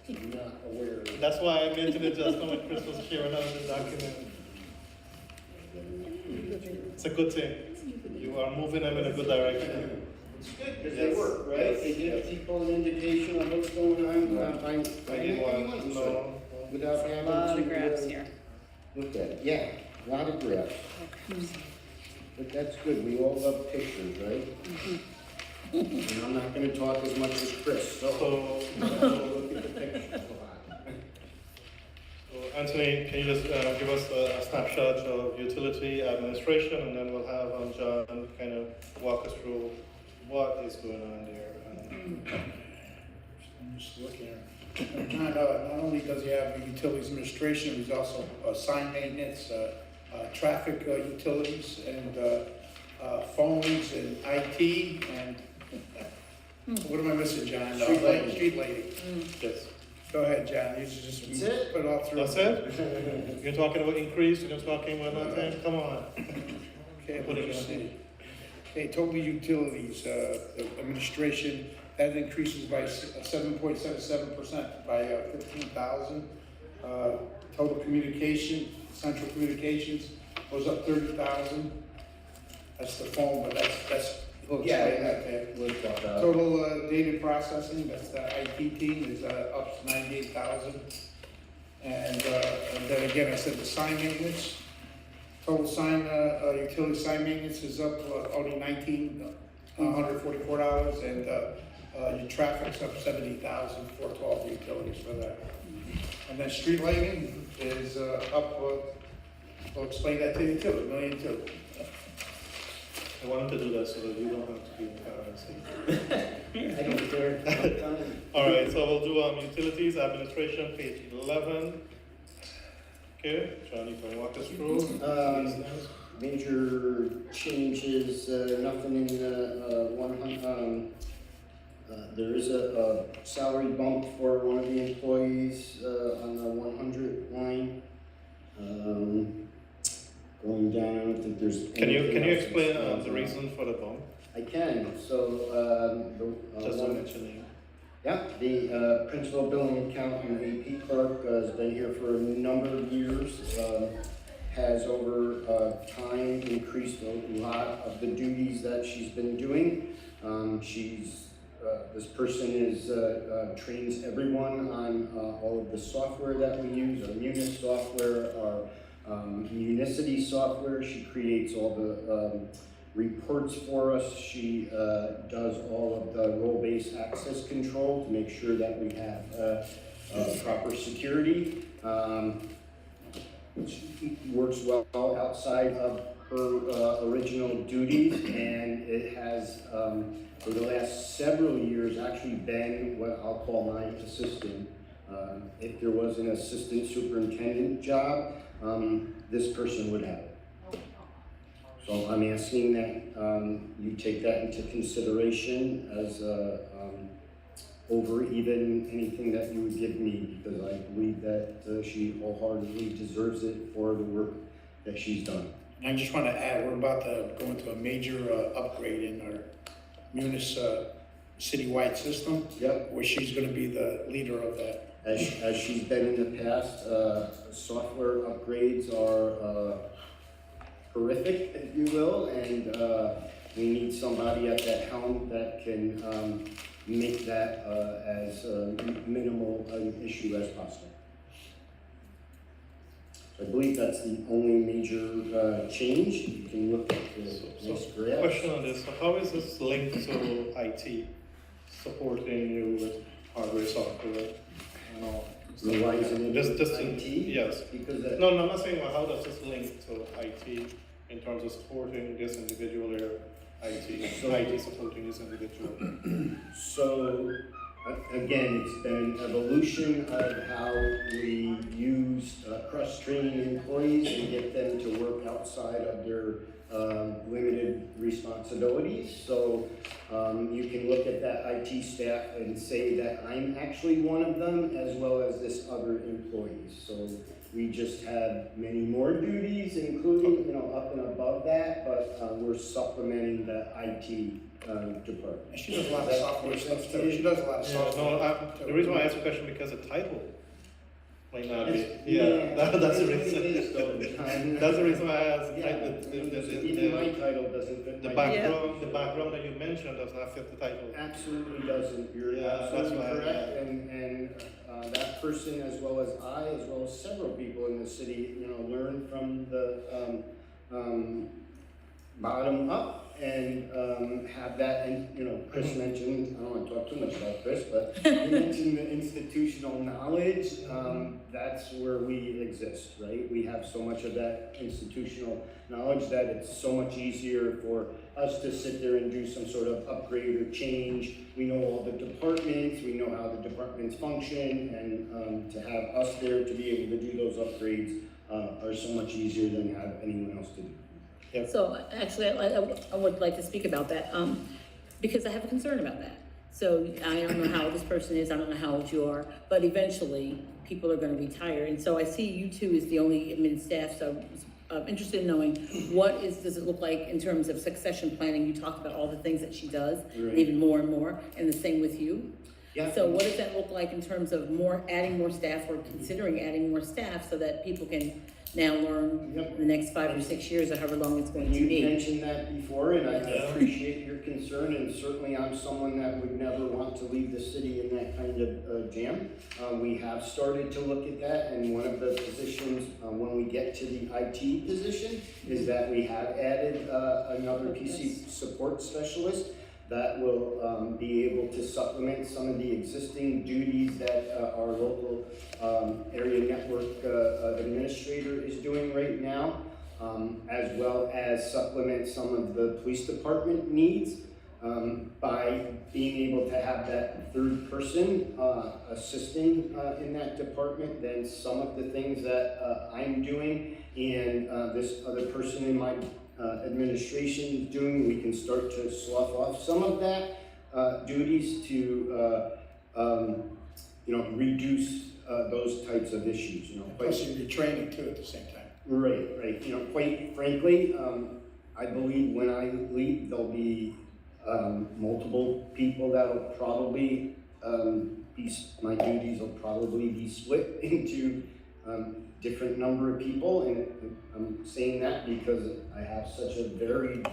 I'm not aware of it. That's why I mentioned it just now when Chris was sharing out the document. It's a good thing. You are moving them in a good direction. It's good, because they work, right? They give people an indication of what's going on. I didn't want to, so, without having to. a lot of graphs here. Look at it, yeah, a lot of graphs. But that's good, we all love pictures, right? And I'm not gonna talk as much as Chris, so look at the pictures a lot. So Anthony, can you just give us a snapshot of utility administration, and then we'll have John kind of walk us through what is going on there. I'm just looking at, John, not only does he have the utilities administration, he's also sign maintenance, traffic utilities, and phones and IT, and what am I missing, John? Street lighting. Yes. Go ahead, John, you should just put it all through. That's it? You're talking about increase, you're not talking about nothing? Come on. Okay, what do you see? Okay, total utilities, the administration, that increases by 7.77% by 15,000. Total communication, central communications goes up 30,000. That's the phone, but that's, we'll explain that there. We'll talk about it. Total data processing, that's the IT team, is up to 98,000. And then again, I said the sign maintenance, total sign, utility sign maintenance is up only $1,944, and your traffic's up 70,000 for 12 utilities for that. And then street lighting is up, we'll explain that to you too, $1.2 million. I wanted to do that so that you don't have to be in the car. I don't care. All right, so we'll do utilities, administration, page 11. Okay, Johnny, can you walk us through? Major changes, nothing in there is a salary bump for one of the employees on the 100 line. Going down, I don't think there's. Can you anything else explain that stands the out. reason for the bump? I can. So Just to mention it. yeah, the principal billing accountant, AP clerk, has been here for a number of years. Has over time increased a lot of the duties that she's been doing. This person trains everyone on all of the software that we use, our Munis software, our Municity software. She creates all the reports for us. She does all of the role-based access control to make sure that we have proper security. She works well outside of her original duties, and it has for the last several years actually been what I'll call my assistant. If there was an assistant superintendent job, this person would have it. So I'm asking that you take that into consideration as over even anything that you would give me, because I believe that she wholeheartedly deserves it for the work that she's done. And I just want to add, we're about to go into a major upgrade in our Munis citywide system. Yep. Where she's going to be the leader of that. As she's been in the past, software upgrades are horrific, if you will, and we need somebody at that helm that can make that as minimal an issue as possible. So I believe that's the only major change. You can look at the next graph. Question on this, so how is this linked to IT, supporting you with hardware, software, and all? Utilizing This IT? Yes. Because No, I'm not saying, well, how does this link to IT in terms of supporting this individual or IT supporting this individual? So, again, it's been an evolution of how we use cross-training employees and get them to work outside of their limited responsibilities. So you can look at that IT staff and say that I'm actually one of them, as well as this other employee. So we just have many more duties, including, up and above that, but we're supplementing the IT department. And she does a lot of software stuff too. She does a lot of software. The reason why I asked the question because the title might not be. Yeah, That's the reason. it is, though. That's the reason why I asked. Even my title doesn't fit The my background, the background that you mentioned does not fit the title. Absolutely doesn't. You're Yeah, absolutely that's why, correct. And that person, as well as I, as well as several people in the city, learn from the bottom up and have that. And Chris mentioned, I don't want to talk too much about Chris, but he mentioned the institutional knowledge. That's where we exist, right? We have so much of that institutional knowledge that it's so much easier for us to sit there and do some sort of upgrade or change. We know all the departments, we know how the departments function, and to have us there to be able to do those upgrades are so much easier than have anyone else to do. Yep. So actually, I would like to speak about that, because I have a concern about that. So I don't know how old this person is, I don't know how old you are, but eventually, people are gonna retire. And so I see you two as the only admin staff, so I'm interested in knowing, does it look like in terms of succession planning? You talked about all the things that she does, Right. even more and more, and the same with you. Yeah. So what does that look like in terms of adding more staff, or considering adding more staff, so that people can now learn Yep. in the next 5 or 6 years, or however long it's going to You be? mentioned that before, and I Yeah. appreciate your concern, and certainly I'm someone that would never want to leave the city in that kind of jam. We have started to look at that, and one of the positions, when we get to the IT position, is that we have added another PC support specialist that will be able to supplement some of the existing duties that our local area network administrator is doing right now, as well as supplement some of the police department needs by being able to have that third person assisting in that department. Then some of the things that I'm doing and this other person in my administration is doing, we can start to slough off some of that duties to reduce those types of issues. Plus you'll be training too at the same time. Right. Quite frankly, I believe when I leave, there'll be multiple people that'll probably my duties will probably be split into different number of people, and I'm saying that because I have such a varied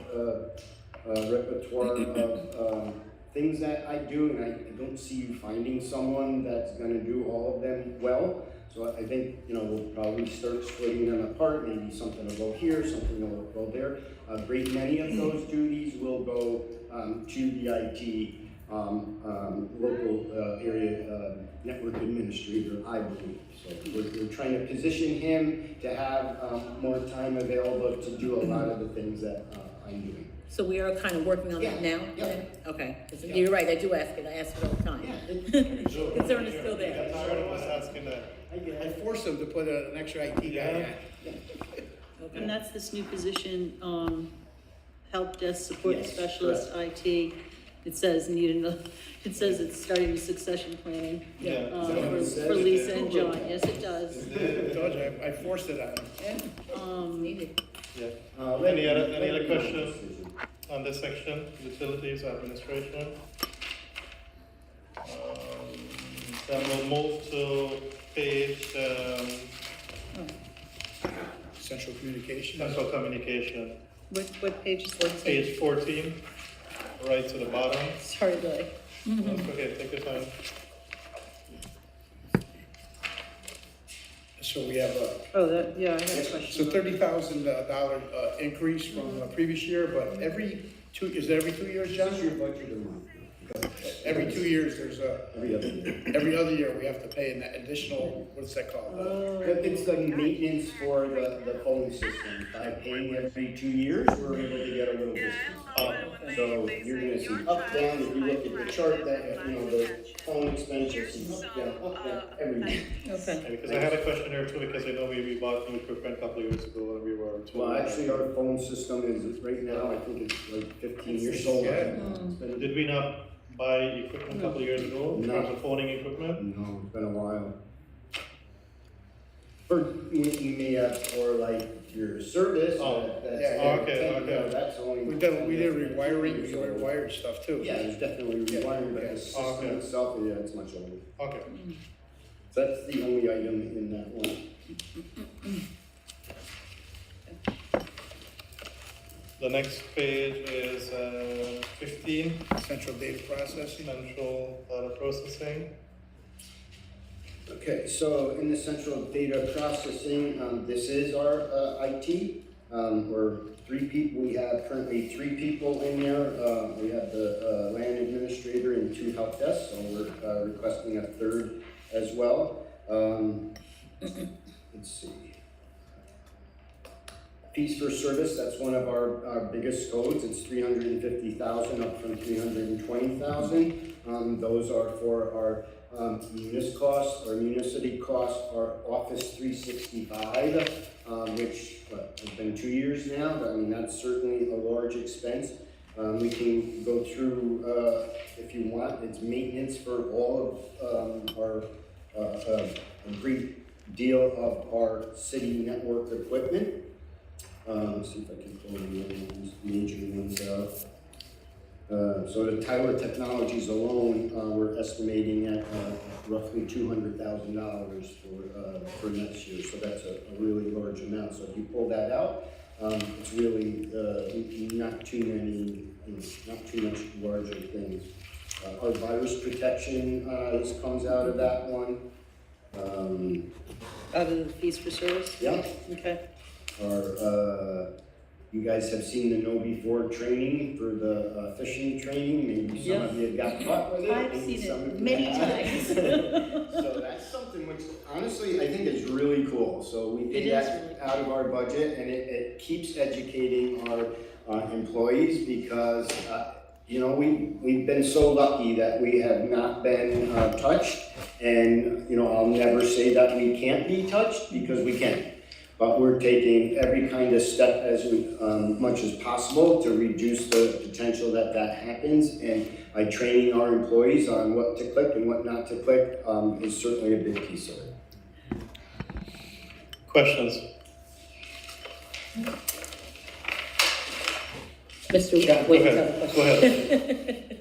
repertoire of things that I do, and I don't see you finding someone that's gonna do all of them well. So I think, we'll probably start splitting them apart, maybe something will go here, something will go there. A great many of those duties will go to the IT local area network administrator, I believe. So we're trying to position him to have more time available to do a lot of the things that I'm doing. So we are kind of working on that now? Yeah. Okay, 'cause you're right, I do ask it, I ask it all the time. Concern is still Yeah, there. tired of us asking that. I forced them to put an extra IT guy in. And that's this new position, help desk support Yes, specialist, IT. It says it says it's starting with succession planning, Yeah. for Lisa and John, yes, it does. I told you, I forced it on them. Needed. Yeah. Any other questions on this section, utilities administration? Then we'll move to page, Central communication. central communication, What page is 14? page 14, right to the bottom. Sorry, Billy. That's okay, take your time. So we have Yeah, I have a question. $30,000 increase from the previous year, but every 2 years, John? Your budget amount. Every 2 years, there's Every other year. every other year, we have to pay an additional, what's that called? It's the maintenance for the phone system. By paying every 2 years, we're able to get a little discount. So you're gonna see up, down, if you look at the chart, that, the phone expenses, up, down, every year. Okay. Yeah, because I had a question there too, because I know we bought new equipment a couple of years ago and we were told. Well, actually, our phone system is, right now, I think it's like 15 years old. Yeah. It's been- Did we not buy equipment a couple of years ago, in No. terms of phoning equipment? No, it's been a while. You may have for like your service, Oh, that's. yeah, okay. That's only. We did rewiring, we rewired stuff too. Yeah, there's definitely rewiring, but the Okay. system itself, yeah, it's much older. Okay. So that's the only item in that one. The next page is 15, Central data processing. central data processing. Okay, so in the central data processing, this is our IT. We're 3 people, we have currently 3 people in there. We have the land administrator and 2 help desks, so we're requesting a 3rd as well. Let's see. Fees for service, that's one of our biggest codes. It's 350,000 up from 320,000. Those are for our munis costs, or municity costs, our Office 365, which has been been 2 years now, but I mean, that's certainly a large expense. We can go through, if you want, it's maintenance for all of our, a great deal of our city network equipment. Let's see if I can pull the major ones out. So the Tyler Technologies alone, we're estimating at roughly $200,000 for next year. So that's a really large amount. So if you pull that out, it's really not too many, not too much larger things. Our virus protection this comes out of that one. Out of the fees for service? Yeah. Okay. Our you guys have seen the know before training for the fishing training. Maybe some of you got caught with it. I've maybe seen some it of you many haven't. So that's something which honestly I think is really cool. So we did that out of our budget, and it keeps educating our employees because you know, we've been so lucky that we have not been touched, and you know, I'll never say that we can't be touched because we can. But we're taking every kind of step as much as possible to reduce the potential that happens. And by training our employees on what to click and what not to click is certainly a big piece of it. Questions? Mr. Yeah, Wait, go ahead.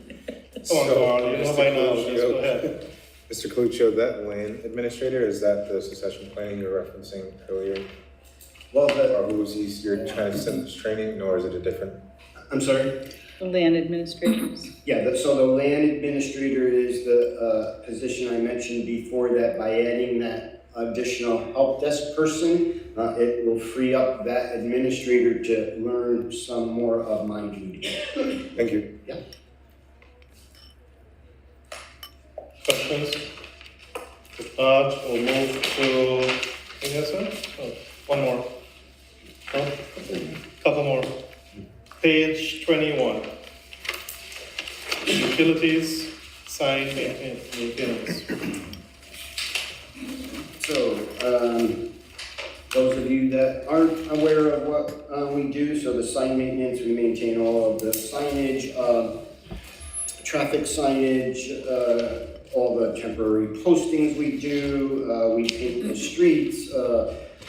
Come on, Carl, you know by now, just go ahead. Mr. Coluccio, that land administrator, is that the succession planning you were referencing earlier? Well, or who is he, you're trying to send this training, or is it a different? I'm sorry? The land administrators. Yeah, so the land administrator is the position I mentioned before that. By adding that additional help desk person, it will free up that administrator to learn some more of my duties. Thank you. Yeah. Questions? If not, we'll move to, yes, sir? Oh, one more. No? Couple more. Page 21. Utilities, sign, maintenance. So, those of you that aren't aware of what we do, so the sign maintenance, we maintain all of the signage, traffic signage, all the temporary postings we do, we paint the streets,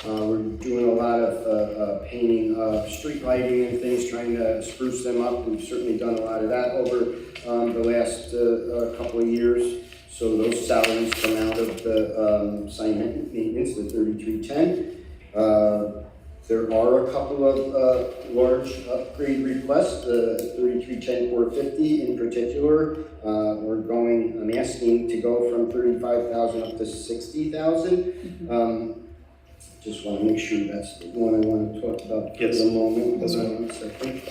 we're doing a lot of painting of street lighting and things, trying to spruce them up. We've certainly done a lot of that over the last couple of years. So those salaries come out of the sign maintenance, the 3310. There are a couple of large upgrade requests, the 3310-450 in particular. I'm asking to go from 35,000 up to 60,000. Just want to make sure that's the one I want to talk about for the moment. That's right. 1 second.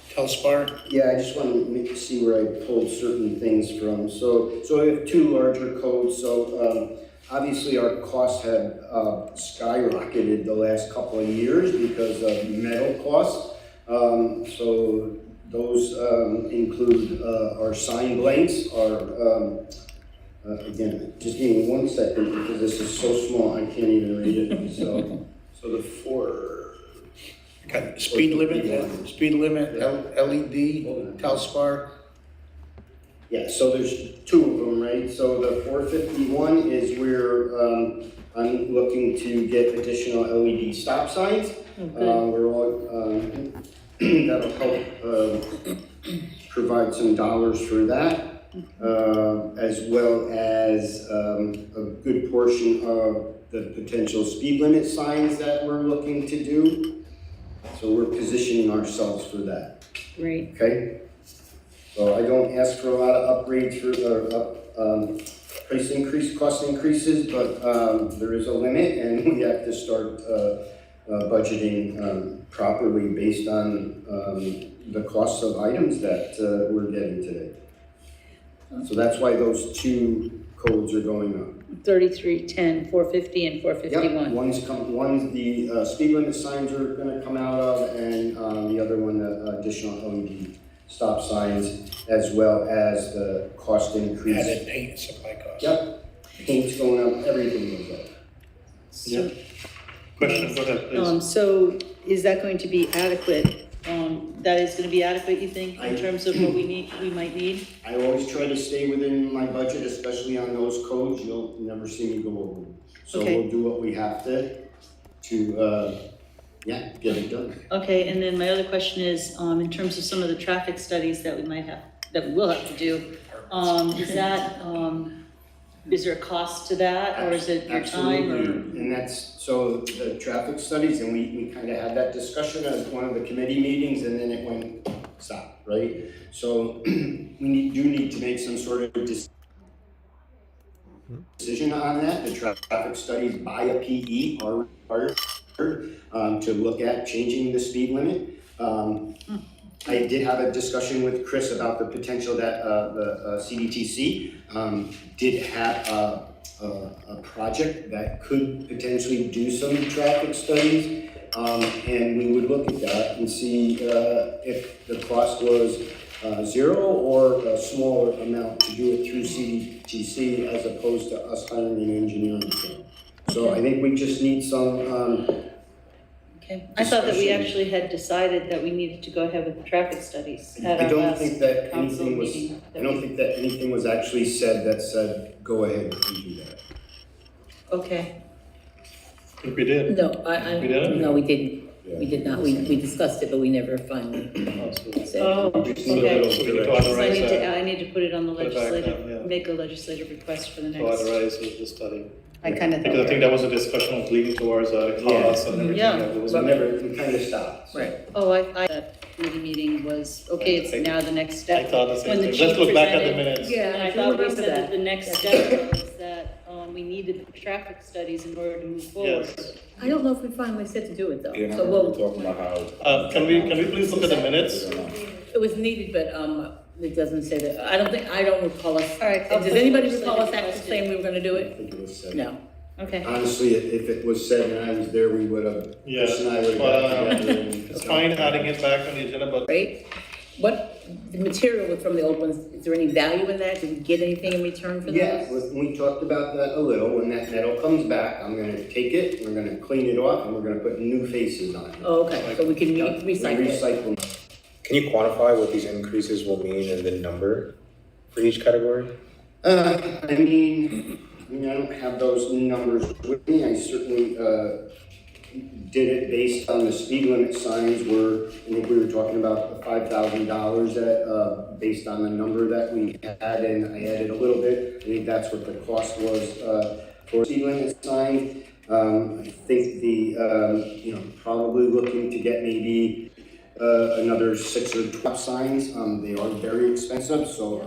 Telspar? Yeah, I just want to see where I pulled certain things from. So we have two larger codes. So obviously our costs have skyrocketed the last couple of years because of metal costs. So those include our sign blanks, our again, just give me 1 second because this is so small I can't even read it. So the Got speed limit, LED, Telspar. Yeah, so there's two of them, right? So the 451 is where I'm looking to get additional LED stop signs. We're all that'll help provide some dollars for that, as well as a good portion of the potential speed limit signs that we're looking to do. So we're positioning ourselves for that. Great. Okay? So I don't ask for a lot of upgrades price increase, cost increases, but there is a limit, and we have to start budgeting properly based on the costs of items that we're getting today. So that's why those two codes are going up. 3310, 450, and 451. Yep, one's the speed limit signs are going to come out of, and the other one, the additional LED stop signs, as well as the cost increase. Added paint supply costs. Yep, paint's going up, everything goes up. Yeah. Question, go ahead, please. So is that going to be adequate? That is gonna be adequate, you think, in terms of what we might need? I always try to stay within my budget, especially on those codes. You'll never see me go over them. So Okay. we'll do what we have to, get it done. Okay, and then my other question is, in terms of some of the traffic studies that we will have to do, is there a cost to that, or is it your time, or? Absolutely, and that's, so the traffic studies, and we kind of had that discussion at one of the committee meetings, and then it went, stop, right? So we do need to make some sort of decision on that. The traffic studies by a PE are required to look at changing the speed limit. I did have a discussion with Chris about the potential that the CDTC did have a project that could potentially do some traffic studies, and we would look at that and see if the cost was zero or a smaller amount to do it through CDTC as opposed to us hiring an engineering firm. So I think we just need some Okay, I thought that we actually had decided that we needed to go ahead with the traffic studies at I our don't last think that council anything was, meeting. I don't think that anything was actually said that said, go ahead and do that. Okay, I think we did. No, We didn't? no, we didn't. We did not. We discussed it, but we never finally said. oh, We just need a okay. little So we need to direction. So authorize I need to put it on the Put it back legislative, on, yeah. make a legislative request for the to next. authorize the study. I kind of Because I thought. think that was a discussion of leading towards costs and everything. Yeah. that was- We never, we kind of stopped. Right. Oh, that committee meeting was, okay, it's now the next I step. thought the same When the thing. chief Let's look back at the presented- minutes. Yeah, And I I thought we remember said that that. the next step was that, we needed the traffic studies in order to move forward. Yes. I don't know if we finally said to do it though. Yeah, and I So remember we'll, talking about how. Can we please look at the minutes? it was needed, but, it doesn't say that. I don't recall us. All right, I'll Does put anybody legislative recall us actually request in. saying we were gonna do I it? think it was said. No. Okay, Honestly, if it was said and I was there, we would have, Yeah, Chris and I would have but, got together and. It's fine adding it back on the agenda, but Right? What, the material from the old ones, is there any value in that? Did we get anything in return for those? Yeah, we talked about that a little. When that metal comes back, I'm gonna take it, we're gonna clean it off, and we're gonna put new faces on it. Oh, okay, so we can recycle it. Recycle. Can you quantify what these increases will mean in the number for each category? I mean, I don't have those numbers with me. I certainly, did it based on the speed limit signs were, I think we were talking about the $5,000 that, based on the number that we had, and I added a little bit. I think that's what the cost was, for speed limit sign. I think probably looking to get maybe, another 6 or 12 signs. They are very expensive, so,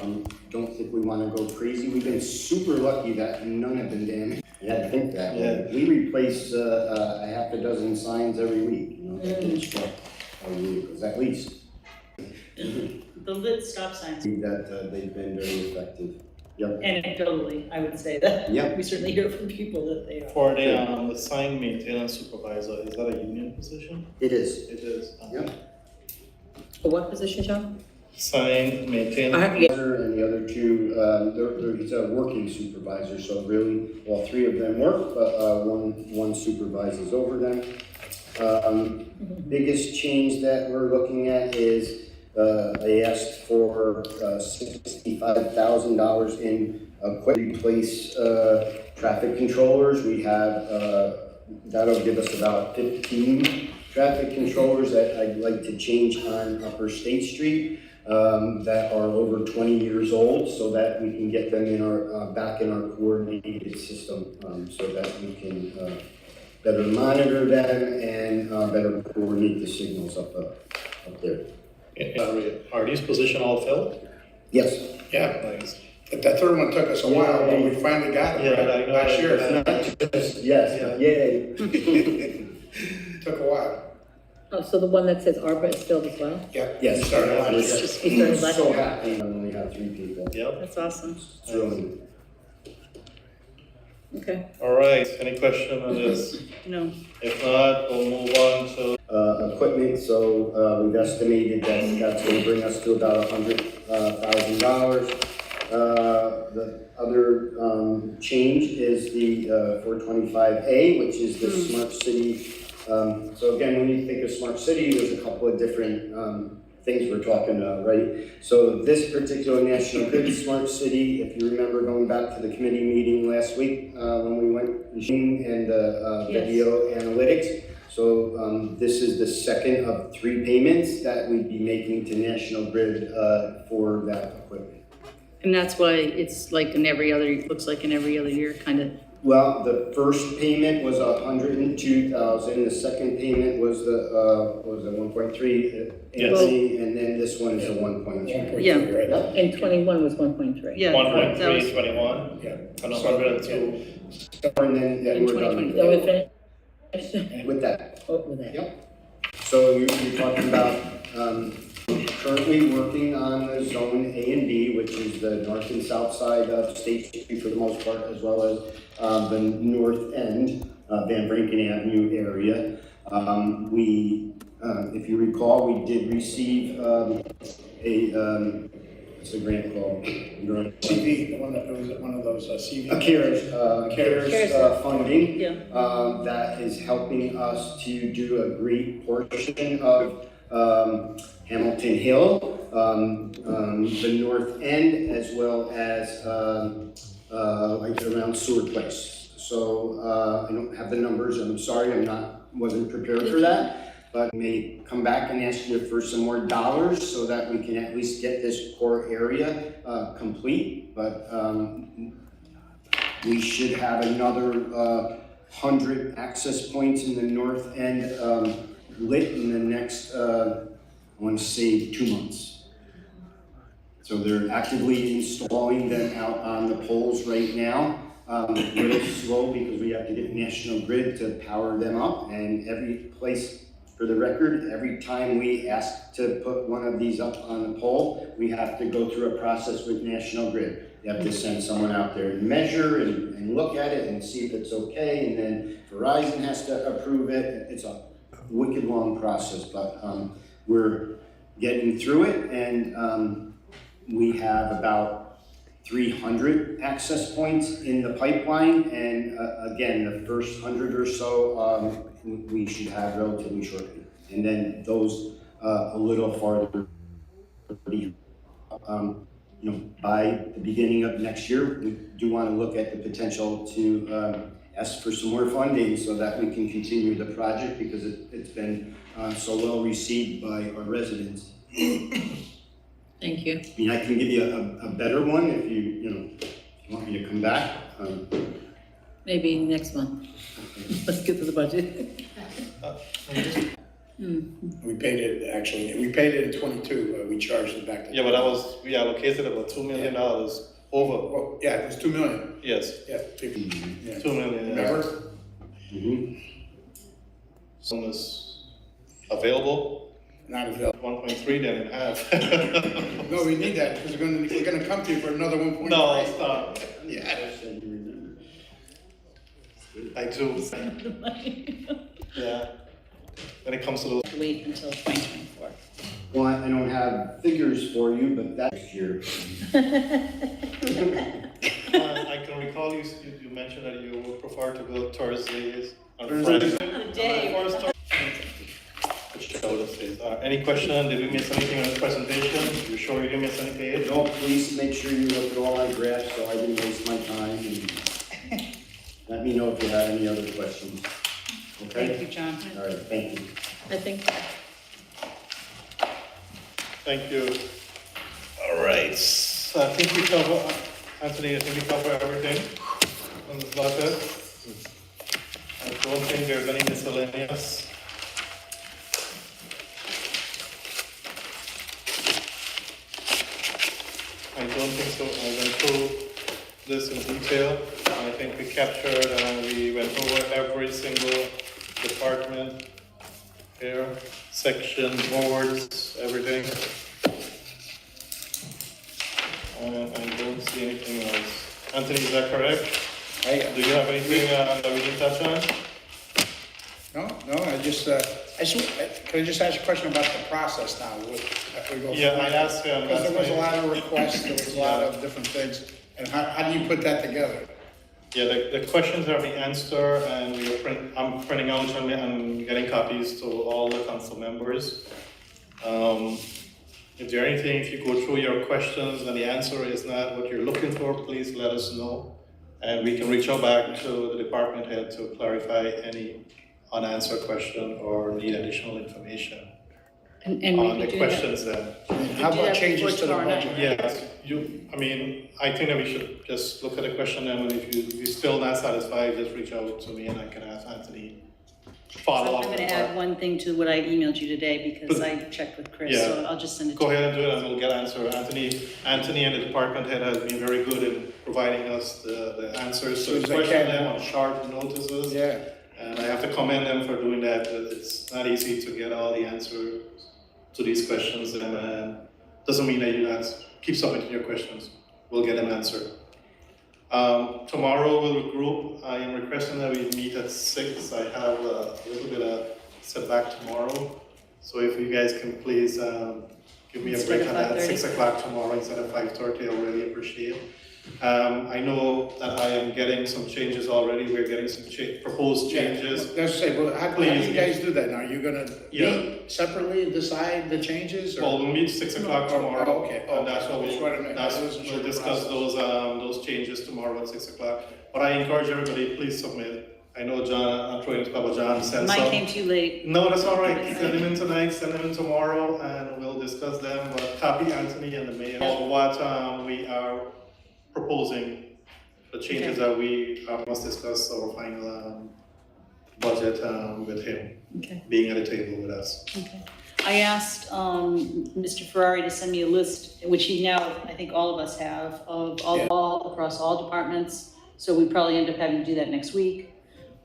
don't think we wanna go crazy. We've been super lucky that none have been damaged. Yeah, I think that way. We replace, a half a dozen signs every week, that get struck every week, at least. the lit stop signs, That, they've been very effective. Yep. anecdotally, I would say that. Yep. We certainly hear from people that they are. for the sign maintenance supervisor, is that a union position? It is. It is. Yep. For what position, John? Sign maintenance. And the other two, he's a working supervisor, so really, all three of them work, but, one supervises over them. Biggest change that we're looking at is, they asked for, $65,000 in equipment, replace, traffic controllers. We have, that'll give us about 15 traffic controllers that I'd like to change on Upper State Street. That are over 20 years old, so that we can get them in our, back in our coordinated system, so that we can, better monitor them and, better coordinate the signals up there. Are these positions all filled? Yes. Yeah, Nice. but that third one took us a while, but we finally got Yeah, I it know. last year. Yes, yay. Took a while. Oh, so the one that says ARPA is filled as well? Yeah. Yes. We started last We're year. We started last so year? happy when we have 3 people. Yep. That's awesome. It's really, Okay. All right, any question on this? No, If not, we'll move on to equipment, so, we've estimated that that's gonna bring us to about $100,000. The other change is the 425A, which is the smart city. So again, when you think of smart city, there's a couple of different things we're talking about, right? So this particular National Grid Smart City, if you remember going back to the committee meeting last week when we went machine and video analytics. So this is the second of 3 payments that we'd be making to National Grid for that equipment. And that's why it's like in every other, looks like in every other year, kind of. Well, the first payment was $102,000. The second payment was the what was it 1.3, Anthony, and then this one is a 1.3. Yeah. Yep. And 21 was 1.3. Yeah. 1.3, 21, Yeah. and 102. And then we're done So we're finished with that. with that. Yep. So you're talking about currently working on the zone A and B, which is the north and south side of State Street for the most part, as well as the north end, Van Branken Avenue area. If you recall, we did receive what's the grant called? CV, one of those CV. CARES funding. Yeah. That is helping us to do a great portion of Hamilton Hill, the north end, as well as like around Seward Place. So I don't have the numbers. I'm sorry, wasn't prepared for that. But may come back and ask you for some more dollars so that we can at least get this core area complete. But we should have another 100 access points in the north end lit in the next, I want to say 2 months. So they're actively installing them out on the poles right now. A little slow because we have to get National Grid to power them up, and every place, for the record, every time we ask to put one of these up on the pole, we have to go through a process with National Grid. You have to send someone out there and measure and look at it and see if it's okay, and then Verizon has to approve it. It's a wicked long process, but we're getting through it, and we have about 300 access points in the pipeline, and again, the first 100 or so we should have relatively shortly, and then those a little farther. By the beginning of next year, we do want to look at the potential to ask for some more funding so that we can continue the project, because it's been so well received by our residents. Thank you. I mean, I can give you a better one if you want me to come back. Maybe next month. Let's get to the budget. We paid it in 22, we charged it back to. Yeah, but we allocated about $2 million over. Well, yeah, it was 2 million. Yes, Yeah, 50. Yeah. 2 million. Remember? Mm-hmm. Some is available, Not available. 1.3 then in half. No, we need that, because we're gonna come to you for another 1.5. No, stop. Yeah. I do. Yeah. When it comes to those. Wait until 2024. Well, I don't have figures for you, but that's year. I can recall you mentioned that you would prefer to go Thursdays on Fridays. Any question? Did we miss anything on this presentation? You sure you didn't miss any page? No, please make sure you look at all my graphs so I didn't waste my time. And let me know if you have any other questions. Okay? Thank you, John. All right, thank you. I think. Thank you. All right. So I think we cover, Anthony, I think we cover everything on this budget. I don't think there's any miscellaneous. I don't think so. I went through this in detail. I think we captured and we went over every single department here, section, boards, everything. I don't see anything else. Anthony, is that correct? Do you have anything that we didn't touch on? No, I can I just ask a question about the process now? After we go Yeah, through I it? asked him. Because there was a lot of requests, there was a lot of different things, and how do you put that together? Yeah, the questions are being answered, and I'm printing out and getting copies to all the council members. If there anything, if you go through your questions and the answer is not what you're looking for, please let us know. And we can reach out back to the department head to clarify any unanswered question or need additional information And we on the could do that. questions then. How do about that changes before to the tomorrow night, budget? right? Yes, I think that we should just look at the question, and if you're still not satisfied, just reach out to me and I can ask Anthony follow So up. I'm gonna add one thing to what I emailed you today, because I checked with Chris, so Yeah. I'll just send it to Go you. ahead and do it, and we'll get answer. Anthony and the department head has been very good in providing us the answers, so Soon as they question can. them on short notices. Yeah. And I have to commend them for doing that. It's not easy to get all the answers to these questions, and doesn't mean that you not keep submitting your questions. We'll get them answered. Tomorrow we'll regroup. I am requesting that we meet at 6. I have a little bit of setback tomorrow. So if you guys can please give me a Instead break of on that, 5:30? 6 o'clock tomorrow instead of 5:30, I really appreciate it. I know that I am getting some changes already. We're getting some proposed changes. Let's say, well, how do Please. you guys do that now? You're gonna Yeah. meet separately and decide the changes, or? Well, we'll meet 6 o'clock Oh, tomorrow. okay. And that's what Just wanted to make- I wasn't sure we'll the discuss process. those changes tomorrow at 6 o'clock. But I encourage everybody, please submit. I know John, I'm trying to talk about John sent some. Mine came too late. No, that's all right. Send them in tonight, send them in tomorrow, and we'll discuss them. But copy Anthony and the mayor of what we are proposing, the changes that we must discuss our final budget with him Okay. being at the table with us. I asked, Mr. Ferrari to send me a list, which he now, I think all of us have, of all across all departments. So we probably end up having to do that next week.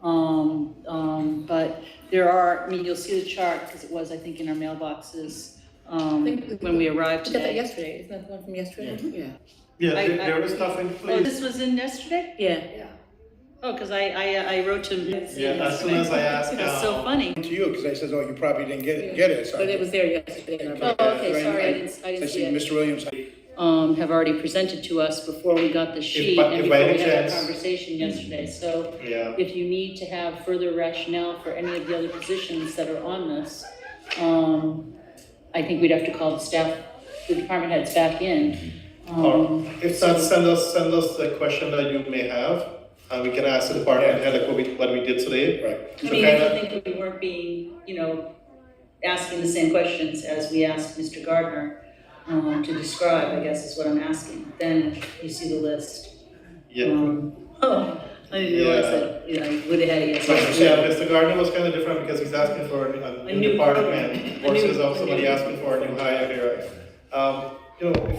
But there are, I mean, you'll see the chart, because it was, I think, in our mailboxes, when we arrived We got that today. yesterday, isn't that the one from yesterday? Yeah. Yeah, I- there was stuff in Oh, place. this was in yesterday? Yeah. Oh, because I wrote to him. Yeah, as soon as I asked, That's so funny. To you, because I said, oh, you probably didn't get it, so. But it was there yesterday. in our- Oh, okay, Right, sorry, I I didn't see see it. Mr. Williams. Have already presented to us before we got the sheet by- and if before by we any had that chance- conversation yesterday. So Yeah. if you need to have further rationale for any of the other positions that are on this, I think we'd have to call the department heads back in. Or if not, send us the question that you may have, and we can ask the department head like what we did today. Right. I mean, if you think we weren't being, asking the same questions as we asked Mr. Gardner to describe, I guess is what I'm asking, then you see the list. Yeah. I didn't realize that, I would have had it yesterday. Yeah, Mr. Gardner was kind of different because he's asking for a new new department program. versus of somebody asking for a new hire here. If